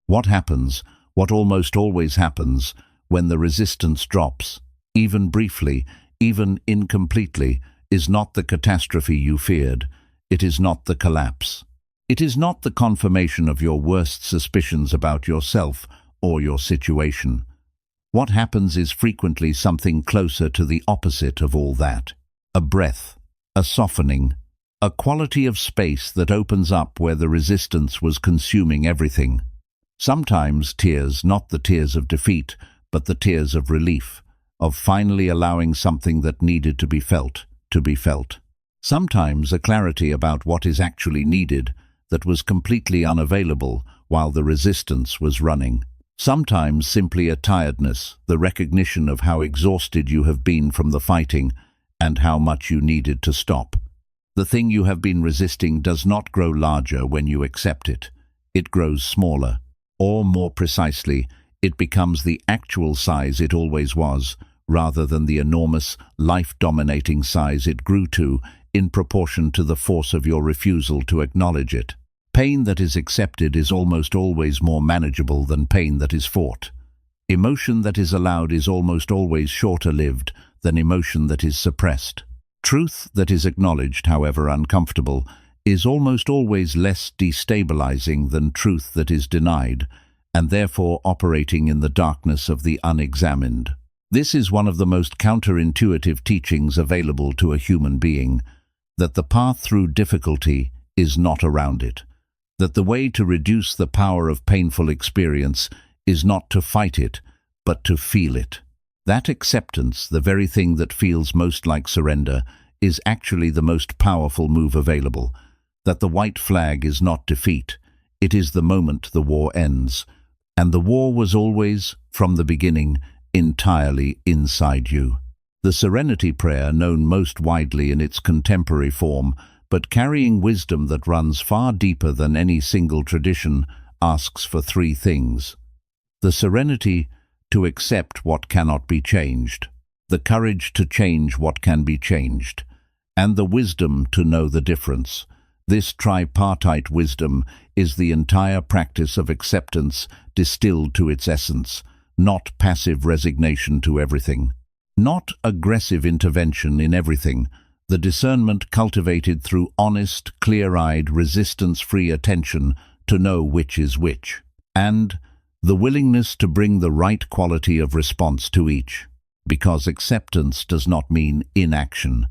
What happens, what almost always happens, when the resistance drops, even briefly, even incompletely, is not the catastrophe you feared. It is not the collapse. It is not the confirmation of your worst suspicions about yourself or your situation. What happens is frequently something closer to the opposite of all that. A breath, a softening, a quality of space that opens up where the resistance was consuming everything. Sometimes tears, not the tears of defeat, but the tears of relief, of finally allowing something that needed to be felt, to be felt. Sometimes a clarity about what is actually needed that was completely unavailable while the resistance was running. Sometimes simply a tiredness, the recognition of how exhausted you have been from the fighting and how much you needed to stop. The thing you have been resisting does not grow larger when you accept it. It grows smaller, or more precisely, it becomes the actual size it always was, rather than the enormous, life-dominating size it grew to in proportion to the force of your refusal to acknowledge it. Pain that is accepted is almost always more manageable than pain that is fought. Emotion that is allowed is almost always shorter-lived than emotion that is suppressed. Truth that is acknowledged, however uncomfortable, is almost always less destabilizing than truth that is denied, and therefore operating in the darkness of the unexamined. This is one of the most counterintuitive teachings available to a human being, that the path through difficulty is not around it. That the way to reduce the power of painful experience is not to fight it, but to feel it. That acceptance, the very thing that feels most like surrender, is actually the most powerful move available. That the white flag is not defeat, it is the moment the war ends. And the war was always, from the beginning, entirely inside you. The Serenity Prayer, known most widely in its contemporary form, but carrying wisdom that runs far deeper than any single tradition, asks for three things: the serenity to accept what cannot be changed, the courage to change what can be changed, and the wisdom to know the difference. This tripartite wisdom is the entire practice of acceptance distilled to its essence, not passive resignation to everything, not aggressive intervention in everything, the discernment cultivated through honest, clear-eyed, resistance-free attention to know which is which, and the willingness to bring the right quality of response to each. Because acceptance does not mean inaction,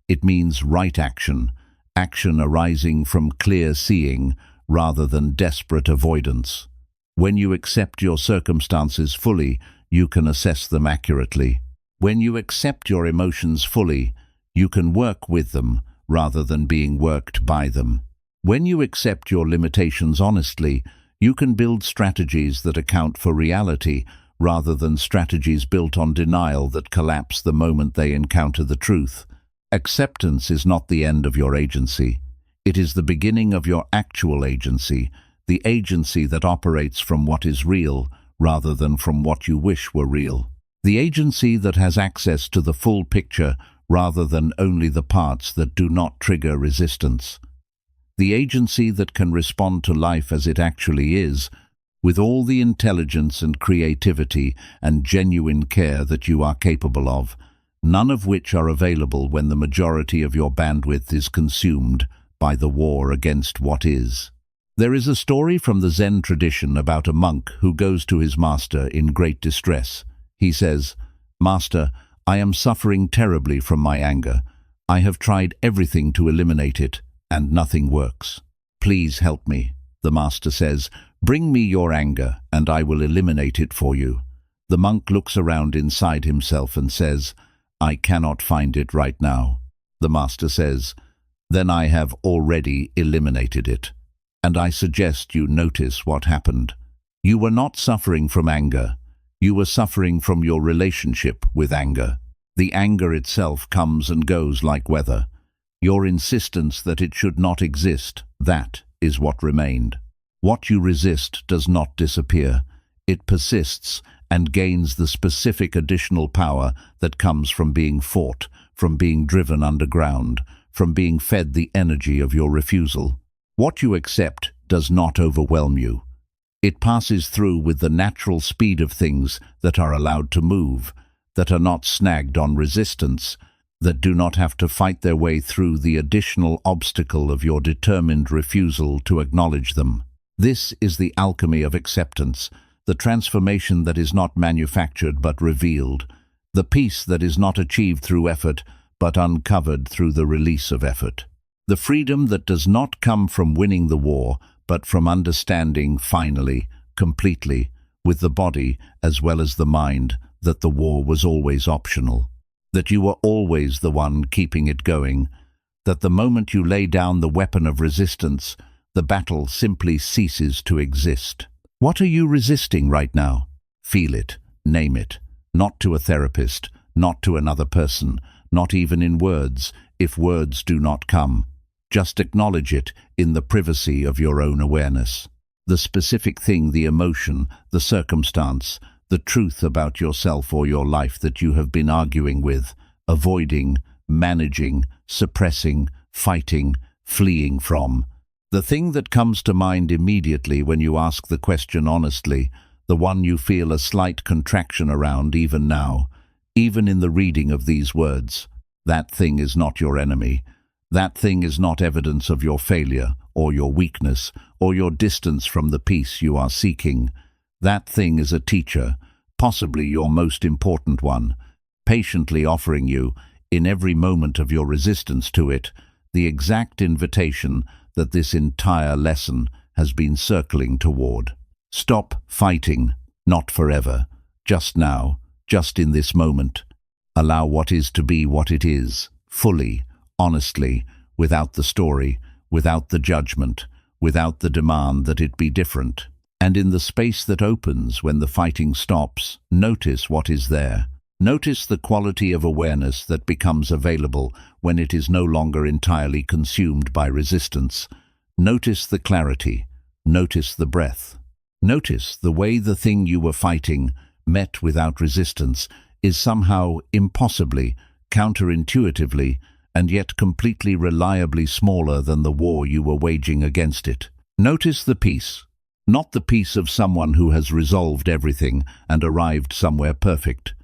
it means right action, action arising from clear seeing rather than desperate avoidance. When you accept your circumstances fully, you can assess them accurately. When you accept your emotions fully, you can work with them rather than being worked by them. When you accept your limitations honestly, you can build strategies that account for reality rather than strategies built on denial that collapse the moment they encounter the truth. Acceptance is not the end of your agency. It is the beginning of your actual agency, the agency that operates from what is real rather than from what you wish were real. The agency that has access to the full picture rather than only the parts that do not trigger resistance. The agency that can respond to life as it actually is, with all the intelligence and creativity and genuine care that you are capable of, none of which are available when the majority of your bandwidth is consumed by the war against what is. There is a story from the Zen tradition about a monk who goes to his master in great distress. He says, "Master, I am suffering terribly from my anger. I have tried everything to eliminate it, and nothing works. Please help me." The master says, "Bring me your anger, and I will eliminate it for you." The monk looks around inside himself and says, "I cannot find it right now." The master says, "Then I have already eliminated it. And I suggest you notice what happened. You were not suffering from anger. You were suffering from your relationship with anger. The anger itself comes and goes like weather. Your insistence that it should not exist, that is what remained. What you resist does not disappear. It persists and gains the specific additional power that comes from being fought, from being driven underground, from being fed the energy of your refusal. What you accept does not overwhelm you. It passes through with the natural speed of things that are allowed to move, that are not snagged on resistance, that do not have to fight their way through the additional obstacle of your determined refusal to acknowledge them. This is the alchemy of acceptance, the transformation that is not manufactured but revealed, the peace that is not achieved through effort but uncovered through the release of effort. The freedom that does not come from winning the war, but from understanding finally, completely, with the body as well as the mind, that the war was always optional, that you were always the one keeping it going, that the moment you lay down the weapon of resistance, the battle simply ceases to exist. What are you resisting right now? Feel it, name it, not to a therapist, not to another person, not even in words, if words do not come. Just acknowledge it in the privacy of your own awareness. The specific thing, the emotion, the circumstance, the truth about yourself or your life that you have been arguing with, avoiding, managing, suppressing, fighting, fleeing from. The thing that comes to mind immediately when you ask the question honestly, the one you feel a slight contraction around even now, even in the reading of these words. That thing is not your enemy. That thing is not evidence of your failure or your weakness or your distance from the peace you are seeking. That thing is a teacher, possibly your most important one, patiently offering you, in every moment of your resistance to it, the exact invitation that this entire lesson has been circling toward. Stop fighting, not forever, just now, just in this moment. Allow what is to be what it is, fully, honestly, without the story, without the judgment, without the demand that it be different. And in the space that opens when the fighting stops, notice what is there. Notice the quality of awareness that becomes available when it is no longer entirely consumed by resistance. Notice the clarity. Notice the breath. Notice the way the thing you were fighting, met without resistance, is somehow impossibly, counterintuitively, and yet completely reliably smaller than the war you were waging against it. Notice the peace, not the peace of someone who has resolved everything and arrived somewhere perfect.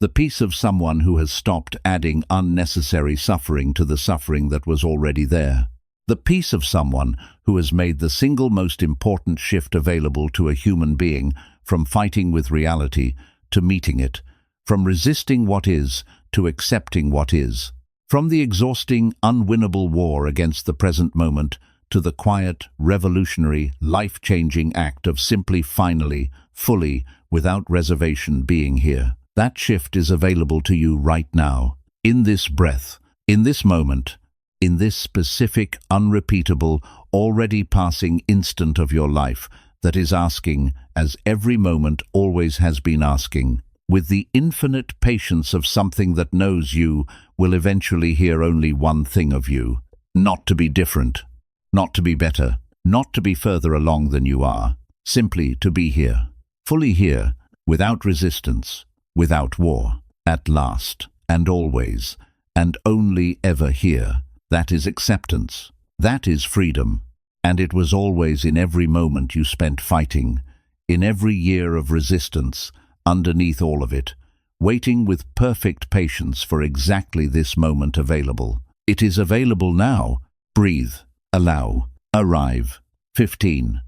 The peace of someone who has stopped adding unnecessary suffering to the suffering that was already there. The peace of someone who has made the single most important shift available to a human being from fighting with reality to meeting it, from resisting what is to accepting what is. From the exhausting, unwinnable war against the present moment to the quiet, revolutionary, life-changing act of simply finally, fully, without reservation being here. That shift is available to you right now, in this breath, in this moment, in this specific, unrepeatable, already passing instant of your life that is asking, as every moment always has been asking, with the infinite patience of something that knows you will eventually hear only one thing of you: not to be different, not to be better, not to be further along than you are, simply to be here, fully here, without resistance, without war, at last, and always, and only ever here. That is acceptance. That is freedom. And it was always in every moment you spent fighting, in every year of resistance, underneath all of it, waiting with perfect patience for exactly this moment available. It is available now. Breathe, allow, arrive. 15.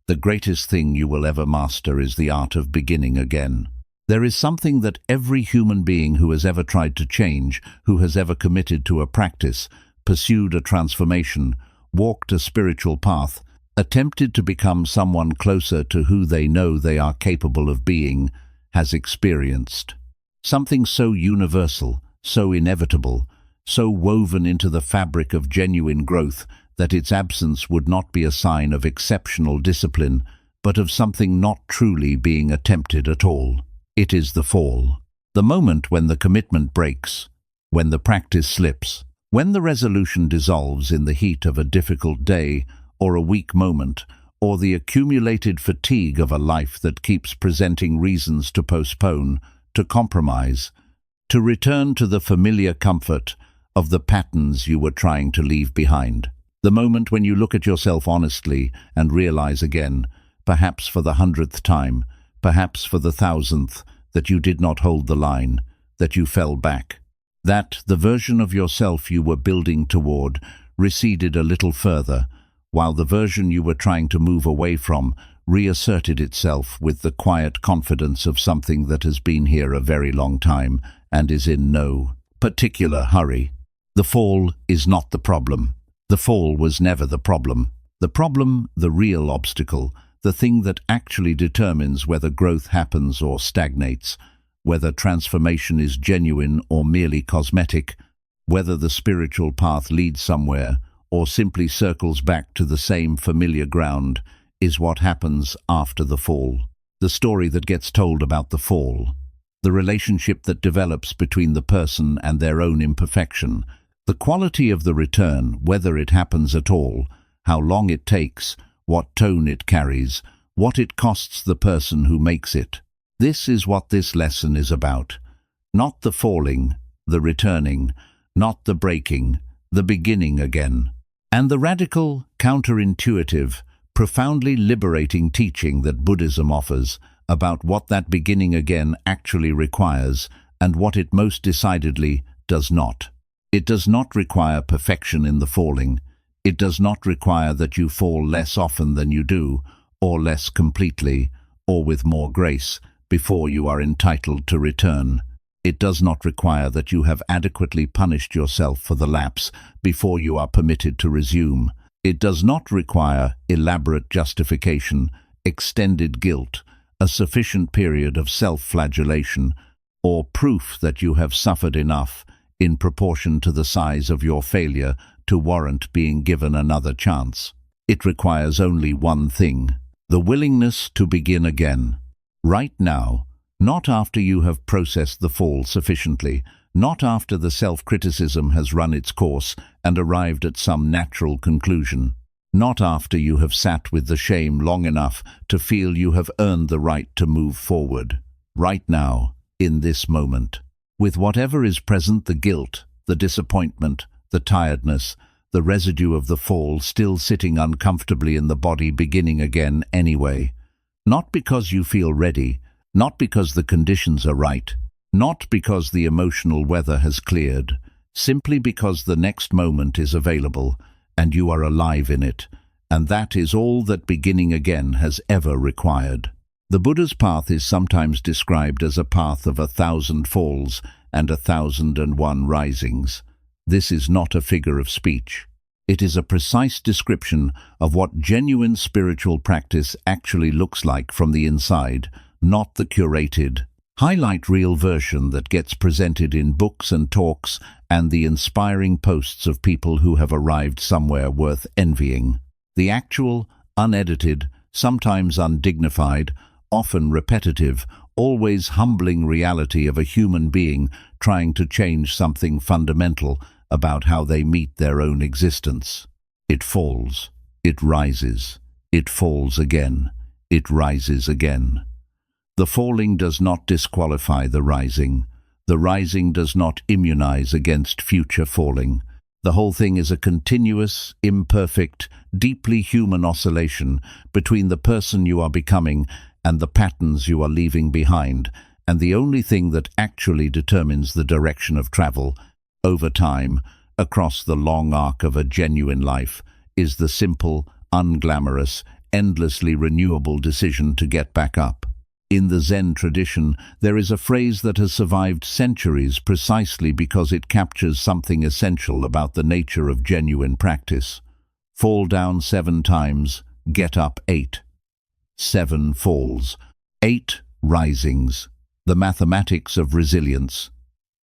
The greatest thing you will ever master is the art of beginning again. There is something that every human being who has ever tried to change, who has ever committed to a practice, pursued a transformation, walked a spiritual path, attempted to become someone closer to who they know they are capable of being, has experienced. Something so universal, so inevitable, so woven into the fabric of genuine growth that its absence would not be a sign of exceptional discipline, but of something not truly being attempted at all. It is the fall. The moment when the commitment breaks, when the practice slips, when the resolution dissolves in the heat of a difficult day or a weak moment, or the accumulated fatigue of a life that keeps presenting reasons to postpone, to compromise, to return to the familiar comfort of the patterns you were trying to leave behind. The moment when you look at yourself honestly and realize again, perhaps for the 100th time, perhaps for the 1,000th, that you did not hold the line, that you fell back, that the version of yourself you were building toward receded a little further, while the version you were trying to move away from reasserted itself with the quiet confidence of something that has been here a very long time and is in no particular hurry. The fall is not the problem. The fall was never the problem. The problem, the real obstacle, the thing that actually determines whether growth happens or stagnates, whether transformation is genuine or merely cosmetic, whether the spiritual path leads somewhere or simply circles back to the same familiar ground, is what happens after the fall. The story that gets told about the fall, the relationship that develops between the person and their own imperfection, the quality of the return, whether it happens at all, how long it takes, what tone it carries, what it costs the person who makes it. This is what this lesson is about. Not the falling, the returning, not the breaking, the beginning again. And the radical, counterintuitive, profoundly liberating teaching that Buddhism offers about what that beginning again actually requires and what it most decidedly does not. It does not require perfection in the falling. It does not require that you fall less often than you do, or less completely, or with more grace, before you are entitled to return. It does not require that you have adequately punished yourself for the lapse before you are permitted to resume. It does not require elaborate justification, extended guilt, a sufficient period of self-flagellation, or proof that you have suffered enough in proportion to the size of your failure to warrant being given another chance. It requires only one thing: the willingness to begin again. Right now, not after you have processed the fall sufficiently, not after the self-criticism has run its course and arrived at some natural conclusion, not after you have sat with the shame long enough to feel you have earned the right to move forward. Right now, in this moment, with whatever is present, the guilt, the disappointment, the tiredness, the residue of the fall still sitting uncomfortably in the body, beginning again anyway. Not because you feel ready, not because the conditions are right, not because the emotional weather has cleared, simply because the next moment is available and you are alive in it, and that is all that beginning again has ever required. The Buddha's path is sometimes described as a path of 1,000 falls and 1,001 risings. This is not a figure of speech. It is a precise description of what genuine spiritual practice actually looks like from the inside, not the curated, highlight reel version that gets presented in books and talks and the inspiring posts of people who have arrived somewhere worth envying. The actual, unedited, sometimes undignified, often repetitive, always humbling reality of a human being trying to change something fundamental about how they meet their own existence. It falls, it rises, it falls again, it rises again. The falling does not disqualify the rising does not immunize against future falling. The whole thing is a continuous, imperfect, deeply human oscillation between the person you are becoming and the patterns you are leaving behind, and the only thing that actually determines the direction of travel, over time, across the long arc of a genuine life, is the simple, unglamorous, endlessly renewable decision to get back up. In the Zen tradition, there is a phrase that has survived centuries precisely because it captures something essential about the nature of genuine practice. Fall down 7 times, get up 8. 7 falls. 8 risings. The mathematics of resilience.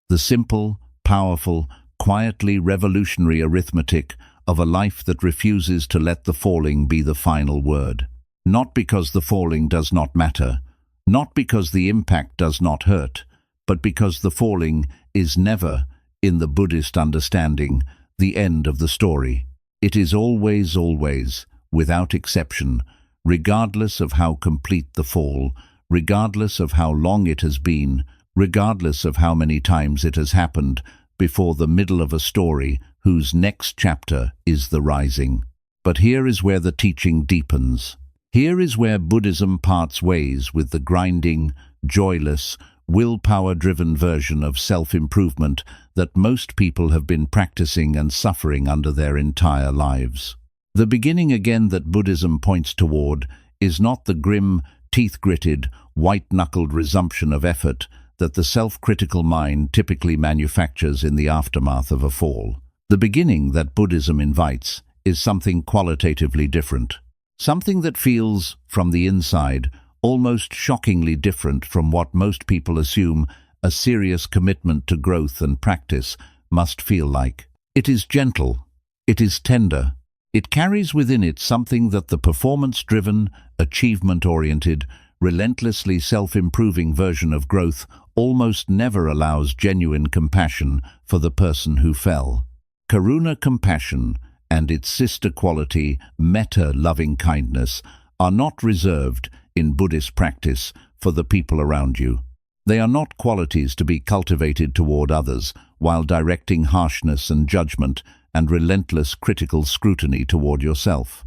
The simple, powerful, quietly revolutionary arithmetic of a life that refuses to let the falling be the final word. Not because the falling does not matter, not because the impact does not hurt, but because the falling is never, in the Buddhist understanding, the end of the story. It is always, always, without exception, regardless of how complete the fall, regardless of how long it has been, regardless of how many times it has happened, before the middle of a story whose next chapter is the rising. But here is where the teaching deepens. Here is where Buddhism parts ways with the grinding, joyless, willpower-driven version of self-improvement that most people have been practicing and suffering under their entire lives. The beginning again that Buddhism points toward is not the grim, teeth-gritted, white-knuckled resumption of effort that the self-critical mind typically manufactures in the aftermath of a fall. The beginning that Buddhism invites is something qualitatively different. Something that feels, from the inside, almost shockingly different from what most people assume a serious commitment to growth and practice must feel like. It is gentle. It is tender. It carries within it something that the performance-driven, achievement-oriented, relentlessly self-improving version of growth almost never allows genuine compassion for the person who fell. Karuna compassion and its sister quality, metta loving kindness, are not reserved, in Buddhist practice, for the people around you. They are not qualities to be cultivated toward others while directing harshness and judgment and relentless critical scrutiny toward yourself.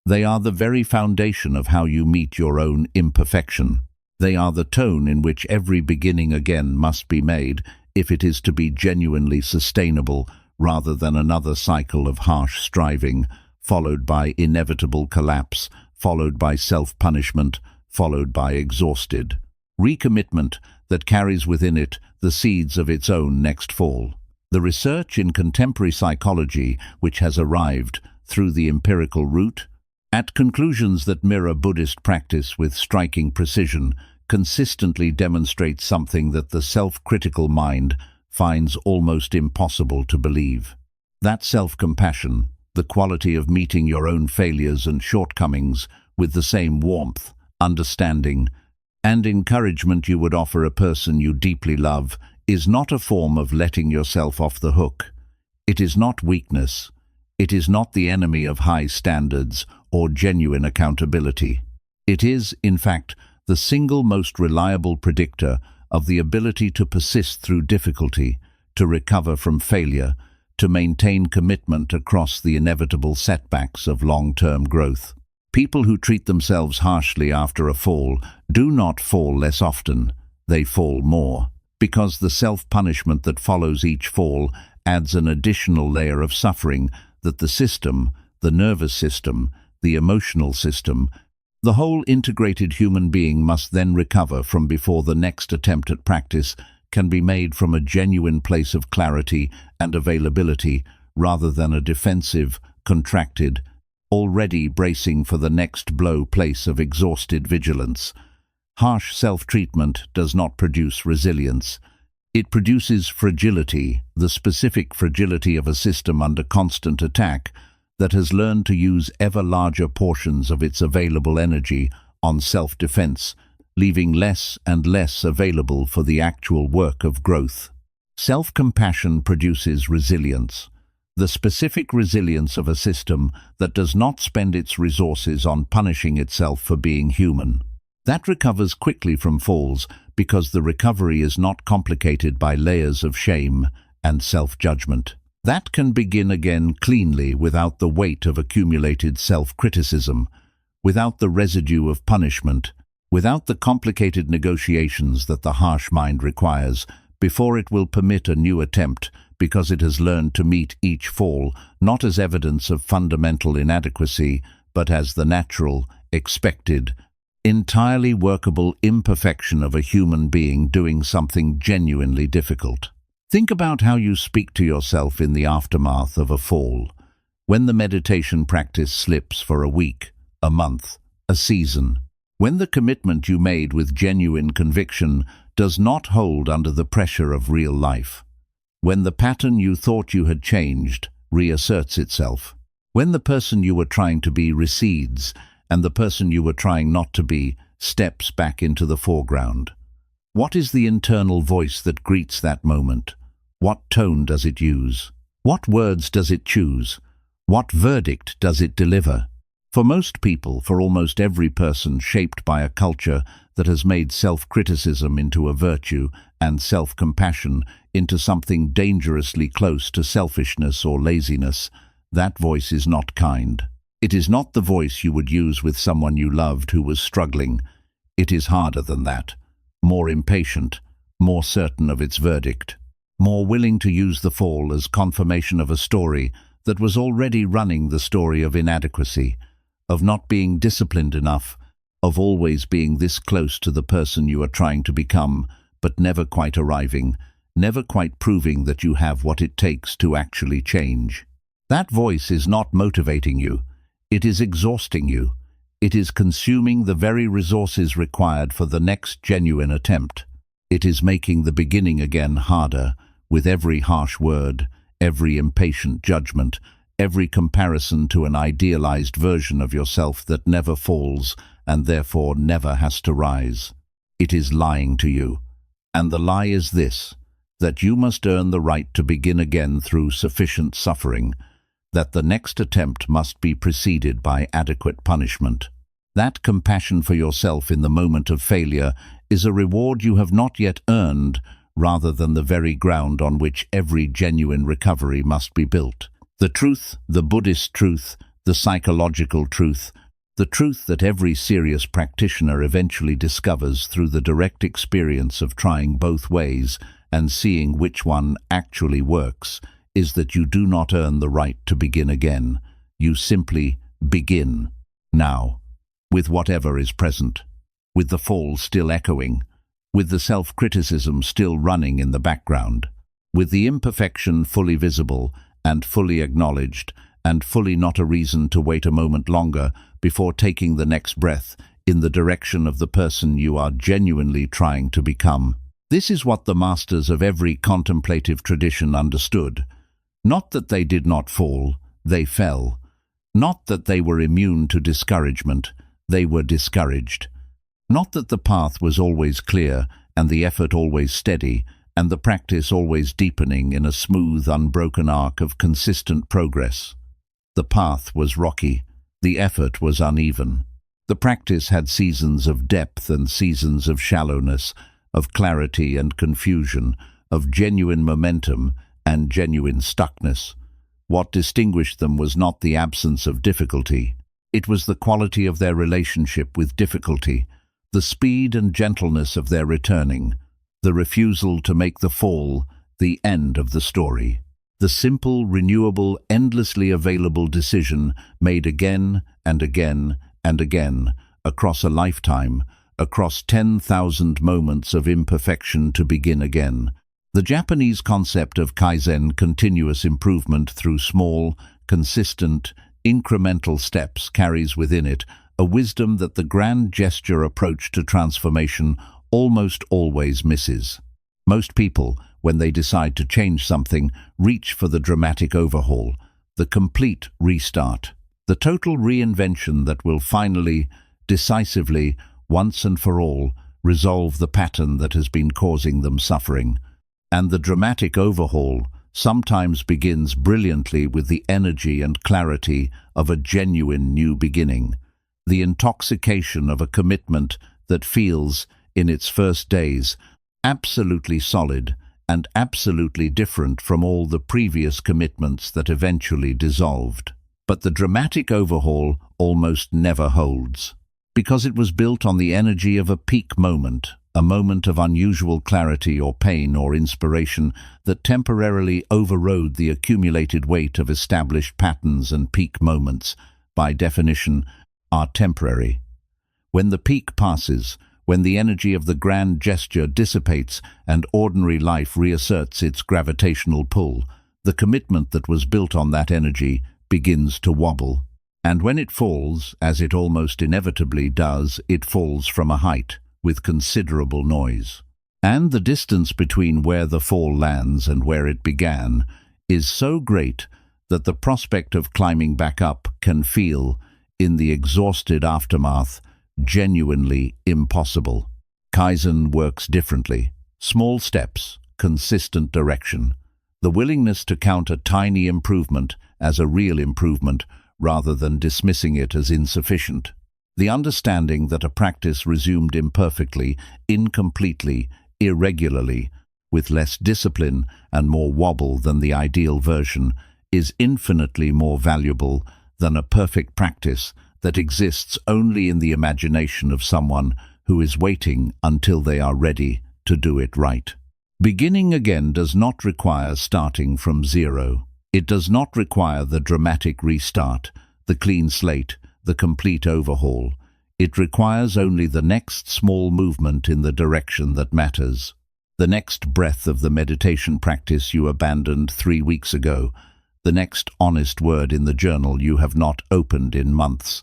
They are the very foundation of how you meet your own imperfection. They are the tone in which every beginning again must be made if it is to be genuinely sustainable, rather than another cycle of harsh striving, followed by inevitable collapse, followed by self-punishment, followed by exhausted recommitment that carries within it the seeds of its own next fall. The research in contemporary psychology, which has arrived through the empirical route at conclusions that mirror Buddhist practice with striking precision, consistently demonstrates something that the self-critical mind finds almost impossible to believe. That self-compassion, the quality of meeting your own failures and shortcomings with the same warmth, understanding, and encouragement you would offer a person you deeply love, is not a form of letting yourself off the hook. It is not weakness. It is not the enemy of high standards or genuine accountability. It is, in fact, the single most reliable predictor of the ability to persist through difficulty, to recover from failure, to maintain commitment across the inevitable setbacks of long-term growth. People who treat themselves harshly after a fall do not fall less often, they fall more, because the self-punishment that follows each fall adds an additional layer of suffering that the system, the nervous system, the emotional system, the whole integrated human being must then recover from before the next attempt at practice can be made from a genuine place of clarity and availability rather than a defensive, contracted, already bracing for the next blow place of exhausted vigilance. Harsh self-treatment does not produce resilience. It produces fragility, the specific fragility of a system under constant attack that has learned to use ever larger portions of its available energy on self-defense, leaving less and less available for the actual work of growth. Self-compassion produces resilience, the specific resilience of a system that does not spend its resources on punishing itself for being human. That recovers quickly from falls because the recovery is not complicated by layers of shame and self-judgment. That can begin again cleanly without the weight of accumulated self-criticism, without the residue of punishment, without the complicated negotiations that the harsh mind requires before it will permit a new attempt, because it has learned to meet each fall not as evidence of fundamental inadequacy, but as the natural, expected, entirely workable imperfection of a human being doing something genuinely difficult. Think about how you speak to yourself in the aftermath of a fall. When the meditation practice slips for a week, a month, a season. When the commitment you made with genuine conviction does not hold under the pressure of real life. When the pattern you thought you had changed reasserts itself. When the person you were trying to be recedes and the person you were trying not to be steps back into the foreground. What is the internal voice that greets that moment? What tone does it use? What words does it choose? What verdict does it deliver? For most people, for almost every person shaped by a culture that has made self-criticism into a virtue and self-compassion into something dangerously close to selfishness or laziness, that voice is not kind. It is not the voice you would use with someone you loved who was struggling. It is harder than that, more impatient, more certain of its verdict, more willing to use the fall as confirmation of a story that was already running, the story of inadequacy, of not being disciplined enough, of always being this close to the person you are trying to become, but never quite arriving, never quite proving that you have what it takes to actually change. That voice is not motivating you. It is exhausting you. It is consuming the very resources required for the next genuine attempt. It is making the beginning again harder, with every harsh word, every impatient judgment, every comparison to an idealized version of yourself that never falls and therefore never has to rise. It is lying to you. And the lie is this, that you must earn the right to begin again through sufficient suffering, that the next attempt must be preceded by adequate punishment. That compassion for yourself in the moment of failure is a reward you have not yet earned, rather than the very ground on which every genuine recovery must be built. The truth, the Buddhist truth, the psychological truth, the truth that every serious practitioner eventually discovers through the direct experience of trying both ways and seeing which one actually works, is that you do not earn the right to begin again. You simply begin now, with whatever is present, with the fall still echoing, with the self-criticism still running in the background, with the imperfection fully visible and fully acknowledged, and fully not a reason to wait a moment longer before taking the next breath in the direction of the person you are genuinely trying to become. This is what the masters of every contemplative tradition understood. Not that they did not fall, they fell. Not that they were immune to discouragement, they were discouraged. Not that the path was always clear and the effort always steady and the practice always deepening in a smooth, unbroken arc of consistent progress. The path was rocky, the effort was uneven. The practice had seasons of depth and seasons of shallowness, of clarity and confusion, of genuine momentum and genuine stuckness. What distinguished them was not the absence of difficulty. It was the quality of their relationship with difficulty, the speed and gentleness of their returning, the refusal to make the fall the end of the story. The simple, renewable, endlessly available decision made again and again and again, across a lifetime, across 10,000 moments of imperfection to begin again. The Japanese concept of Kaizen, continuous improvement through small, consistent, incremental steps, carries within it a wisdom that the grand gesture approach to transformation almost always misses. Most people, when they decide to change something, reach for the dramatic overhaul, the complete restart, the total reinvention that will finally, decisively, once and for all, resolve the pattern that has been causing them suffering. And the dramatic overhaul sometimes begins brilliantly with the energy and clarity of a genuine new beginning, the intoxication of a commitment that feels, in its first days, absolutely solid and absolutely different from all the previous commitments that eventually dissolved. But the dramatic overhaul almost never holds, because it was built on the energy of a peak moment, a moment of unusual clarity or pain or inspiration that temporarily overrode the accumulated weight of established patterns. And peak moments, by definition, are temporary. When the peak passes, when the energy of the grand gesture dissipates and ordinary life reasserts its gravitational pull, the commitment that was built on that energy begins to wobble. And when it falls, as it almost inevitably does, it falls from a height, with considerable noise. And the distance between where the fall lands and where it began is so great that the prospect of climbing back up can feel, in the exhausted aftermath, genuinely impossible. Kaizen works differently. Small steps, consistent direction. The willingness to count a tiny improvement as a real improvement rather than dismissing it as insufficient. The understanding that a practice resumed imperfectly, incompletely, irregularly, with less discipline and more wobble than the ideal version, is infinitely more valuable than a perfect practice that exists only in the imagination of someone who is waiting until they are ready to do it right. Beginning again does not require starting from zero. It does not require the dramatic restart, the clean slate, the complete overhaul. It requires only the next small movement in the direction that matters. The next breath of the meditation practice you abandoned 3 weeks ago. The next honest word in the journal you have not opened in months.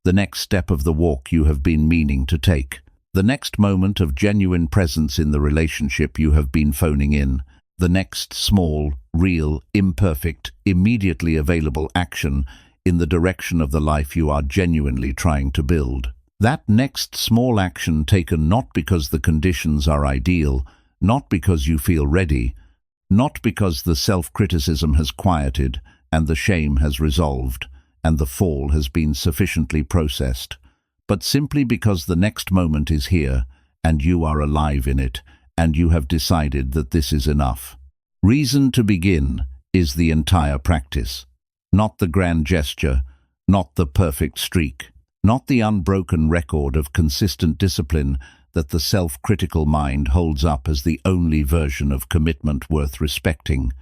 The next step of the walk you have been meaning to take. The next moment of genuine presence in the relationship you have been phoning in. The next small, real, imperfect, immediately available action in the direction of the life you are genuinely trying to build. That next small action taken not because the conditions are ideal, not because you feel ready, not because the self-criticism has quieted and the shame has resolved and the fall has been sufficiently processed, but simply because the next moment is here and you are alive in it and you have decided that this is enough. Reason to begin is the entire practice, not the grand gesture, not the perfect streak, not the unbroken record of consistent discipline that the self-critical mind holds up as the only version of commitment worth respecting.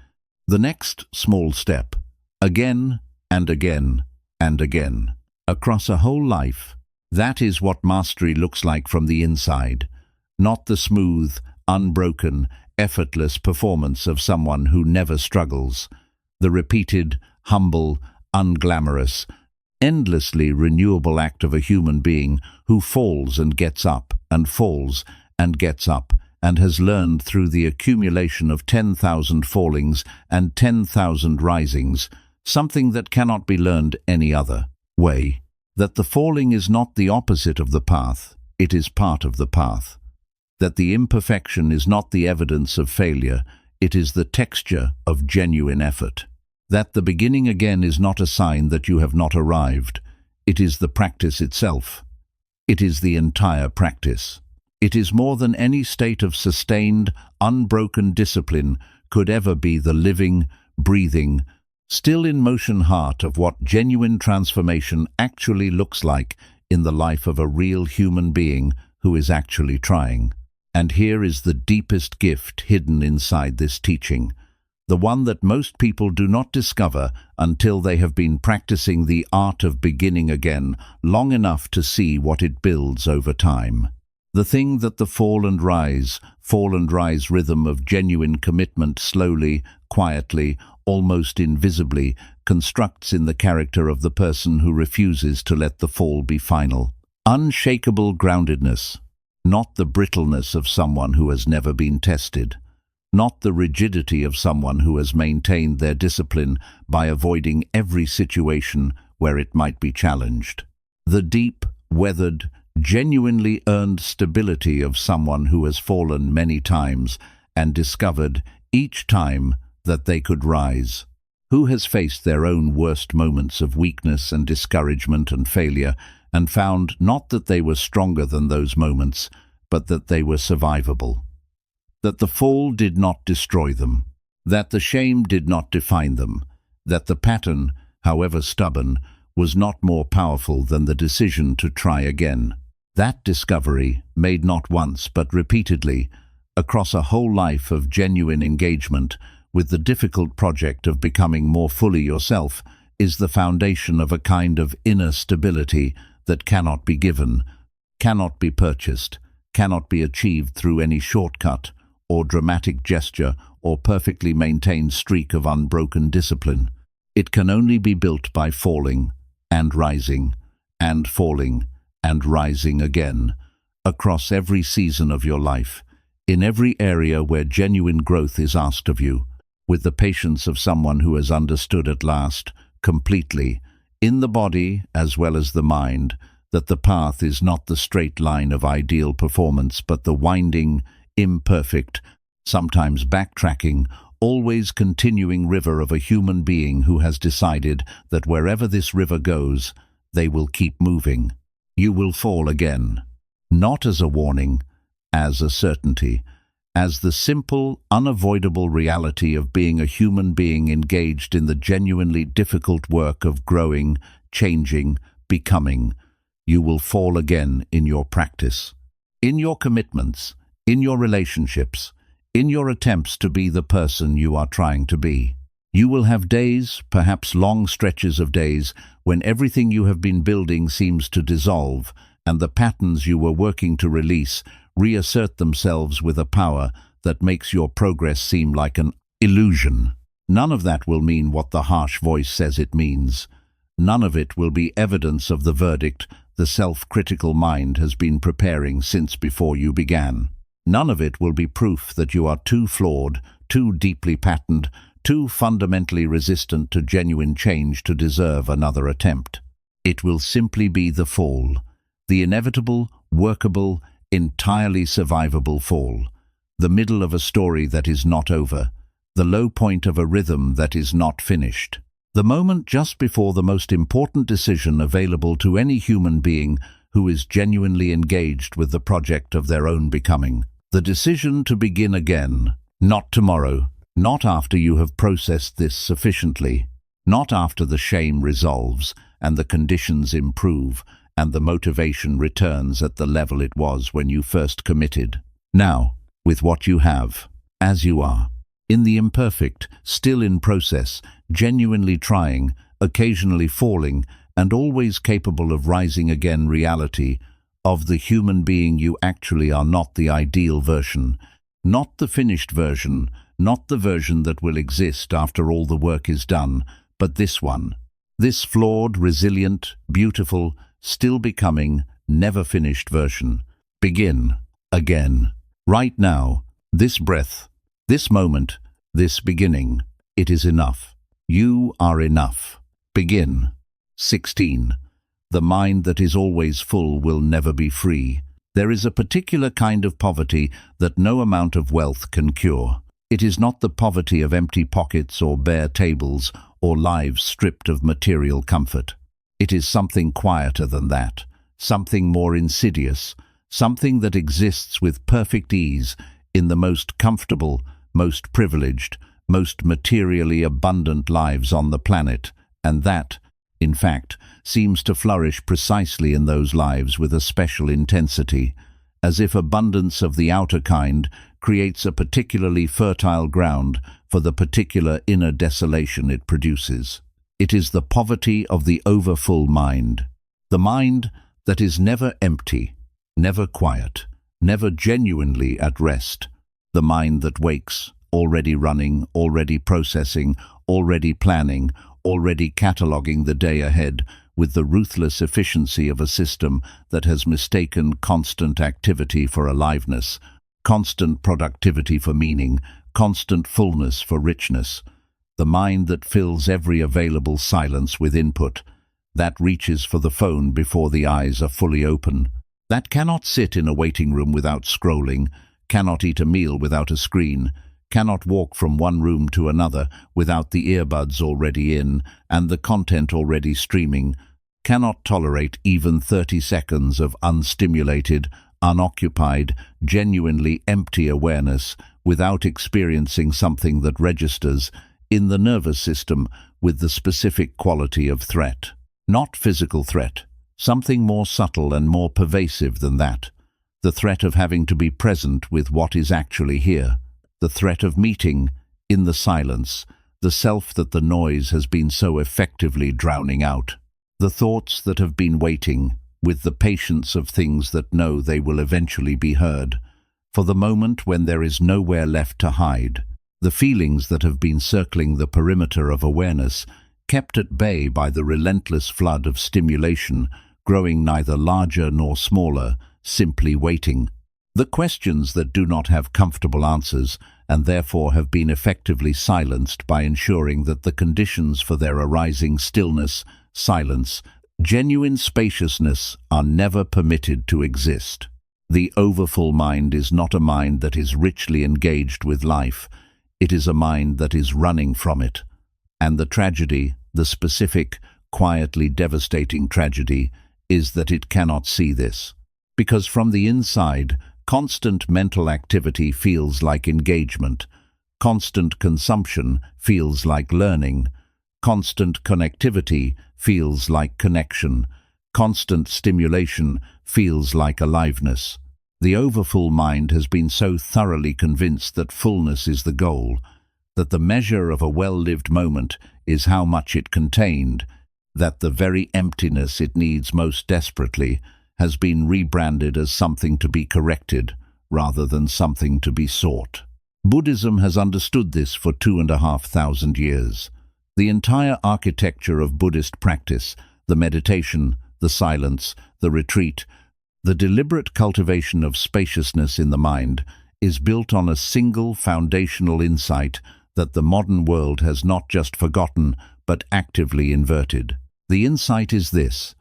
The next small step, again and again and again, across a whole life. That is what mastery looks like from the inside, not the smooth, unbroken, effortless performance of someone who never struggles, the repeated, humble, unglamorous, endlessly renewable act of a human being who falls and gets up and falls and gets up and has learned through the accumulation of 10,000 fallings and 10,000 risings, something that cannot be learned any other way, that the falling is not the opposite of the path, it is part of the path, that the imperfection is not the evidence of failure, it is the texture of genuine effort. That the beginning again is not a sign that you have not arrived. It is the practice itself. It is the entire practice. It is more than any state of sustained, unbroken discipline could ever be the living, breathing, still in motion heart of what genuine transformation actually looks like in the life of a real human being who is actually trying. And here is the deepest gift hidden inside this teaching, the one that most people do not discover until they have been practicing the art of beginning again long enough to see what it builds over time. The thing that the fall and rise rhythm of genuine commitment slowly, quietly, almost invisibly constructs in the character of the person who refuses to let the fall be final. Unshakable groundedness, not the brittleness of someone who has never been tested. Not the rigidity of someone who has maintained their discipline by avoiding every situation where it might be challenged. The deep, weathered, genuinely earned stability of someone who has fallen many times and discovered each time that they could rise. Who has faced their own worst moments of weakness and discouragement and failure and found not that they were stronger than those moments, but that they were survivable. That the fall did not destroy them, that the shame did not define them, that the pattern, however stubborn, was not more powerful than the decision to try again. That discovery, made not once but repeatedly, across a whole life of genuine engagement with the difficult project of becoming more fully yourself, is the foundation of a kind of inner stability that cannot be given, cannot be purchased, cannot be achieved through any shortcut or dramatic gesture or perfectly maintained streak of unbroken discipline. It can only be built by falling, and rising, and falling, and rising again, across every season of your life, in every area where genuine growth is asked of you, with the patience of someone who has understood at last, completely, in the body as well as the mind, that the path is not the straight line of ideal performance, but the winding, imperfect, sometimes backtracking, always continuing river of a human being who has decided that wherever this river goes, they will keep moving. You will fall again, not as a warning, as a certainty, as the simple, unavoidable reality of being a human being engaged in the genuinely difficult work of growing, changing, becoming. You will fall again in your practice, in your commitments, in your relationships, in your attempts to be the person you are trying to be. You will have days, perhaps long stretches of days, when everything you have been building seems to dissolve, and the patterns you were working to release reassert themselves with a power that makes your progress seem like an illusion. None of that will mean what the harsh voice says it means. None of it will be evidence of the verdict the self-critical mind has been preparing since before you began. None of it will be proof that you are too flawed, too deeply patterned, too fundamentally resistant to genuine change to deserve another attempt. It will simply be the fall, the inevitable, workable, entirely survivable fall, the middle of a story that is not over, the low point of a rhythm that is not finished. The moment just before the most important decision available to any human being who is genuinely engaged with the project of their own becoming. The decision to begin again, not tomorrow, not after you have processed this sufficiently, not after the shame resolves and the conditions improve and the motivation returns at the level it was when you first committed. Now, with what you have, as you are, in the imperfect, still in process, genuinely trying, occasionally falling, and always capable of rising again reality, of the human being you actually are, not the ideal version, not the finished version, not the version that will exist after all the work is done, but this one, this flawed, resilient, beautiful, still becoming, never finished version. Begin again, right now, this breath, this moment, this beginning. It is enough. You are enough. Begin. 16. The mind that is always full will never be free. There is a particular kind of poverty that no amount of wealth can cure. It is not the poverty of empty pockets or bare tables or lives stripped of material comfort. It is something quieter than that, something more insidious, something that exists with perfect ease in the most comfortable, most privileged, most materially abundant lives on the planet, and that, in fact, seems to flourish precisely in those lives with a special intensity, as if abundance of the outer kind creates a particularly fertile ground for the particular inner desolation it produces. It is the poverty of the overfull mind, the mind that is never empty, never quiet, never genuinely at rest, the mind that wakes, already running, already processing, already planning, already cataloguing the day ahead with the ruthless efficiency of a system that has mistaken constant activity for aliveness, constant productivity for meaning, constant fullness for richness. The mind that fills every available silence with input, that reaches for the phone before the eyes are fully open, that cannot sit in a waiting room without scrolling, cannot eat a meal without a screen, cannot walk from one room to another without the earbuds already in and the content already streaming, cannot tolerate even 30 seconds of unstimulated, unoccupied, genuinely empty awareness without experiencing something that registers in the nervous system with the specific quality of threat. Not physical threat, something more subtle and more pervasive than that. The threat of having to be present with what is actually here. The threat of meeting, in the silence, the self that the noise has been so effectively drowning out. The thoughts that have been waiting, with the patience of things that know they will eventually be heard, for the moment when there is nowhere left to hide. The feelings that have been circling the perimeter of awareness, kept at bay by the relentless flood of stimulation, growing neither larger nor smaller, simply waiting. The questions that do not have comfortable answers and therefore have been effectively silenced by ensuring that the conditions for their arising stillness, silence, genuine spaciousness are never permitted to exist. The overfull mind is not a mind that is richly engaged with life. It is a mind that is running from it. And the tragedy, the specific, quietly devastating tragedy, is that it cannot see this. Because from the inside, constant mental activity feels like engagement. Constant consumption feels like learning. Constant connectivity feels like connection. Constant stimulation feels like aliveness. The overfull mind has been so thoroughly convinced that fullness is the goal, that the measure of a well-lived moment is how much it contained, that the very emptiness it needs most desperately has been rebranded as something to be corrected rather than something to be sought. Buddhism has understood this for 2,500 years. The entire architecture of Buddhist practice, the meditation, the silence, the retreat, the deliberate cultivation of spaciousness in the mind, is built on a single foundational insight that the modern world has not just forgotten but actively inverted. The insight is this: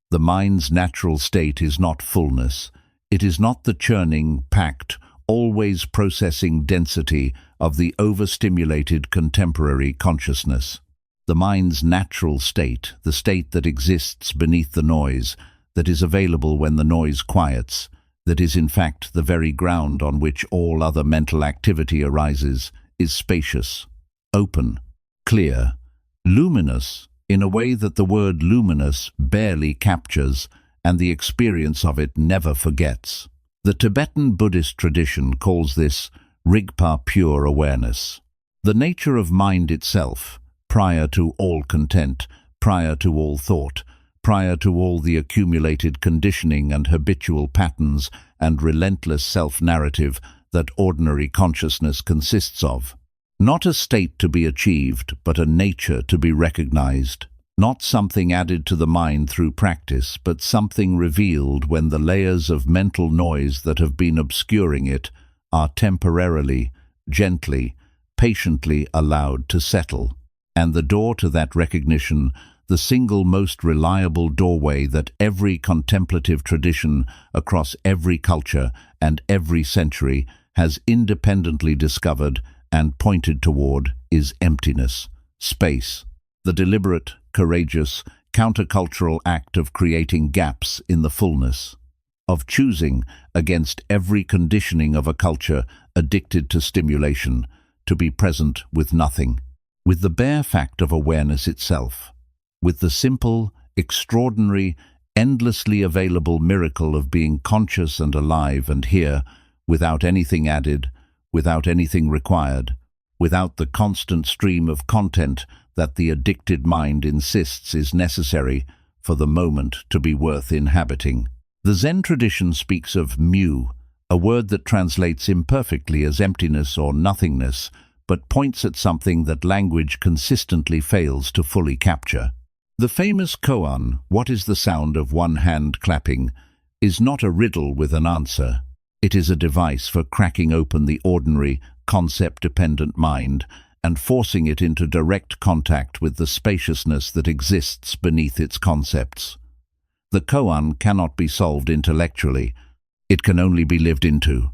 the mind's natural state is not fullness. It is not the churning, packed, always processing density of the overstimulated contemporary consciousness. The mind's natural state, the state that exists beneath the noise, that is available when the noise quiets, that is in fact the very ground on which all other mental activity arises, is spacious, open, clear, luminous, in a way that the word luminous barely captures and the experience of it never forgets. The Tibetan Buddhist tradition calls this Rigpa pure awareness. The nature of mind itself, prior to all content, prior to all thought, prior to all the accumulated conditioning and habitual patterns and relentless self-narrative that ordinary consciousness consists of. Not a state to be achieved, but a nature to be recognized. Not something added to the mind through practice, but something revealed when the layers of mental noise that have been obscuring it are temporarily, gently, patiently allowed to settle. And the door to that recognition, the single most reliable doorway that every contemplative tradition across every culture and every century has independently discovered and pointed toward, is emptiness, space, the deliberate, courageous, countercultural act of creating gaps in the fullness, of choosing against every conditioning of a culture addicted to stimulation, to be present with nothing, with the bare fact of awareness itself, with the simple, extraordinary, endlessly available miracle of being conscious and alive and here, without anything added, without anything required, without the constant stream of content that the addicted mind insists is necessary for the moment to be worth inhabiting. The Zen tradition speaks of mu, a word that translates imperfectly as emptiness or nothingness, but points at something that language consistently fails to fully capture. The famous koan, "What is the sound of one hand clapping?" is not a riddle with an answer. It is a device for cracking open the ordinary, concept-dependent mind and forcing it into direct contact with the spaciousness that exists beneath its concepts. The koan cannot be solved intellectually. It can only be lived into,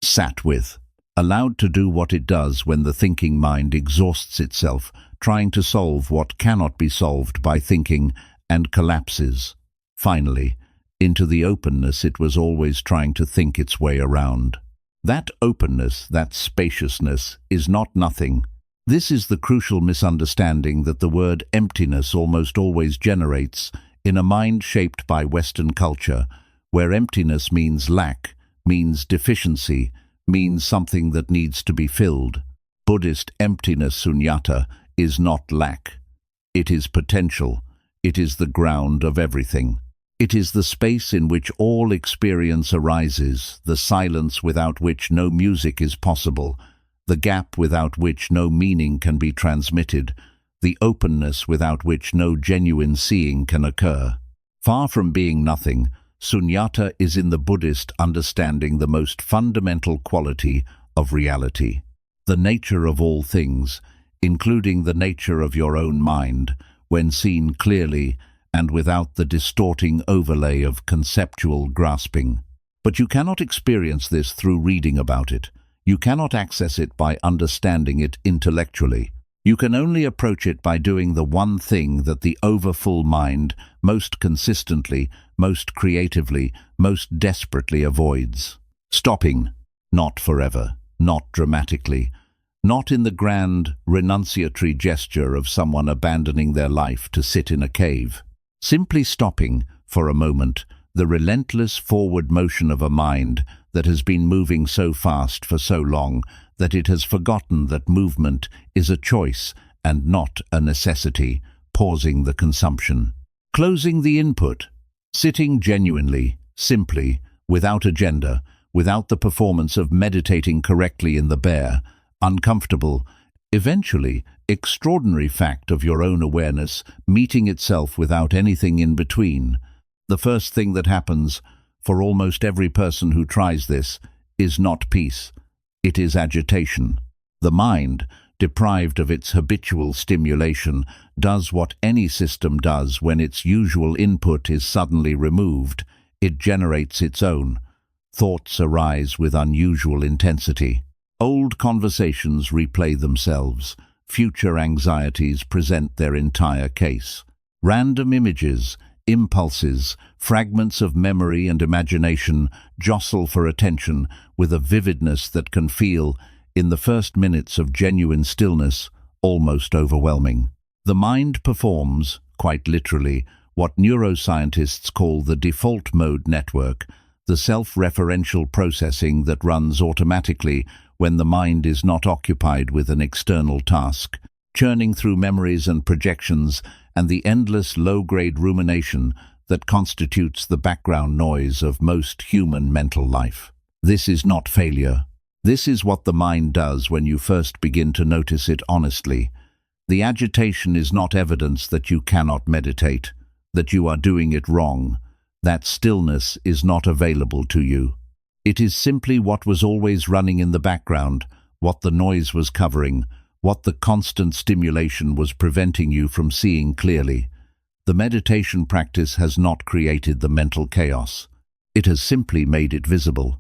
sat with, allowed to do what it does when the thinking mind exhausts itself, trying to solve what cannot be solved by thinking, and collapses, finally, into the openness it was always trying to think its way around. That openness, that spaciousness, is not nothing. This is the crucial misunderstanding that the word emptiness almost always generates in a mind shaped by Western culture, where emptiness means lack, means deficiency, means something that needs to be filled. Buddhist emptiness, sunyata, is not lack. It is potential. It is the ground of everything. It is the space in which all experience arises, the silence without which no music is possible, the gap without which no meaning can be transmitted, the openness without which no genuine seeing can occur. Far from being nothing, sunyata is in the Buddhist understanding the most fundamental quality of reality. The nature of all things, including the nature of your own mind, when seen clearly and without the distorting overlay of conceptual grasping. But you cannot experience this through reading about it. You cannot access it by understanding it intellectually. You can only approach it by doing the one thing that the overfull mind most consistently, most creatively, most desperately avoids. Stopping, not forever, not dramatically, not in the grand, renunciatory gesture of someone abandoning their life to sit in a cave. Simply stopping, for a moment, the relentless forward motion of a mind that has been moving so fast for so long that it has forgotten that movement is a choice and not a necessity, pausing the consumption. Closing the input, sitting genuinely, simply, without agenda, without the performance of meditating correctly in the bare, uncomfortable, eventually extraordinary fact of your own awareness meeting itself without anything in between. The first thing that happens, for almost every person who tries this, is not peace. It is agitation. The mind, deprived of its habitual stimulation, does what any system does when its usual input is suddenly removed. It generates its own. Thoughts arise with unusual intensity. Old conversations replay themselves. Future anxieties present their entire case. Random images, impulses, fragments of memory and imagination jostle for attention with a vividness that can feel, in the first minutes of genuine stillness, almost overwhelming. The mind performs, quite literally, what neuroscientists call the default mode network, the self-referential processing that runs automatically when the mind is not occupied with an external task, churning through memories and projections and the endless low-grade rumination that constitutes the background noise of most human mental life. This is not failure. This is what the mind does when you first begin to notice it honestly. The agitation is not evidence that you cannot meditate, that you are doing it wrong, that stillness is not available to you. It is simply what was always running in the background, what the noise was covering, what the constant stimulation was preventing you from seeing clearly. The meditation practice has not created the mental chaos. It has simply made it visible.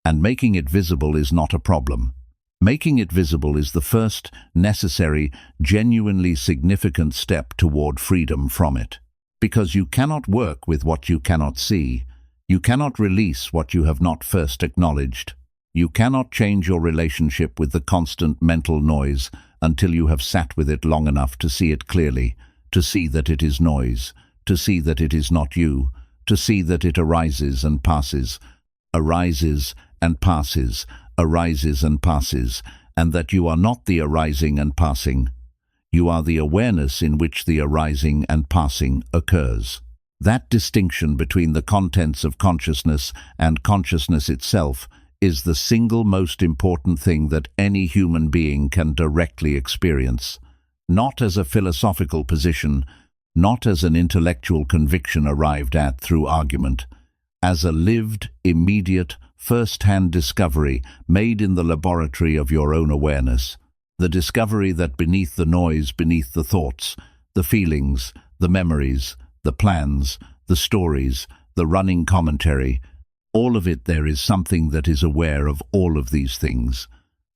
And making it visible is not a problem. Making it visible is the first, necessary, genuinely significant step toward freedom from it. Because you cannot work with what you cannot see. You cannot release what you have not first acknowledged. You cannot change your relationship with the constant mental noise until you have sat with it long enough to see it clearly, to see that it is noise, to see that it is not you, to see that it arises and passes, arises and passes, arises and passes, and that you are not the arising and passing. You are the awareness in which the arising and passing occurs. That distinction between the contents of consciousness and consciousness itself is the single most important thing that any human being can directly experience, not as a philosophical position, not as an intellectual conviction arrived at through argument, as a lived, immediate, first-hand discovery made in the laboratory of your own awareness, the discovery that beneath the noise, beneath the thoughts, the feelings, the memories, the plans, the stories, the running commentary, all of it there is something that is aware of all of these things,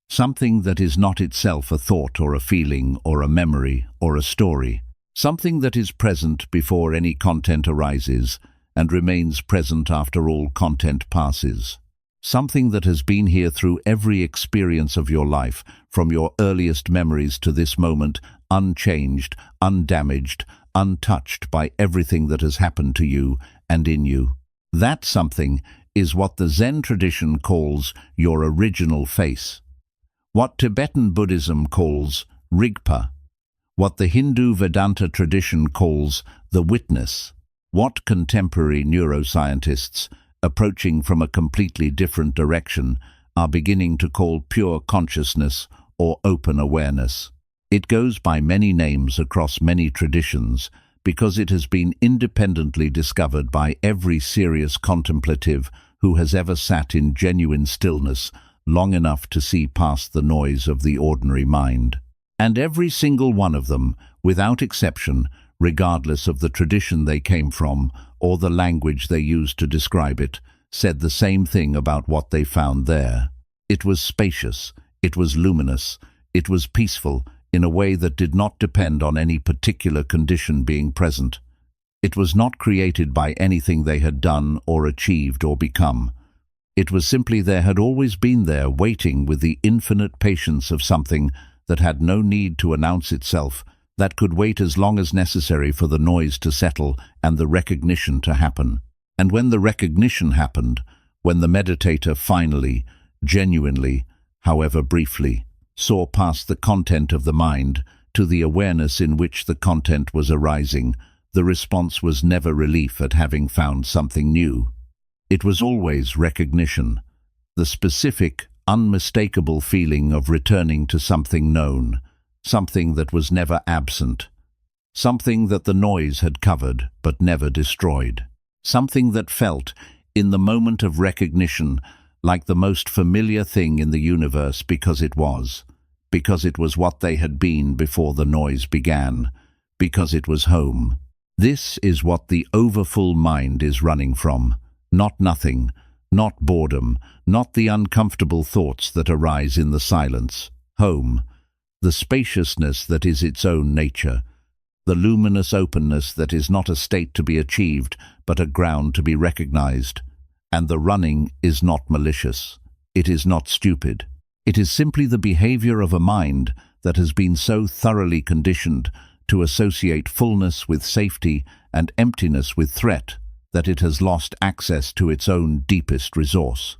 something that is not itself a thought or a feeling or a memory or a story, something that is present before any content arises and remains present after all content passes. Something that has been here through every experience of your life, from your earliest memories to this moment, unchanged, undamaged, untouched by everything that has happened to you and in you. That something is what the Zen tradition calls your original face, what Tibetan Buddhism calls Rigpa, what the Hindu Vedanta tradition calls the witness, what contemporary neuroscientists, approaching from a completely different direction, are beginning to call pure consciousness or open awareness. It goes by many names across many traditions because it has been independently discovered by every serious contemplative who has ever sat in genuine stillness long enough to see past the noise of the ordinary mind. And every single one of them, without exception, regardless of the tradition they came from or the language they used to describe it, said the same thing about what they found there. It was spacious, it was luminous, it was peaceful in a way that did not depend on any particular condition being present. It was not created by anything they had done or achieved or become. It was simply there had always been there, waiting with the infinite patience of something that had no need to announce itself, that could wait as long as necessary for the noise to settle and the recognition to happen. And when the recognition happened, when the meditator finally, genuinely, however briefly, saw past the content of the mind to the awareness in which the content was arising, the response was never relief at having found something new. It was always recognition, the specific, unmistakable feeling of returning to something known, something that was never absent, something that the noise had covered but never destroyed, something that felt, in the moment of recognition, like the most familiar thing in the universe because it was what they had been before the noise began, because it was home. This is what the overfull mind is running from, not nothing, not boredom, not the uncomfortable thoughts that arise in the silence. Home, the spaciousness that is its own nature, the luminous openness that is not a state to be achieved but a ground to be recognized. And the running is not malicious. It is not stupid. It is simply the behavior of a mind that has been so thoroughly conditioned to associate fullness with safety and emptiness with threat that it has lost access to its own deepest resource.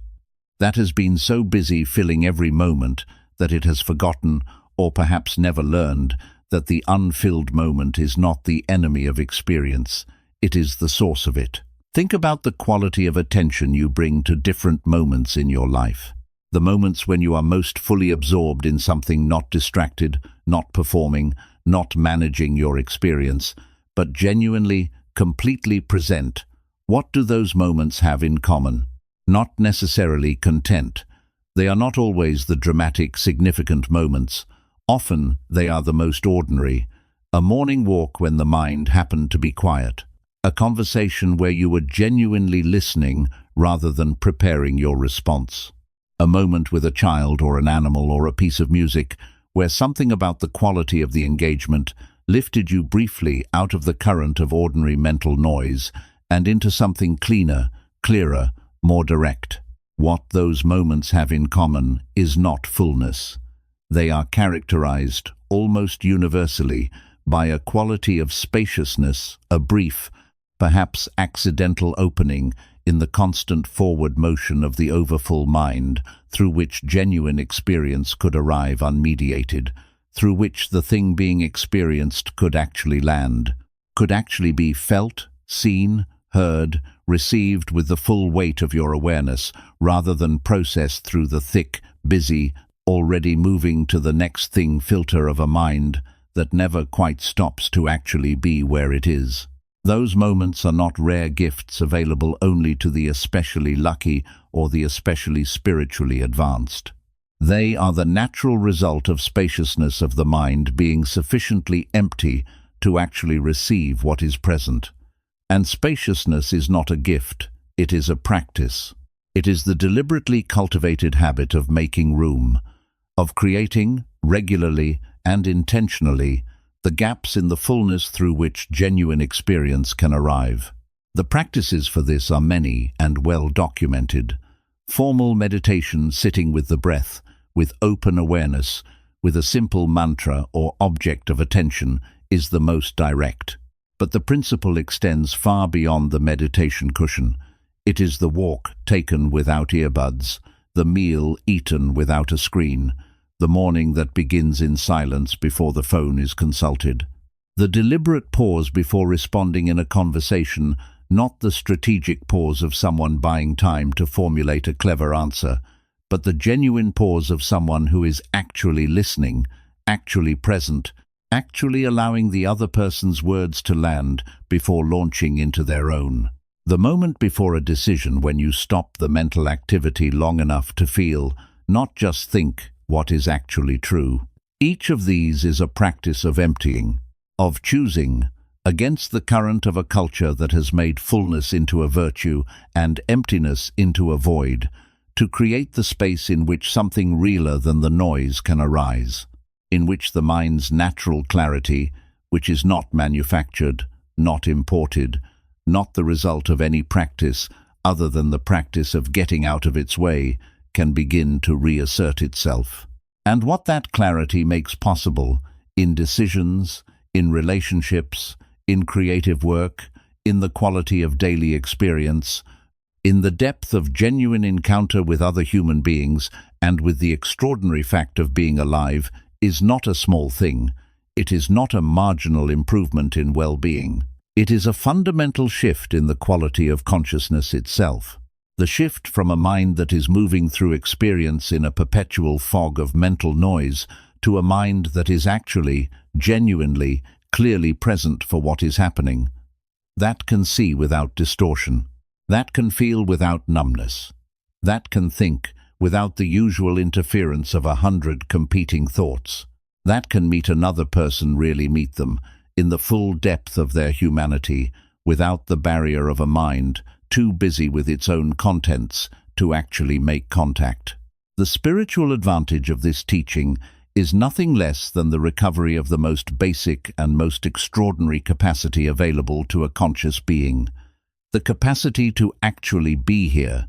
That has been so busy filling every moment that it has forgotten, or perhaps never learned, that the unfilled moment is not the enemy of experience, it is the source of it. Think about the quality of attention you bring to different moments in your life. The moments when you are most fully absorbed in something, not distracted, not performing, not managing your experience, but genuinely, completely present. What do those moments have in common? Not necessarily content. They are not always the dramatic, significant moments. Often they are the most ordinary. A morning walk when the mind happened to be quiet. A conversation where you were genuinely listening rather than preparing your response. A moment with a child or an animal or a piece of music where something about the quality of the engagement lifted you briefly out of the current of ordinary mental noise and into something cleaner, clearer, more direct. What those moments have in common is not fullness. They are characterized, almost universally, by a quality of spaciousness, a brief, perhaps accidental opening in the constant forward motion of the overfull mind, through which genuine experience could arrive unmediated, through which the thing being experienced could actually land, could actually be felt, seen, heard, received with the full weight of your awareness, rather than processed through the thick, busy, already moving to the next thing filter of a mind that never quite stops to actually be where it is. Those moments are not rare gifts available only to the especially lucky or the especially spiritually advanced. They are the natural result of spaciousness of the mind being sufficiently empty to actually receive what is present. And spaciousness is not a gift, it is a practice. It is the deliberately cultivated habit of making room, of creating, regularly and intentionally, the gaps in the fullness through which genuine experience can arrive. The practices for this are many and well documented. Formal meditation sitting with the breath, with open awareness, with a simple mantra or object of attention is the most direct. But the principle extends far beyond the meditation cushion. It is the walk taken without earbuds, the meal eaten without a screen, the morning that begins in silence before the phone is consulted. The deliberate pause before responding in a conversation, not the strategic pause of someone buying time to formulate a clever answer, but the genuine pause of someone who is actually listening actually present, actually allowing the other person's words to land before launching into their own. The moment before a decision, when you stop the mental activity long enough to feel, not just think, what is actually true. Each of these is a practice of emptying, of choosing, against the current of a culture that has made fullness into a virtue and emptiness into a void, to create the space in which something realer than the noise can arise, in which the mind's natural clarity, which is not manufactured, not imported, not the result of any practice other than the practice of getting out of its way, can begin to reassert itself. And what that clarity makes possible in decisions, in relationships, in creative work, in the quality of daily experience, in the depth of genuine encounter with other human beings, and with the extraordinary fact of being alive, is not a small thing. It is not a marginal improvement in well-being. It is a fundamental shift in the quality of consciousness itself. The shift from a mind that is moving through experience in a perpetual fog of mental noise to a mind that is actually, genuinely, clearly present for what is happening. That can see without distortion. That can feel without numbness. That can think without the usual interference of 100 competing thoughts. That can meet another person, really meet them, in the full depth of their humanity, without the barrier of a mind too busy with its own contents to actually make contact. The spiritual advantage of this teaching is nothing less than the recovery of the most basic and most extraordinary capacity available to a conscious being. The capacity to actually be here,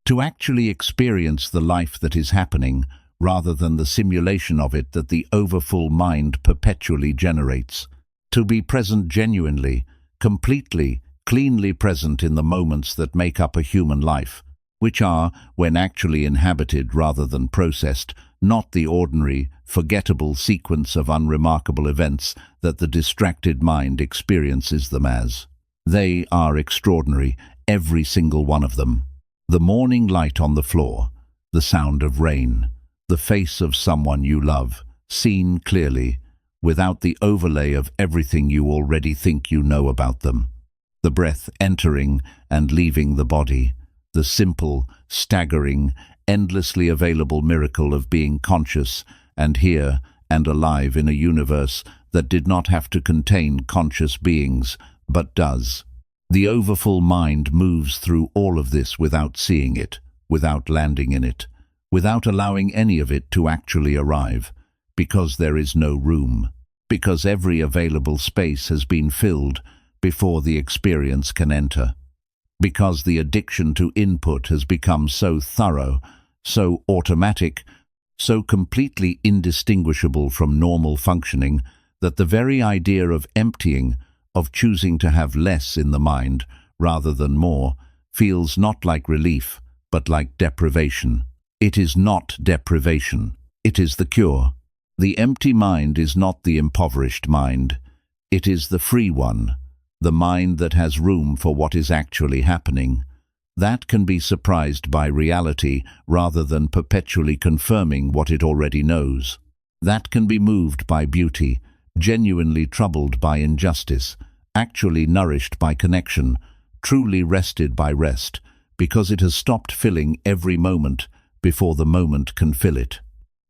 to actually experience the life that is happening, rather than the simulation of it that the overfull mind perpetually generates. To be present genuinely, completely, cleanly present in the moments that make up a human life, which are, when actually inhabited rather than processed, not the ordinary, forgettable sequence of unremarkable events that the distracted mind experiences them as. They are extraordinary, every single one of them. The morning light on the floor, the sound of rain, the face of someone you love, seen clearly, without the overlay of everything you already think you know about them. The breath entering and leaving the body, the simple, staggering, endlessly available miracle of being conscious and here and alive in a universe that did not have to contain conscious beings, but does. The overfull mind moves through all of this without seeing it, without landing in it, without allowing any of it to actually arrive, because there is no room, because every available space has been filled before the experience can enter, because the addiction to input has become so thorough, so automatic, so completely indistinguishable from normal functioning, that the very idea of emptying, of choosing to have less in the mind rather than more, feels not like relief, but like deprivation. It is not deprivation. It is the cure. The empty mind is not the impoverished mind. It is the free one, the mind that has room for what is actually happening. That can be surprised by reality rather than perpetually confirming what it already knows. That can be moved by beauty, genuinely troubled by injustice, actually nourished by connection, truly rested by rest, because it has stopped filling every moment before the moment can fill it.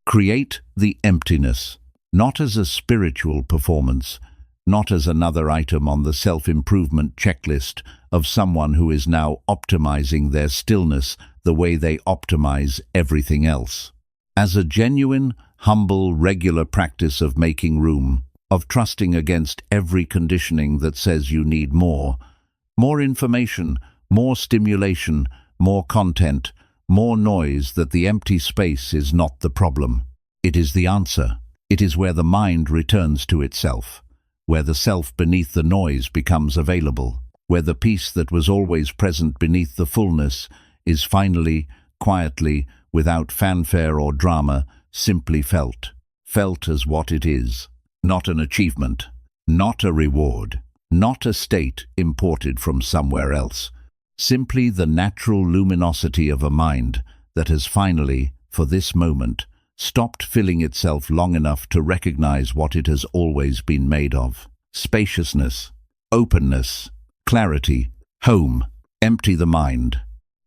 Create the emptiness, not as a spiritual performance, not as another item on the self-improvement checklist of someone who is now optimizing their stillness the way they optimize everything else. As a genuine, humble, regular practice of making room, of trusting against every conditioning that says you need more information, more stimulation, more content, more noise, that the empty space is not the problem. It is the answer. It is where the mind returns to itself, where the self beneath the noise becomes available, where the peace that was always present beneath the fullness is finally, quietly, without fanfare or drama, simply felt as what it is, not an achievement, not a reward, not a state imported from somewhere else, simply the natural luminosity of a mind that has finally, for this moment, stopped filling itself long enough to recognize what it has always been made of. Spaciousness, openness, clarity, home. Empty the mind.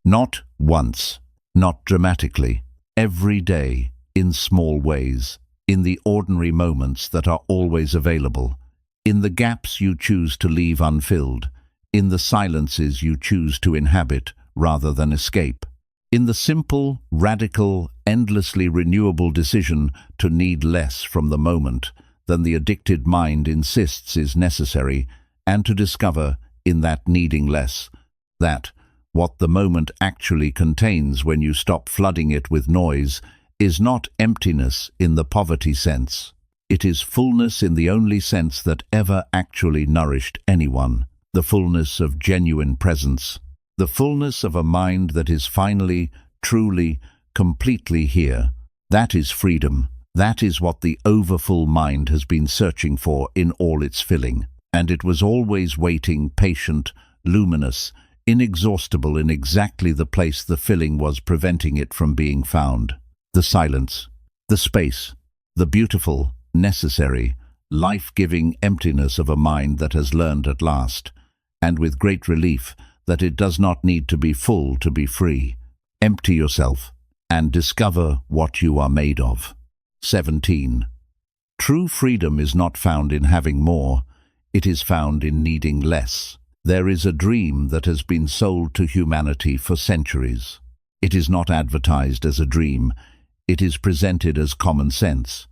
Not once, not dramatically, every day, in small ways, in the ordinary moments that are always available, in the gaps you choose to leave unfilled, in the silences you choose to inhabit rather than escape, in the simple, radical, endlessly renewable decision to need less from the moment than the addicted mind insists is necessary, and to discover, in that needing less, that what the moment actually contains when you stop flooding it with noise is not emptiness in the poverty sense. It is fullness in the only sense that ever actually nourished anyone, the fullness of genuine presence, the fullness of a mind that is finally, truly, completely here. That is freedom. That is what the overfull mind has been searching for in all its filling, and it was always waiting, patient, luminous, inexhaustible in exactly the place the filling was preventing it from being found. The silence, the space, the beautiful, necessary, life-giving emptiness of a mind that has learned at last, and with great relief, that it does not need to be full to be free. Empty yourself and discover what you are made of. 17. True freedom is not found in having more, it is found in needing less. There is a dream that has been sold to humanity for centuries. It is not advertised as a dream, it is presented as common sense,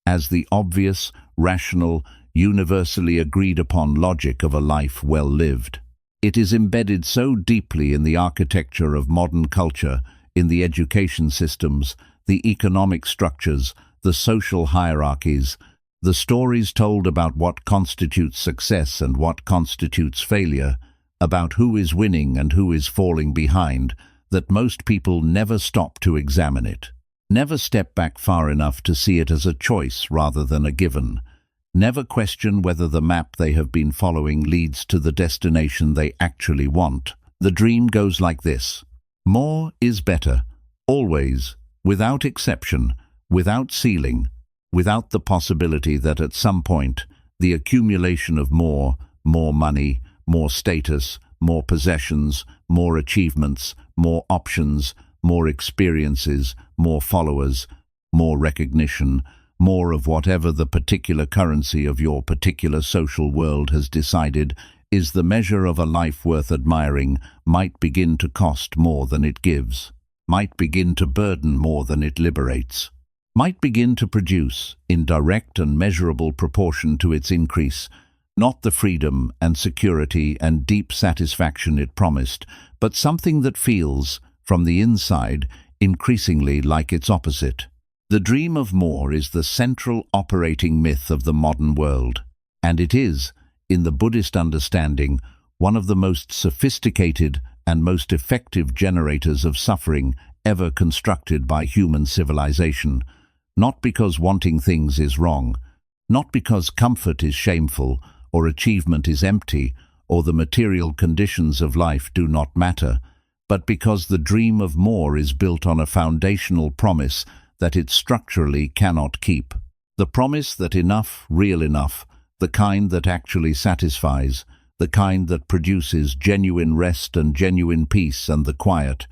as the obvious, rational, universally agreed upon logic of a life well lived. It is embedded so deeply in the architecture of modern culture, in the education systems, the economic structures, the social hierarchies, the stories told about what constitutes success and what constitutes failure, about who is winning and who is falling behind, that most people never stop to examine it, never step back far enough to see it as a choice rather than a given, never question whether the map they have been following leads to the destination they actually want. The dream goes like this: more is better, always, without exception, without ceiling, without the possibility that at some point the accumulation of more money, more status, more possessions, more achievements, more options, more experiences, more followers, more recognition, more of whatever the particular currency of your particular social world has decided is the measure of a life worth admiring, might begin to cost more than it gives, might begin to burden more than it liberates, might begin to produce, in direct and measurable proportion to its increase, not the freedom and security and deep satisfaction it promised, but something that feels, from the inside, increasingly like its opposite. The dream of more is the central operating myth of the modern world, and it is, in the Buddhist understanding, one of the most sophisticated and most effective generators of suffering ever constructed by human civilization, not because wanting things is wrong, not because comfort is shameful, or achievement is empty, or the material conditions of life do not matter, but because the dream of more is built on a foundational promise that it structurally cannot keep. The promise that enough, real enough, the kind that actually satisfies, the kind that produces genuine rest and genuine peace and the quiet,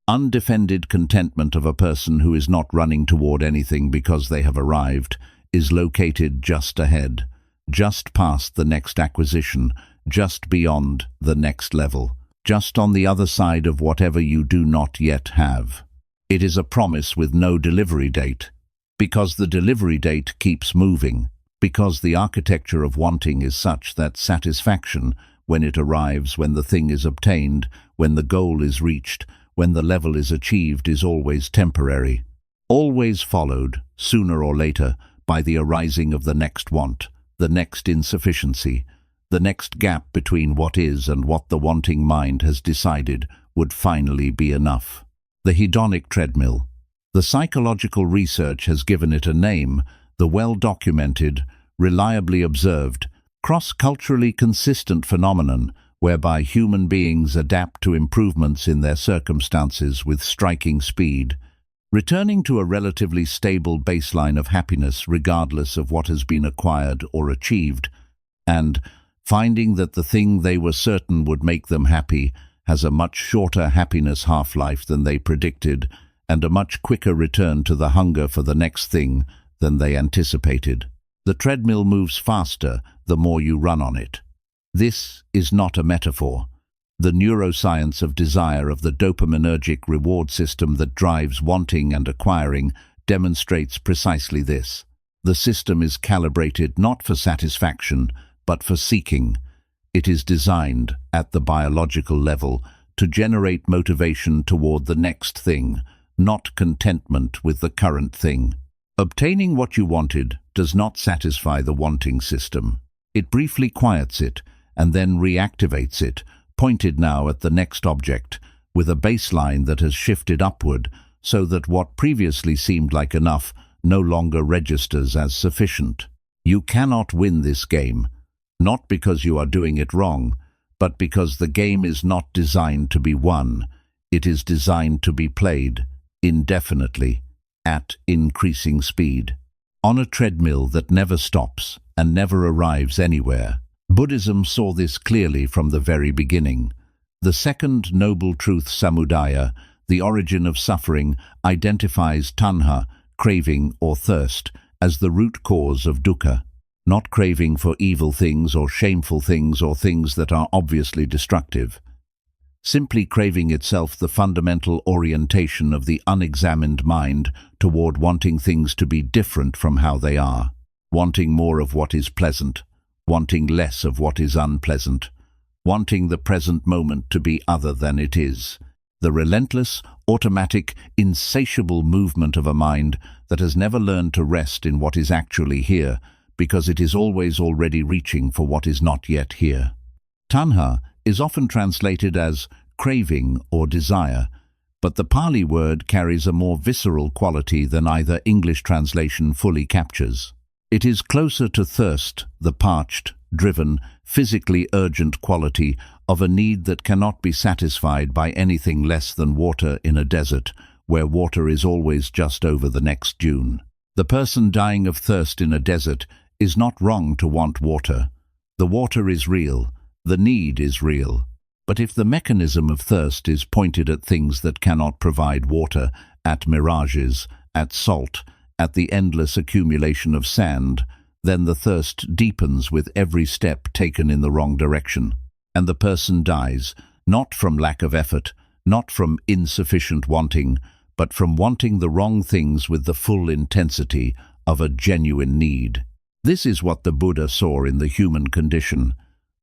undefended contentment of a person who is not running toward anything because they have arrived, is located just ahead, just past the next acquisition, just beyond the next level, just on the other side of whatever you do not yet have. It is a promise with no delivery date, because the delivery date keeps moving, because the architecture of wanting is such that satisfaction, when it arrives, when the thing is obtained, when the goal is reached, when the level is achieved, is always temporary, always followed, sooner or later, by the arising of the next want, the next insufficiency, the next gap between what is and what the wanting mind has decided would finally be enough. The hedonic treadmill. The psychological research has given it a name, the well-documented, reliably observed, cross-culturally consistent phenomenon whereby human beings adapt to improvements in their circumstances with striking speed, Returning to a relatively stable baseline of happiness regardless of what has been acquired or achieved, and finding that the thing they were certain would make them happy has a much shorter happiness half-life than they predicted, and a much quicker return to the hunger for the next thing than they anticipated. The treadmill moves faster the more you run on it. This is not a metaphor. The neuroscience of desire, of the dopaminergic reward system that drives wanting and acquiring, demonstrates precisely this. The system is calibrated not for satisfaction, but for seeking. It is designed, at the biological level, to generate motivation toward the next thing, not contentment with the current thing. Obtaining what you wanted does not satisfy the wanting system. It briefly quiets it and then reactivates it, pointed now at the next object, with a baseline that has shifted upward so that what previously seemed like enough no longer registers as sufficient. You cannot win this game, not because you are doing it wrong, but because the game is not designed to be won. It is designed to be played, indefinitely, at increasing speed, on a treadmill that never stops and never arrives anywhere. Buddhism saw this clearly from the very beginning. The second noble truth, samudaya, the origin of suffering, identifies tanha, craving or thirst, as the root cause of dukkha. Not craving for evil things or shameful things or things that are obviously destructive. Simply craving itself, the fundamental orientation of the unexamined mind toward wanting things to be different from how they are, wanting more of what is pleasant, wanting less of what is unpleasant, wanting the present moment to be other than it is. The relentless, automatic, insatiable movement of a mind that has never learned to rest in what is actually here, because it is always already reaching for what is not yet here. Tanha is often translated as craving or desire, but the Pali word carries a more visceral quality than either English translation fully captures. It is closer to thirst, the parched, driven, physically urgent quality of a need that cannot be satisfied by anything less than water in a desert, where water is always just over the next dune. The person dying of thirst in a desert is not wrong to want water. The water is real, the need is real. But if the mechanism of thirst is pointed at things that cannot provide water, at mirages, at salt, at the endless accumulation of sand, then the thirst deepens with every step taken in the wrong direction, and the person dies, not from lack of effort, not from insufficient wanting, but from wanting the wrong things with the full intensity of a genuine need. This is what the Buddha saw in the human condition.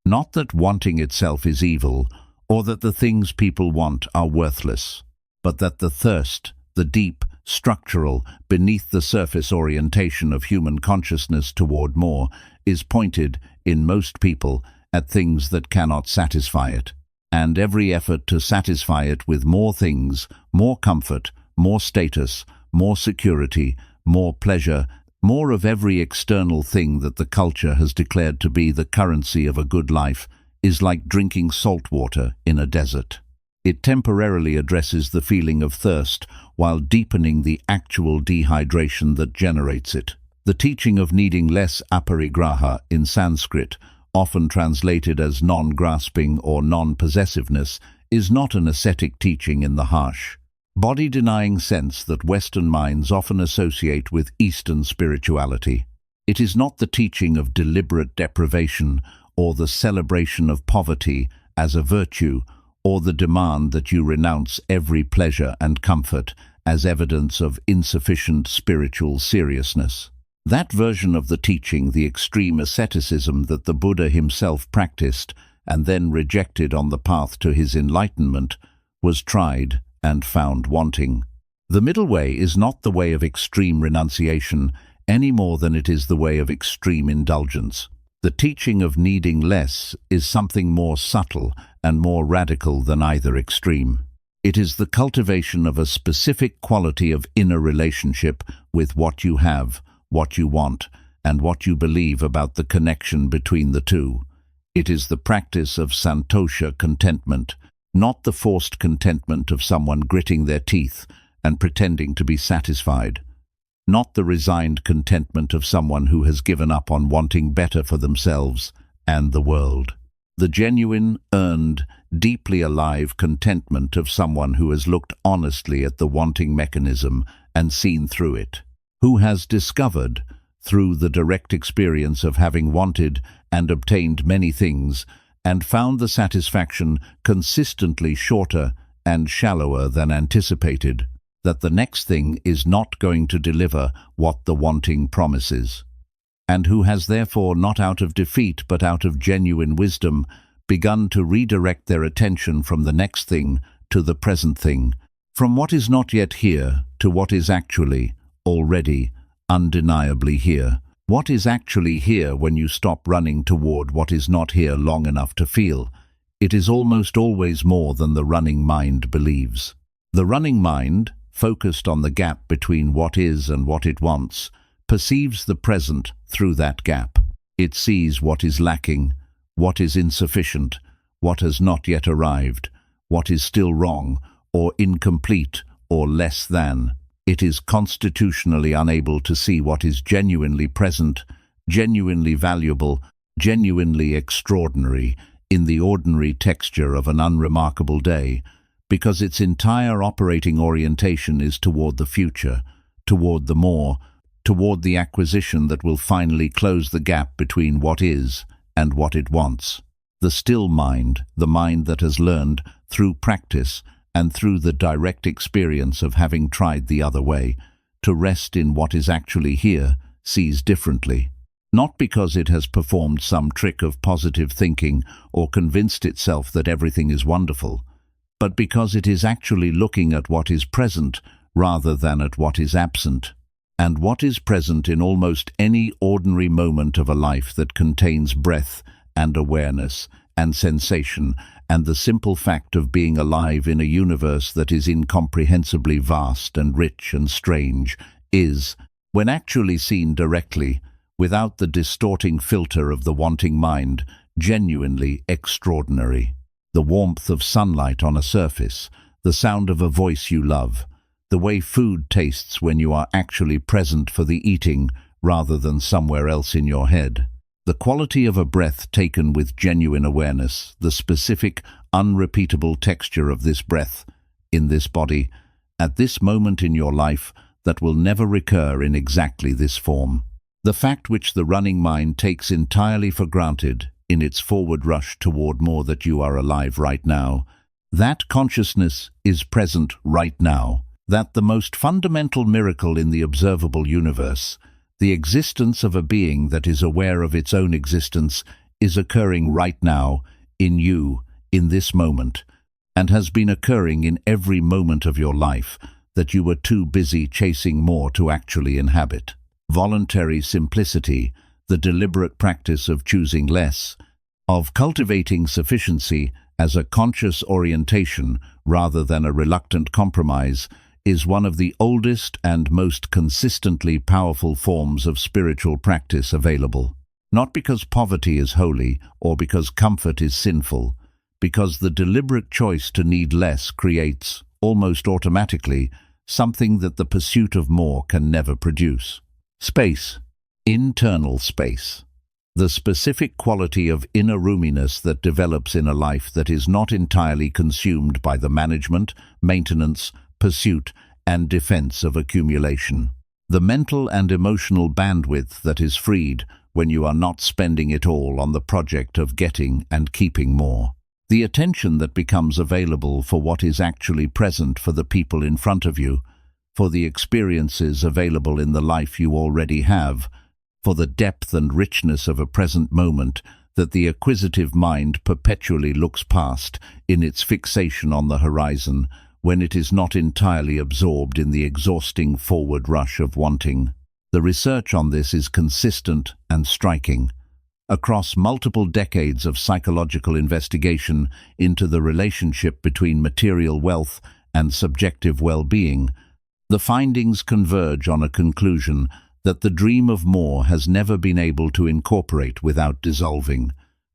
Not that wanting itself is evil, or that the things people want are worthless, but that the thirst, the deep, structural, beneath-the-surface orientation of human consciousness toward more, is pointed, in most people, at things that cannot satisfy it, and every effort to satisfy it with more things, more comfort, more status, more security, more pleasure, more of every external thing that the culture has declared to be the currency of a good life, is like drinking salt water in a desert. It temporarily addresses the feeling of thirst while deepening the actual dehydration that generates it. The teaching of needing less aparigraha in Sanskrit, often translated as non-grasping or non-possessiveness, is not an ascetic teaching in the harsh, body-denying sense that Western minds often associate with Eastern spirituality. It is not the teaching of deliberate deprivation or the celebration of poverty as a virtue, or the demand that you renounce every pleasure and comfort as evidence of insufficient spiritual seriousness. That version of the teaching, the extreme asceticism that the Buddha himself practiced and then rejected on the path to his enlightenment, was tried and found wanting. The middle way is not the way of extreme renunciation any more than it is the way of extreme indulgence. The teaching of needing less is something more subtle and more radical than either extreme. It is the cultivation of a specific quality of inner relationship with what you have, what you want, and what you believe about the connection between the two. It is the practice of santosha contentment, not the forced contentment of someone gritting their teeth and pretending to be satisfied, not the resigned contentment of someone who has given up on wanting better for themselves and the world. The genuine, earned, deeply alive contentment of someone who has looked honestly at the wanting mechanism and seen through it, who has discovered, through the direct experience of having wanted and obtained many things, and found the satisfaction consistently shorter and shallower than anticipated, that the next thing is not going to deliver what the wanting promises, and who has therefore, not out of defeat but out of genuine wisdom, begun to redirect their attention from the next thing to the present thing, from what is not yet here to what is actually, already, undeniably here. What is actually here when you stop running toward what is not here long enough to feel? It is almost always more than the running mind believes. The running mind, focused on the gap between what is and what it wants, perceives the present through that gap. It sees what is lacking, what is insufficient, what has not yet arrived, what is still wrong, or incomplete, or less than. It is constitutionally unable to see what is genuinely present, genuinely valuable, genuinely extraordinary in the ordinary texture of an unremarkable day, because its entire operating orientation is toward the future, toward the more, toward the acquisition that will finally close the gap between what is and what it wants. The still mind, the mind that has learned through practice and through the direct experience of having tried the other way, to rest in what is actually here, sees differently. Not because it has performed some trick of positive thinking or convinced itself that everything is wonderful, but because it is actually looking at what is present rather than at what is absent, and what is present in almost any ordinary moment of a life that contains breath and awareness and sensation and the simple fact of being alive in a universe that is incomprehensibly vast and rich and strange, is, when actually seen directly, without the distorting filter of the wanting mind, genuinely extraordinary. The warmth of sunlight on a surface, the sound of a voice you love, the way food tastes when you are actually present for the eating rather than somewhere else in your head. The quality of a breath taken with genuine awareness, the specific, unrepeatable texture of this breath, in this body, at this moment in your life that will never recur in exactly this form. The fact which the running mind takes entirely for granted in its forward rush toward more, that you are alive right now, that consciousness is present right now, that the most fundamental miracle in the observable universe, the existence of a being that is aware of its own existence, is occurring right now, in you, in this moment, and has been occurring in every moment of your life that you were too busy chasing more to actually inhabit. Voluntary simplicity, the deliberate practice of choosing less, of cultivating sufficiency as a conscious orientation rather than a reluctant compromise, is one of the oldest and most consistently powerful forms of spiritual practice available. Not because poverty is holy or because comfort is sinful, because the deliberate choice to need less creates, almost automatically, something that the pursuit of more can never produce. Space, internal space. The specific quality of inner roominess that develops in a life that is not entirely consumed by the management, maintenance, pursuit, and defense of accumulation. The mental and emotional bandwidth that is freed when you are not spending it all on the project of getting and keeping more. The attention that becomes available for what is actually present for the people in front of you, for the experiences available in the life you already have, for the depth and richness of a present moment that the acquisitive mind perpetually looks past in its fixation on the horizon, when it is not entirely absorbed in the exhausting forward rush of wanting. The research on this is consistent and striking. Across multiple decades of psychological investigation into the relationship between material wealth and subjective well-being, the findings converge on a conclusion that the dream of more has never been able to incorporate without dissolving,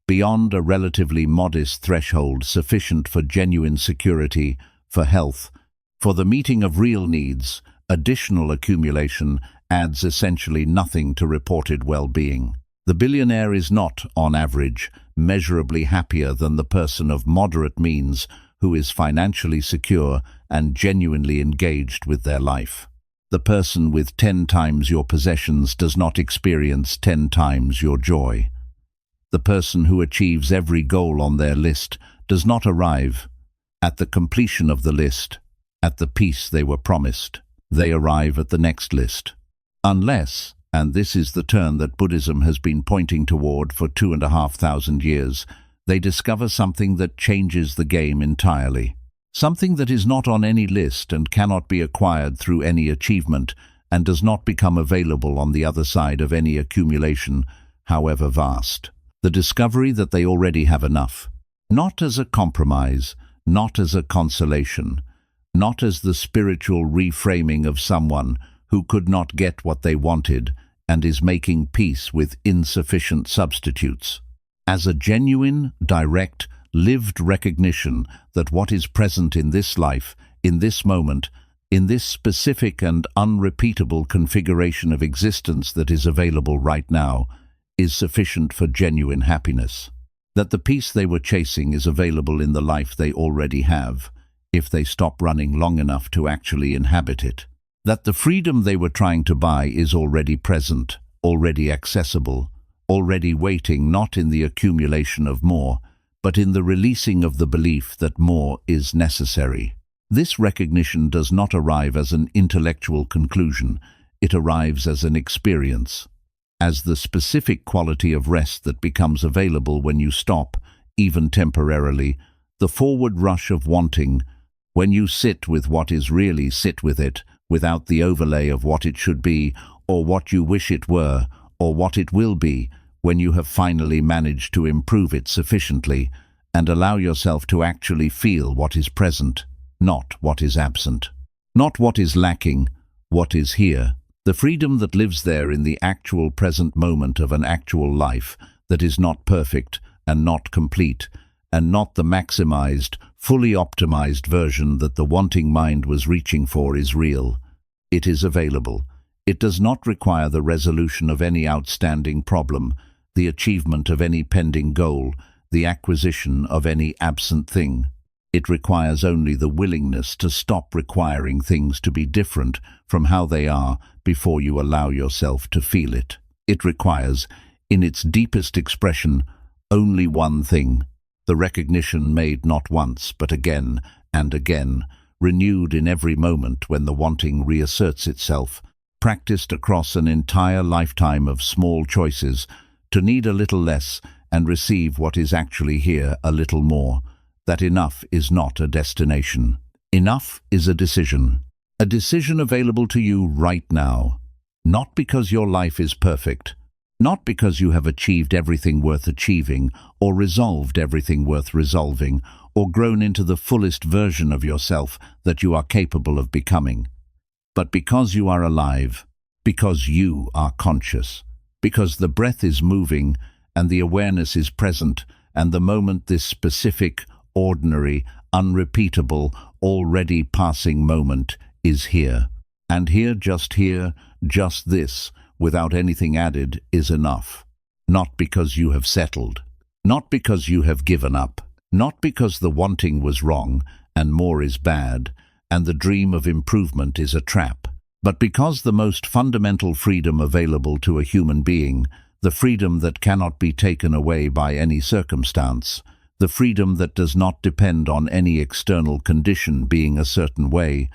beyond a relatively modest threshold sufficient for genuine security, for health, For the meeting of real needs, additional accumulation adds essentially nothing to reported well-being. The billionaire is not, on average, measurably happier than the person of moderate means who is financially secure and genuinely engaged with their life. The person with 10 times your possessions does not experience 10 times your joy. The person who achieves every goal on their list does not arrive at the completion of the list, at the peace they were promised. They arrive at the next list. Unless, and this is the turn that Buddhism has been pointing toward for 2,500 years, they discover something that changes the game entirely. Something that is not on any list and cannot be acquired through any achievement and does not become available on the other side of any accumulation, however vast. The discovery that they already have enough. Not as a compromise, not as a consolation, not as the spiritual reframing of someone who could not get what they wanted and is making peace with insufficient substitutes. As a genuine, direct, lived recognition that what is present in this life, in this moment, in this specific and unrepeatable configuration of existence that is available right now, is sufficient for genuine happiness. That the peace they were chasing is available in the life they already have, if they stop running long enough to actually inhabit it. That the freedom they were trying to buy is already present, already accessible, already waiting not in the accumulation of more, but in the releasing of the belief that more is necessary. This recognition does not arrive as an intellectual conclusion, it arrives as an experience, as the specific quality of rest that becomes available when you stop, even temporarily, the forward rush of wanting, when you sit with what is really sit with it, without the overlay of what it should be, or what you wish it were, or what it will be, when you have finally managed to improve it sufficiently, and allow yourself to actually feel what is present, not what is absent. Not what is lacking, what is here. The freedom that lives there in the actual present moment of an actual life that is not perfect and not complete, and not the maximized, fully optimized version that the wanting mind was reaching for is real. It is available. It does not require the resolution of any outstanding problem, the achievement of any pending goal, the acquisition of any absent thing. It requires only the willingness to stop requiring things to be different from how they are before you allow yourself to feel it. It requires, in its deepest expression, only one thing, the recognition made not once but again and again, renewed in every moment when the wanting reasserts itself, practiced across an entire lifetime of small choices, to need a little less and receive what is actually here a little more. That enough is not a destination. Enough is a decision available to you right now, not because your life is perfect, not because you have achieved everything worth achieving, or resolved everything worth resolving, or grown into the fullest version of yourself that you are capable of becoming, but because you are alive, because you are conscious, because the breath is moving and the awareness is present, and the moment this specific, ordinary, unrepeatable, already passing moment is here. And here, just this, without anything added, is enough. Not because you have settled, not because you have given up, not because the wanting was wrong and more is bad, and the dream of improvement is a trap, but because the most fundamental freedom available to a human being, the freedom that cannot be taken away by any circumstance, the freedom that does not depend on any external condition being a certain way,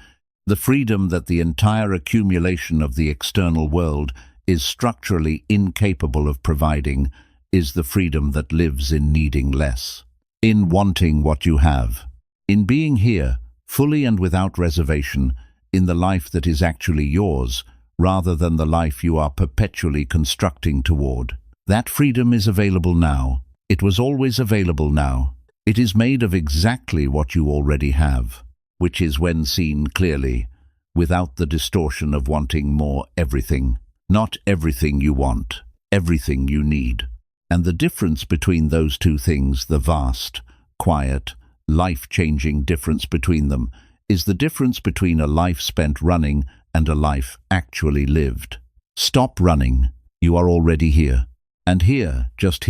the freedom that the entire accumulation of the external world is structurally incapable of providing, is the freedom that lives in needing less, in wanting what you have, in being here, fully and without reservation, in the life that is actually yours, rather than the life you are perpetually constructing toward. That freedom is available now. It was always available now. It is made of exactly what you already have, which is, when seen clearly, without the distortion of wanting more everything. Not everything you want, everything you need. And the difference between those two things, the vast, quiet, life-changing difference between them, is the difference between a life spent running and a life actually lived. Stop running. You are already here. And here, just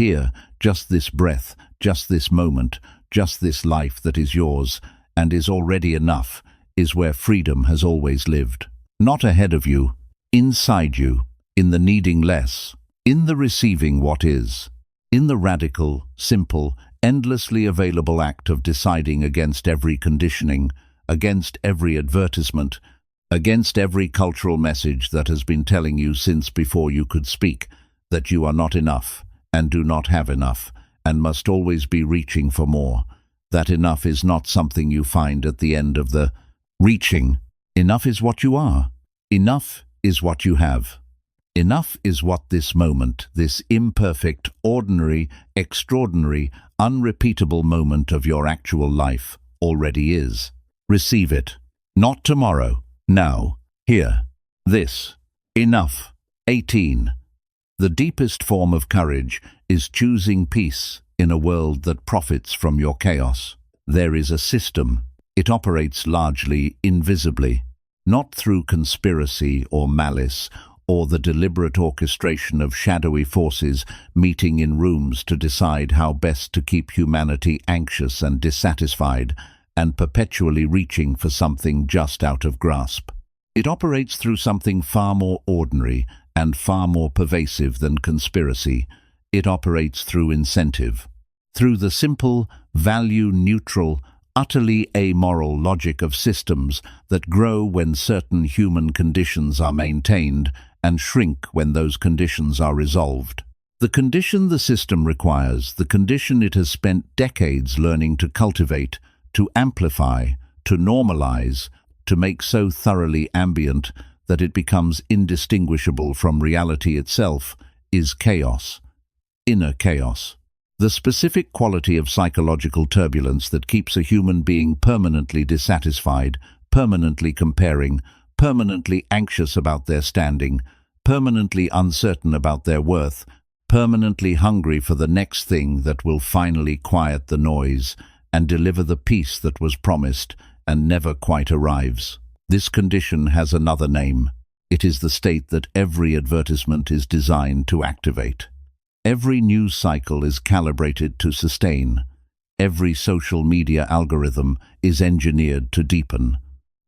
this breath, just this moment, just this life that is yours and is already enough, is where freedom has always lived. Not ahead of you, inside you, in the needing less, in the receiving what is, in the radical, simple, endlessly available act of deciding against every conditioning, against every advertisement, against every cultural message that has been telling you since before you could speak that you are not enough and do not have enough and must always be reaching for more. That enough is not something you find at the end of the reaching. Enough is what you are. Enough is what you have. Enough is what this moment, this imperfect, ordinary, extraordinary, unrepeatable moment of your actual life already is. Receive it. Not tomorrow. Now. Here. This. Enough. 18. The deepest form of courage is choosing peace in a world that profits from your chaos. There is a system. It operates largely invisibly, not through conspiracy or malice or the deliberate orchestration of shadowy forces meeting in rooms to decide how best to keep humanity anxious and dissatisfied and perpetually reaching for something just out of grasp. It operates through something far more ordinary and far more pervasive than conspiracy. It operates through incentive, through the simple, value-neutral, utterly amoral logic of systems that grow when certain human conditions are maintained and shrink when those conditions are resolved. The condition the system requires, the condition it has spent decades learning to cultivate, to amplify, to normalize, to make so thoroughly ambient that it becomes indistinguishable from reality itself, is chaos. Inner chaos. The specific quality of psychological turbulence that keeps a human being permanently dissatisfied, permanently comparing, permanently anxious about their standing, permanently uncertain about their worth, permanently hungry for the next thing that will finally quiet the noise and deliver the peace that was promised and never quite arrives. This condition has another name. It is the state that every advertisement is designed to activate. Every news cycle is calibrated to sustain. Every social media algorithm is engineered to deepen.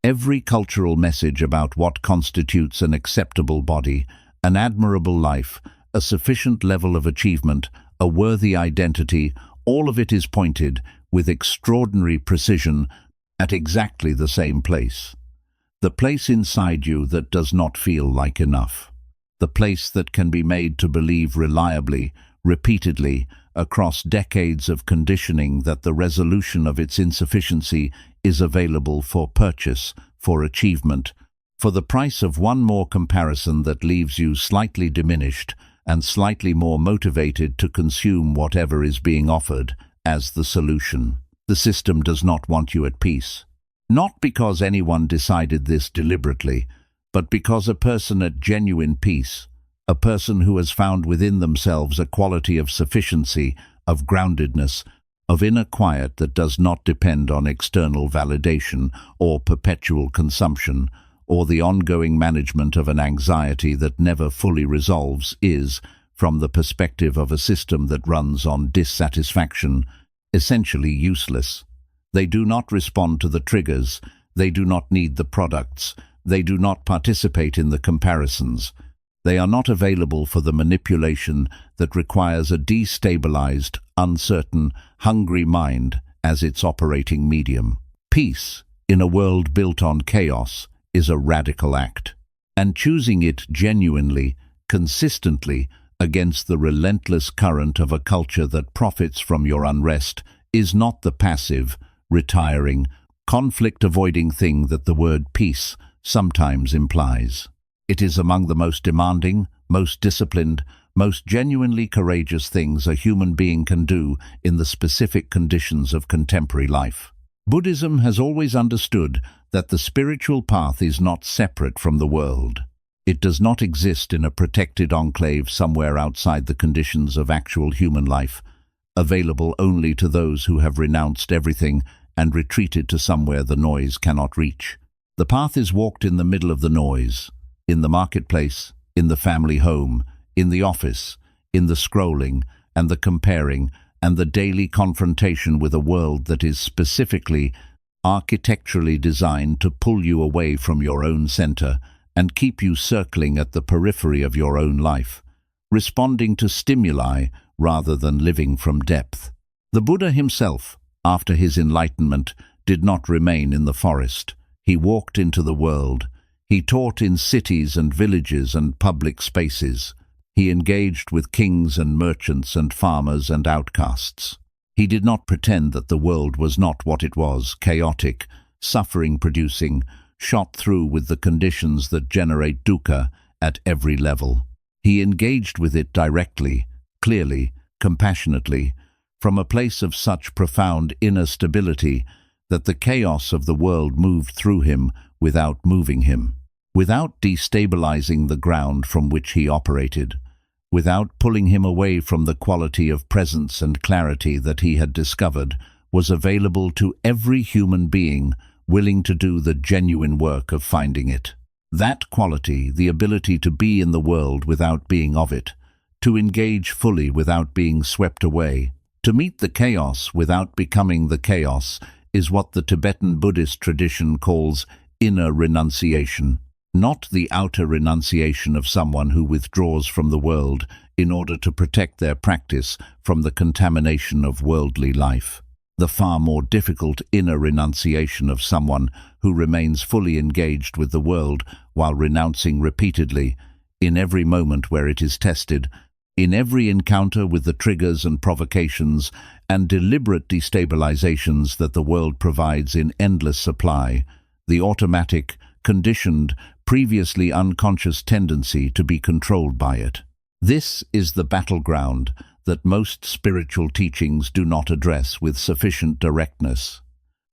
Every cultural message about what constitutes an acceptable body, an admirable life, a sufficient level of achievement, a worthy identity, all of it is pointed, with extraordinary precision, at exactly the same place. The place inside you that does not feel like enough. The place that can be made to believe reliably, repeatedly, across decades of conditioning that the resolution of its insufficiency is available for purchase, for achievement, for the price of one more comparison that leaves you slightly diminished and slightly more motivated to consume whatever is being offered as the solution. The system does not want you at peace. Not because anyone decided this deliberately, but because a person at genuine peace, a person who has found within themselves a quality of sufficiency, of groundedness, of inner quiet that does not depend on external validation or perpetual consumption, or the ongoing management of an anxiety that never fully resolves, is, from the perspective of a system that runs on dissatisfaction, essentially useless. They do not respond to the triggers, they do not need the products, they do not participate in the comparisons. They are not available for the manipulation that requires a destabilized, uncertain, hungry mind as its operating medium. Peace, in a world built on chaos, is a radical act, and choosing it genuinely, consistently, against the relentless current of a culture that profits from your unrest is not the passive, retiring, conflict-avoiding thing that the word peace sometimes implies. It is among the most demanding, most disciplined, most genuinely courageous things a human being can do in the specific conditions of contemporary life. Buddhism has always understood that the spiritual path is not separate from the world. It does not exist in a protected enclave somewhere outside the conditions of actual human life, available only to those who have renounced everything and retreated to somewhere the noise cannot reach. The path is walked in the middle of the noise, in the marketplace, in the family home, in the office, in the scrolling and the comparing and the daily confrontation with a world that is specifically, architecturally designed to pull you away from your own center and keep you circling at the periphery of your own life, responding to stimuli rather than living from depth. The Buddha himself, after his enlightenment, did not remain in the forest. He walked into the world. He taught in cities and villages and public spaces. He engaged with kings and merchants and farmers and outcasts. He did not pretend that the world was not what it was, chaotic, suffering-producing, shot through with the conditions that generate dukkha at every level. He engaged with it directly, clearly, compassionately, from a place of such profound inner stability that the chaos of the world moved through him without moving him, without destabilizing the ground from which he operated, without pulling him away from the quality of presence and clarity that he had discovered was available to every human being willing to do the genuine work of finding it. That quality, the ability to be in the world without being of it, to engage fully without being swept away, to meet the chaos without becoming the chaos, is what the Tibetan Buddhist tradition calls inner renunciation, not the outer renunciation of someone who withdraws from the world in order to protect their practice from the contamination of worldly life. The far more difficult inner renunciation of someone who remains fully engaged with the world while renouncing repeatedly, in every moment where it is tested, in every encounter with the triggers and provocations and deliberate destabilizations that the world provides in endless supply, the automatic, conditioned, previously unconscious tendency to be controlled by it. This is the battleground that most spiritual teachings do not address with sufficient directness.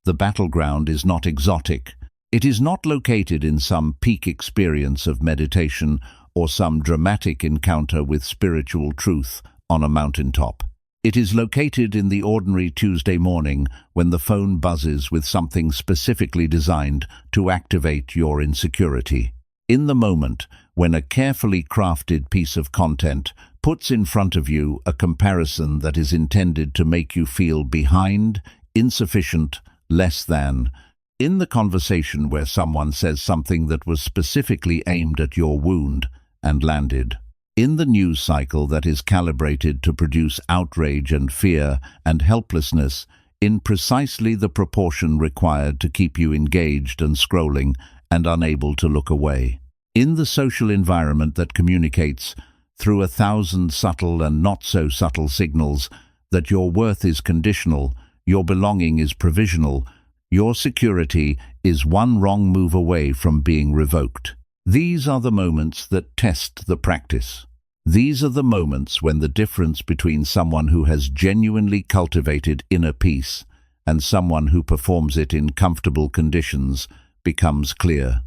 The battleground is not exotic. It is not located in some peak experience of meditation or some dramatic encounter with spiritual truth on a mountaintop. It is located in the ordinary Tuesday morning when the phone buzzes with something specifically designed to activate your insecurity. In the moment when a carefully crafted piece of content puts in front of you a comparison that is intended to make you feel behind, insufficient, less than. In the conversation where someone says something that was specifically aimed at your wound and landed. In the news cycle that is calibrated to produce outrage and fear and helplessness in precisely the proportion required to keep you engaged and scrolling and unable to look away. In the social environment that communicates, through 1,000 subtle and not-so-subtle signals, that your worth is conditional, your belonging is provisional, your security is one wrong move away from being revoked. These are the moments that test the practice. These are the moments when the difference between someone who has genuinely cultivated inner peace and someone who performs it in comfortable conditions becomes clear.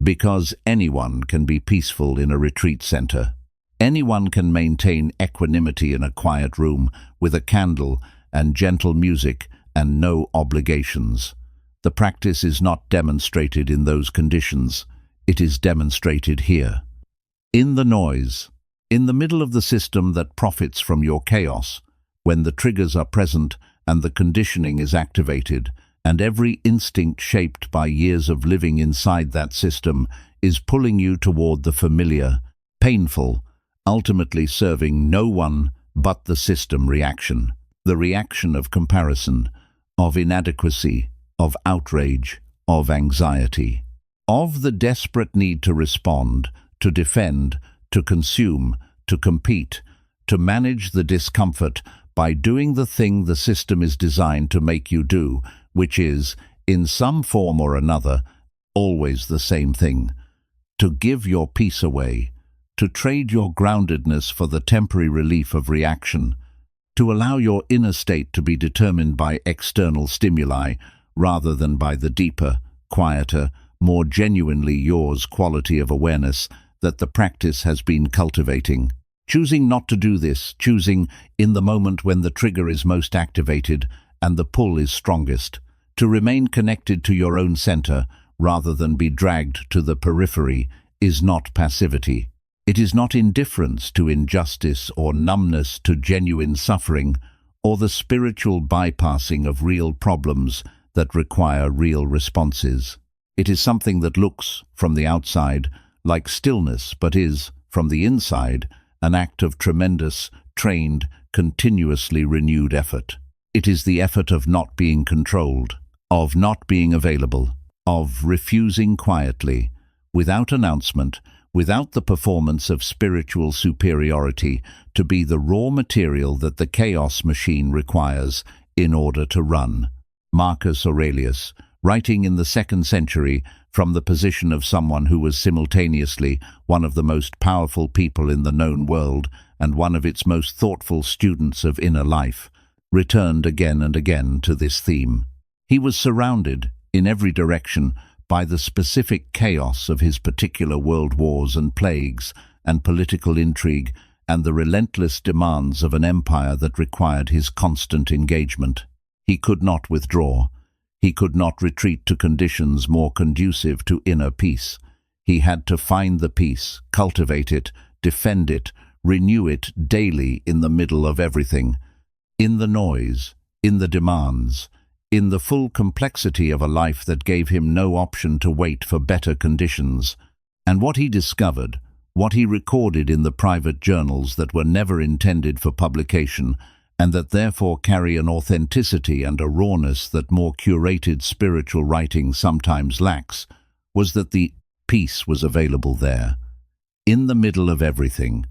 Because anyone can be peaceful in a retreat center. Anyone can maintain equanimity in a quiet room with a candle and gentle music and no obligations. The practice is not demonstrated in those conditions. It is demonstrated here. In the noise, in the middle of the system that profits from your chaos, when the triggers are present and the conditioning is activated, and every instinct shaped by years of living inside that system is pulling you toward the familiar, painful, ultimately serving no one but the system reaction. The reaction of comparison, of inadequacy, of outrage, of anxiety, of the desperate need to respond, to defend, to consume, to compete, to manage the discomfort by doing the thing the system is designed to make you do, which is, in some form or another, always the same thing. To give your peace away, to trade your groundedness for the temporary relief of reaction, to allow your inner state to be determined by external stimuli rather than by the deeper, quieter, more genuinely yours quality of awareness that the practice has been cultivating. Choosing not to do this, choosing in the moment when the trigger is most activated and the pull is strongest, To remain connected to your own center, rather than be dragged to the periphery, is not passivity. It is not indifference to injustice or numbness to genuine suffering, or the spiritual bypassing of real problems that require real responses. It is something that looks, from the outside, like stillness, but is, from the inside, an act of tremendous, trained, continuously renewed effort. It is the effort of not being controlled, of not being available, of refusing quietly, without announcement, without the performance of spiritual superiority, to be the raw material that the chaos machine requires in order to run. Marcus Aurelius, writing in the 2nd century from the position of someone who was simultaneously one of the most powerful people in the known world and one of its most thoughtful students of inner life, returned again and again to this theme. He was surrounded, in every direction, by the specific chaos of his particular world wars and plagues and political intrigue and the relentless demands of an empire that required his constant engagement. He could not withdraw. He could not retreat to conditions more conducive to inner peace. He had to find the peace, cultivate it, defend it, renew it daily in the middle of everything, in the noise, in the demands, in the full complexity of a life that gave him no option to wait for better conditions. And what he discovered, what he recorded in the private journals that were never intended for publication, and that therefore carry an authenticity and a rawness that more curated spiritual writing sometimes lacks, was that the peace was available there, in the middle of everything,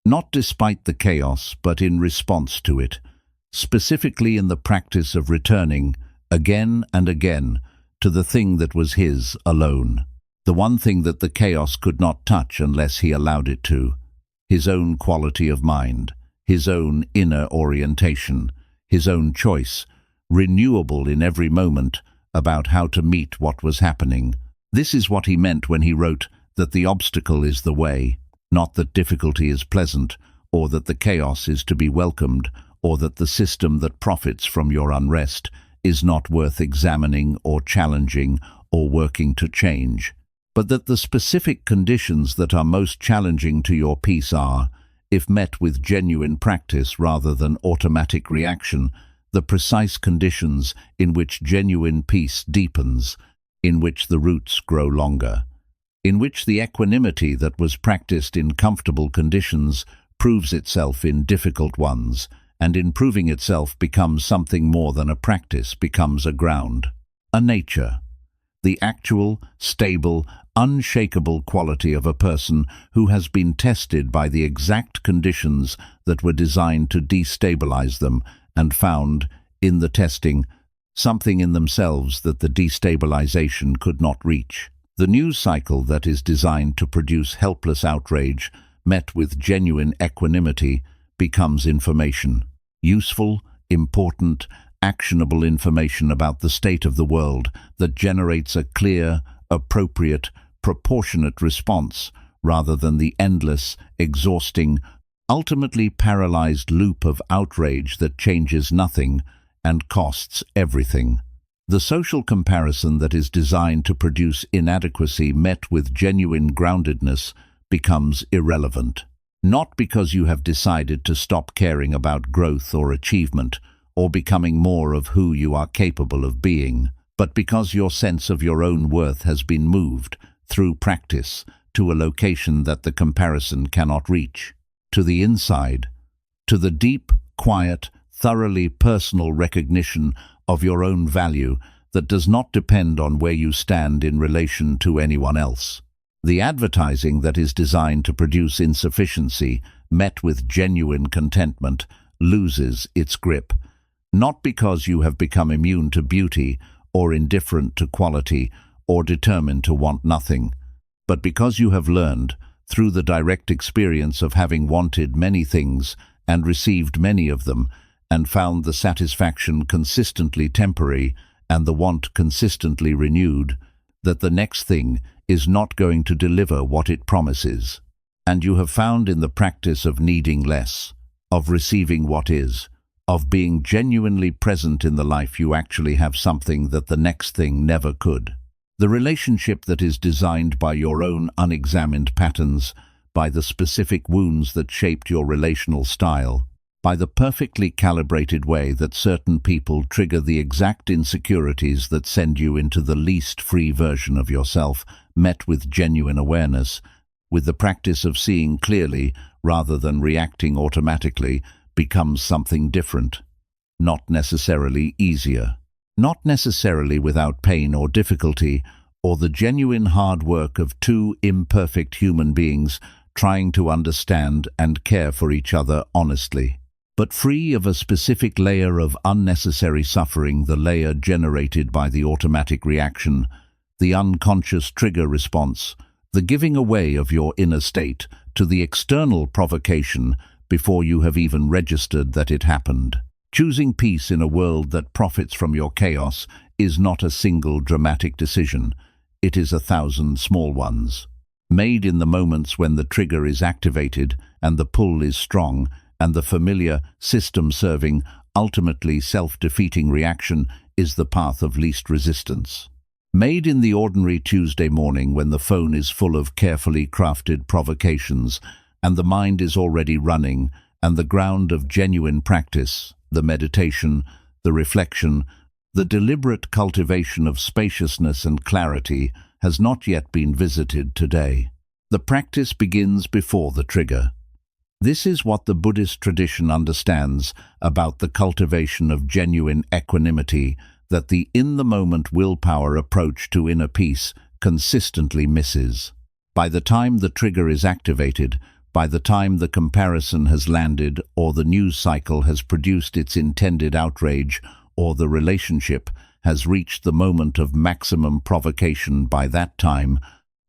not despite the chaos, but in response to it, specifically in the practice of returning, again and again, to the thing that was his alone, the one thing that the chaos could not touch unless he allowed it to, his own quality of mind, his own inner orientation, his own choice, renewable in every moment, about how to meet what was happening. This is what he meant when he wrote that the obstacle is the way, not that difficulty is pleasant, or that the chaos is to be welcomed, or that the system that profits from your unrest is not worth examining or challenging or working to change, but that the specific conditions that are most challenging to your peace are, if met with genuine practice rather than automatic reaction, the precise conditions in which genuine peace deepens, in which the roots grow longer, in which the equanimity that was practiced in comfortable conditions proves itself in difficult ones, and in proving itself becomes something more than a practice, becomes a ground, a nature, the actual, stable, unshakable quality of a person who has been tested by the exact conditions that were designed to destabilize them and found, in the testing, something in themselves that the destabilization could not reach. The news cycle that is designed to produce helpless outrage, met with genuine equanimity, becomes information. Useful, important, actionable information about the state of the world that generates a clear, appropriate, proportionate response, rather than the endless, exhausting, ultimately paralyzed loop of outrage that changes nothing and costs everything. The social comparison that is designed to produce inadequacy met with genuine groundedness becomes irrelevant. Not because you have decided to stop caring about growth or achievement, or becoming more of who you are capable of being, but because your sense of your own worth has been moved, through practice, to a location that the comparison cannot reach, to the inside, to the deep, quiet, thoroughly personal recognition of your own value that does not depend on where you stand in relation to anyone else. The advertising that is designed to produce insufficiency, met with genuine contentment, loses its grip, not because you have become immune to beauty or indifferent to quality or determined to want nothing, but because you have learned, through the direct experience of having wanted many things and received many of them, and found the satisfaction consistently temporary and the want consistently renewed, that the next thing is not going to deliver what it promises. And you have found in the practice of needing less, of receiving what is, of being genuinely present in the life you actually have, something that the next thing never could. The relationship that is designed by your own unexamined patterns, by the specific wounds that shaped your relational style, by the perfectly calibrated way that certain people trigger the exact insecurities that send you into the least free version of yourself, met with genuine awareness, with the practice of seeing clearly rather than reacting automatically, becomes something different. Not necessarily easier. Not necessarily without pain or difficulty, or the genuine hard work of two imperfect human beings trying to understand and care for each other honestly, but free of a specific layer of unnecessary suffering, the layer generated by the automatic reaction, the unconscious trigger response, the giving away of your inner state to the external provocation before you have even registered that it happened. Choosing peace in a world that profits from your chaos is not a single dramatic decision. It is 1,000 small ones, made in the moments when the trigger is activated and the pull is strong, and the familiar, system-serving, ultimately self-defeating reaction is the path of least resistance. Made in the ordinary Tuesday morning when the phone is full of carefully crafted provocations and the mind is already running, and the ground of genuine practice, the meditation, the reflection, the deliberate cultivation of spaciousness and clarity, has not yet been visited today. The practice begins before the trigger. This is what the Buddhist tradition understands about the cultivation of genuine equanimity that the in-the-moment willpower approach to inner peace consistently misses. By the time the trigger is activated, by the time the comparison has landed or the news cycle has produced its intended outrage or the relationship has reached the moment of maximum provocation, by that time,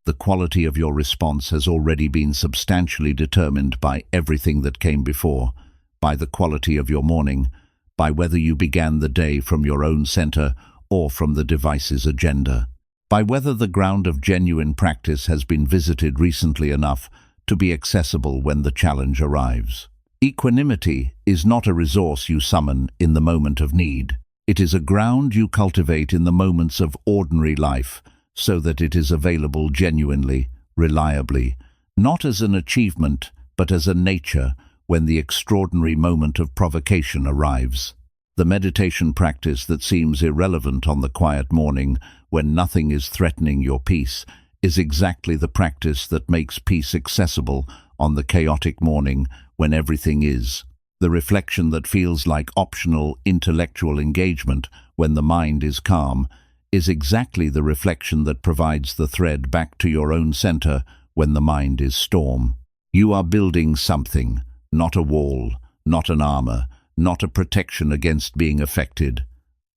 the quality of your response has already been substantially determined by everything that came before, by the quality of your morning, by whether you began the day from your own center or from the device's agenda, by whether the ground of genuine practice has been visited recently enough to be accessible when the challenge arrives. Equanimity is not a resource you summon in the moment of need. It is a ground you cultivate in the moments of ordinary life, so that it is available genuinely, reliably, not as an achievement, but as a nature when the extraordinary moment of provocation arrives. The meditation practice that seems irrelevant on the quiet morning when nothing is threatening your peace is exactly the practice that makes peace accessible on the chaotic morning when everything is. The reflection that feels like optional intellectual engagement when the mind is calm is exactly the reflection that provides the thread back to your own center when the mind is storm. You are building something, not a wall, not an armor, not a protection against being affected.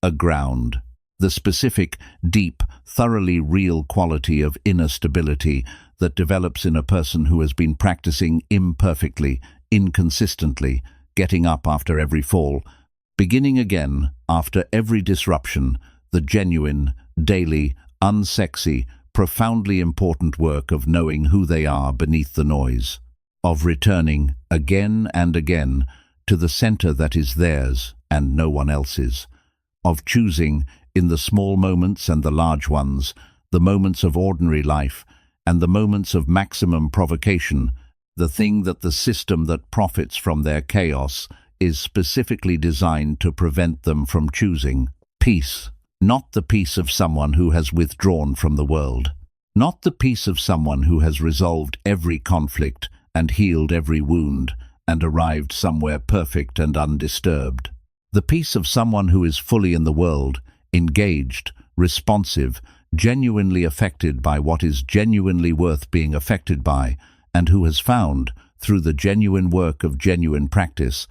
A ground. The specific, deep, thoroughly real quality of inner stability that develops in a person who has been practicing imperfectly, inconsistently, getting up after every fall, beginning again after every disruption, the genuine, daily, unsexy, profoundly important work of knowing who they are beneath the noise, of returning again and again to the center that is theirs and no one else's, of choosing, in the small moments and the large ones, the moments of ordinary life and the moments of maximum provocation, the thing that the system that profits from their chaos is specifically designed to prevent them from choosing. Peace. Not the peace of someone who has withdrawn from the world. Not the peace of someone who has resolved every conflict and healed every wound and arrived somewhere perfect and undisturbed. The peace of someone who is fully in the world, engaged, responsive, genuinely affected by what is genuinely worth being affected by, and who has found, through the genuine work of genuine practice,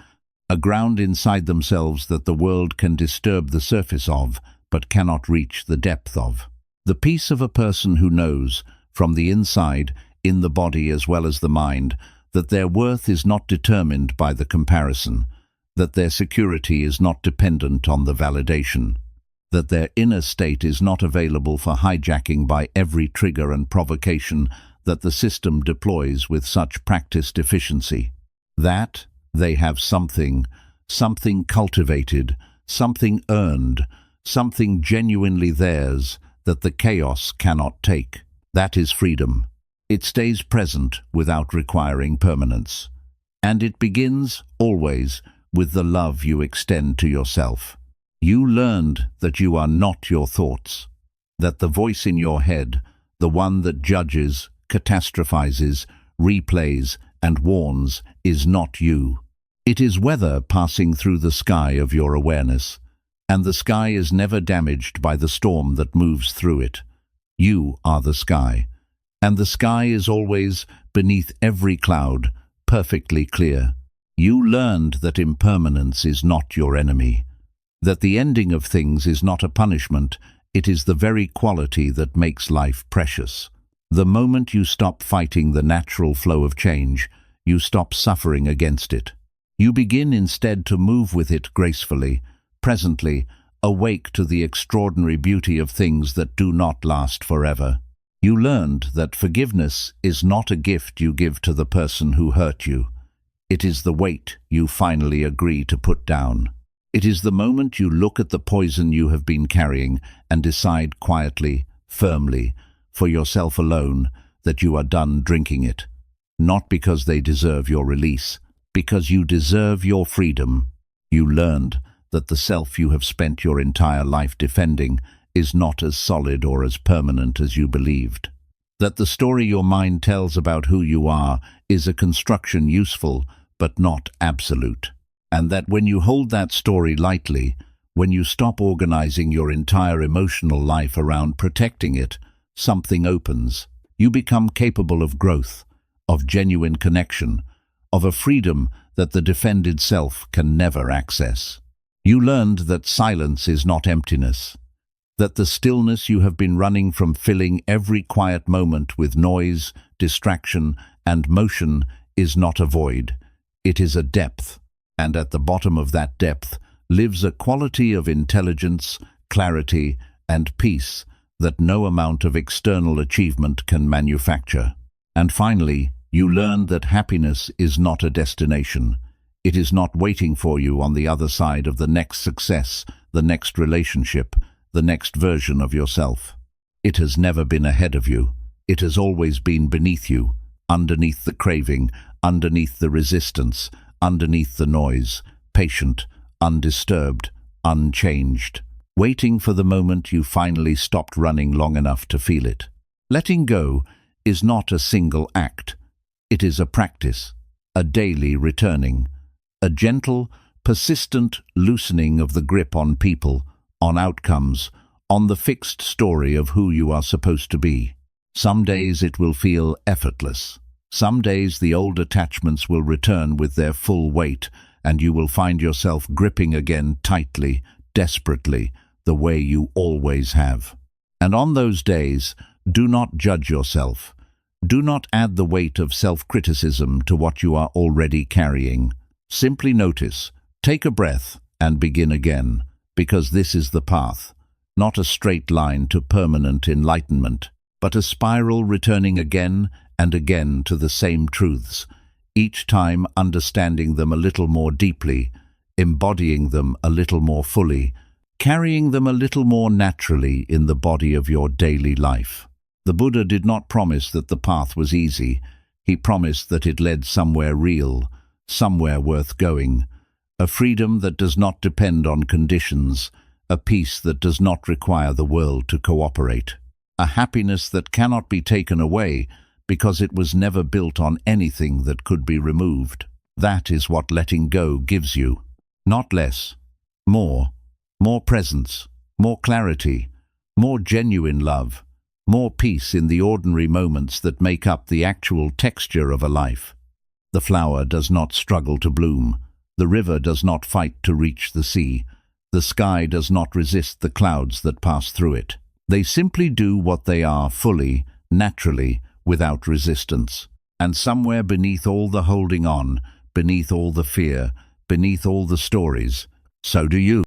a ground inside themselves that the world can disturb the surface of, but cannot reach the depth of. The peace of a person who knows, from the inside, in the body as well as the mind, that their worth is not determined by the comparison, that their security is not dependent on the validation, that their inner state is not available for hijacking by every trigger and provocation that the system deploys with such practiced efficiency. That they have something something cultivated, something earned, something genuinely theirs that the chaos cannot take. That is freedom. It stays present without requiring permanence. And it begins, always, with the love you extend to yourself. You learned that you are not your thoughts, that the voice in your head, the one that judges, catastrophizes, replays, and warns, is not you. It is weather passing through the sky of your awareness, and the sky is never damaged by the storm that moves through it. You are the sky, and the sky is always, beneath every cloud, perfectly clear. You learned that impermanence is not your enemy, that the ending of things is not a punishment, it is the very quality that makes life precious. The moment you stop fighting the natural flow of change, you stop suffering against it. You begin instead to move with it gracefully, presently, awake to the extraordinary beauty of things that do not last forever. You learned that forgiveness is not a gift you give to the person who hurt you. It is the weight you finally agree to put down. It is the moment you look at the poison you have been carrying and decide quietly, firmly, for yourself alone, that you are done drinking it. Not because they deserve your release, because you deserve your freedom. You learned that the self you have spent your entire life defending is not as solid or as permanent as you believed. That the story your mind tells about who you are is a construction useful but not absolute. And that when you hold that story lightly, when you stop organizing your entire emotional life around protecting it, something opens. You become capable of growth, of genuine connection, of a freedom that the defended self can never access. You learned that silence is not emptiness, that the stillness you have been running from, filling every quiet moment with noise, distraction, and motion, is not a void. It is a depth, and at the bottom of that depth lives a quality of intelligence, clarity, and peace that no amount of external achievement can manufacture. And finally, you learned that happiness is not a destination. It is not waiting for you on the other side of the next success, the next relationship, the next version of yourself. It has never been ahead of you. It has always been beneath you, underneath the craving, underneath the resistance, underneath the noise, patient, undisturbed, unchanged, waiting for the moment you finally stopped running long enough to feel it. Letting go is not a single act. It is a practice, a daily returning, a gentle, persistent loosening of the grip on people, on outcomes, on the fixed story of who you are supposed to be. Some days it will feel effortless. Some days the old attachments will return with their full weight, and you will find yourself gripping again tightly, desperately, the way you always have. And on those days, do not judge yourself. Do not add the weight of self-criticism to what you are already carrying. Simply notice, take a breath, and begin again, because this is the path, not a straight line to permanent enlightenment, but a spiral returning again and again to the same truths, each time understanding them a little more deeply, embodying them a little more fully, carrying them a little more naturally in the body of your daily life. The Buddha did not promise that the path was easy. He promised that it led somewhere real, somewhere worth going, a freedom that does not depend on conditions, a peace that does not require the world to cooperate, a happiness that cannot be taken away because it was never built on anything that could be removed. That is what letting go gives you. Not less, more presence, more clarity, more genuine love, more peace in the ordinary moments that make up the actual texture of a life. The flower does not struggle to bloom. The river does not fight to reach the sea. The sky does not resist the clouds that pass through it. They simply do what they are fully, naturally, without resistance. And somewhere beneath all the holding on, beneath all the fear, beneath all the stories, so do you.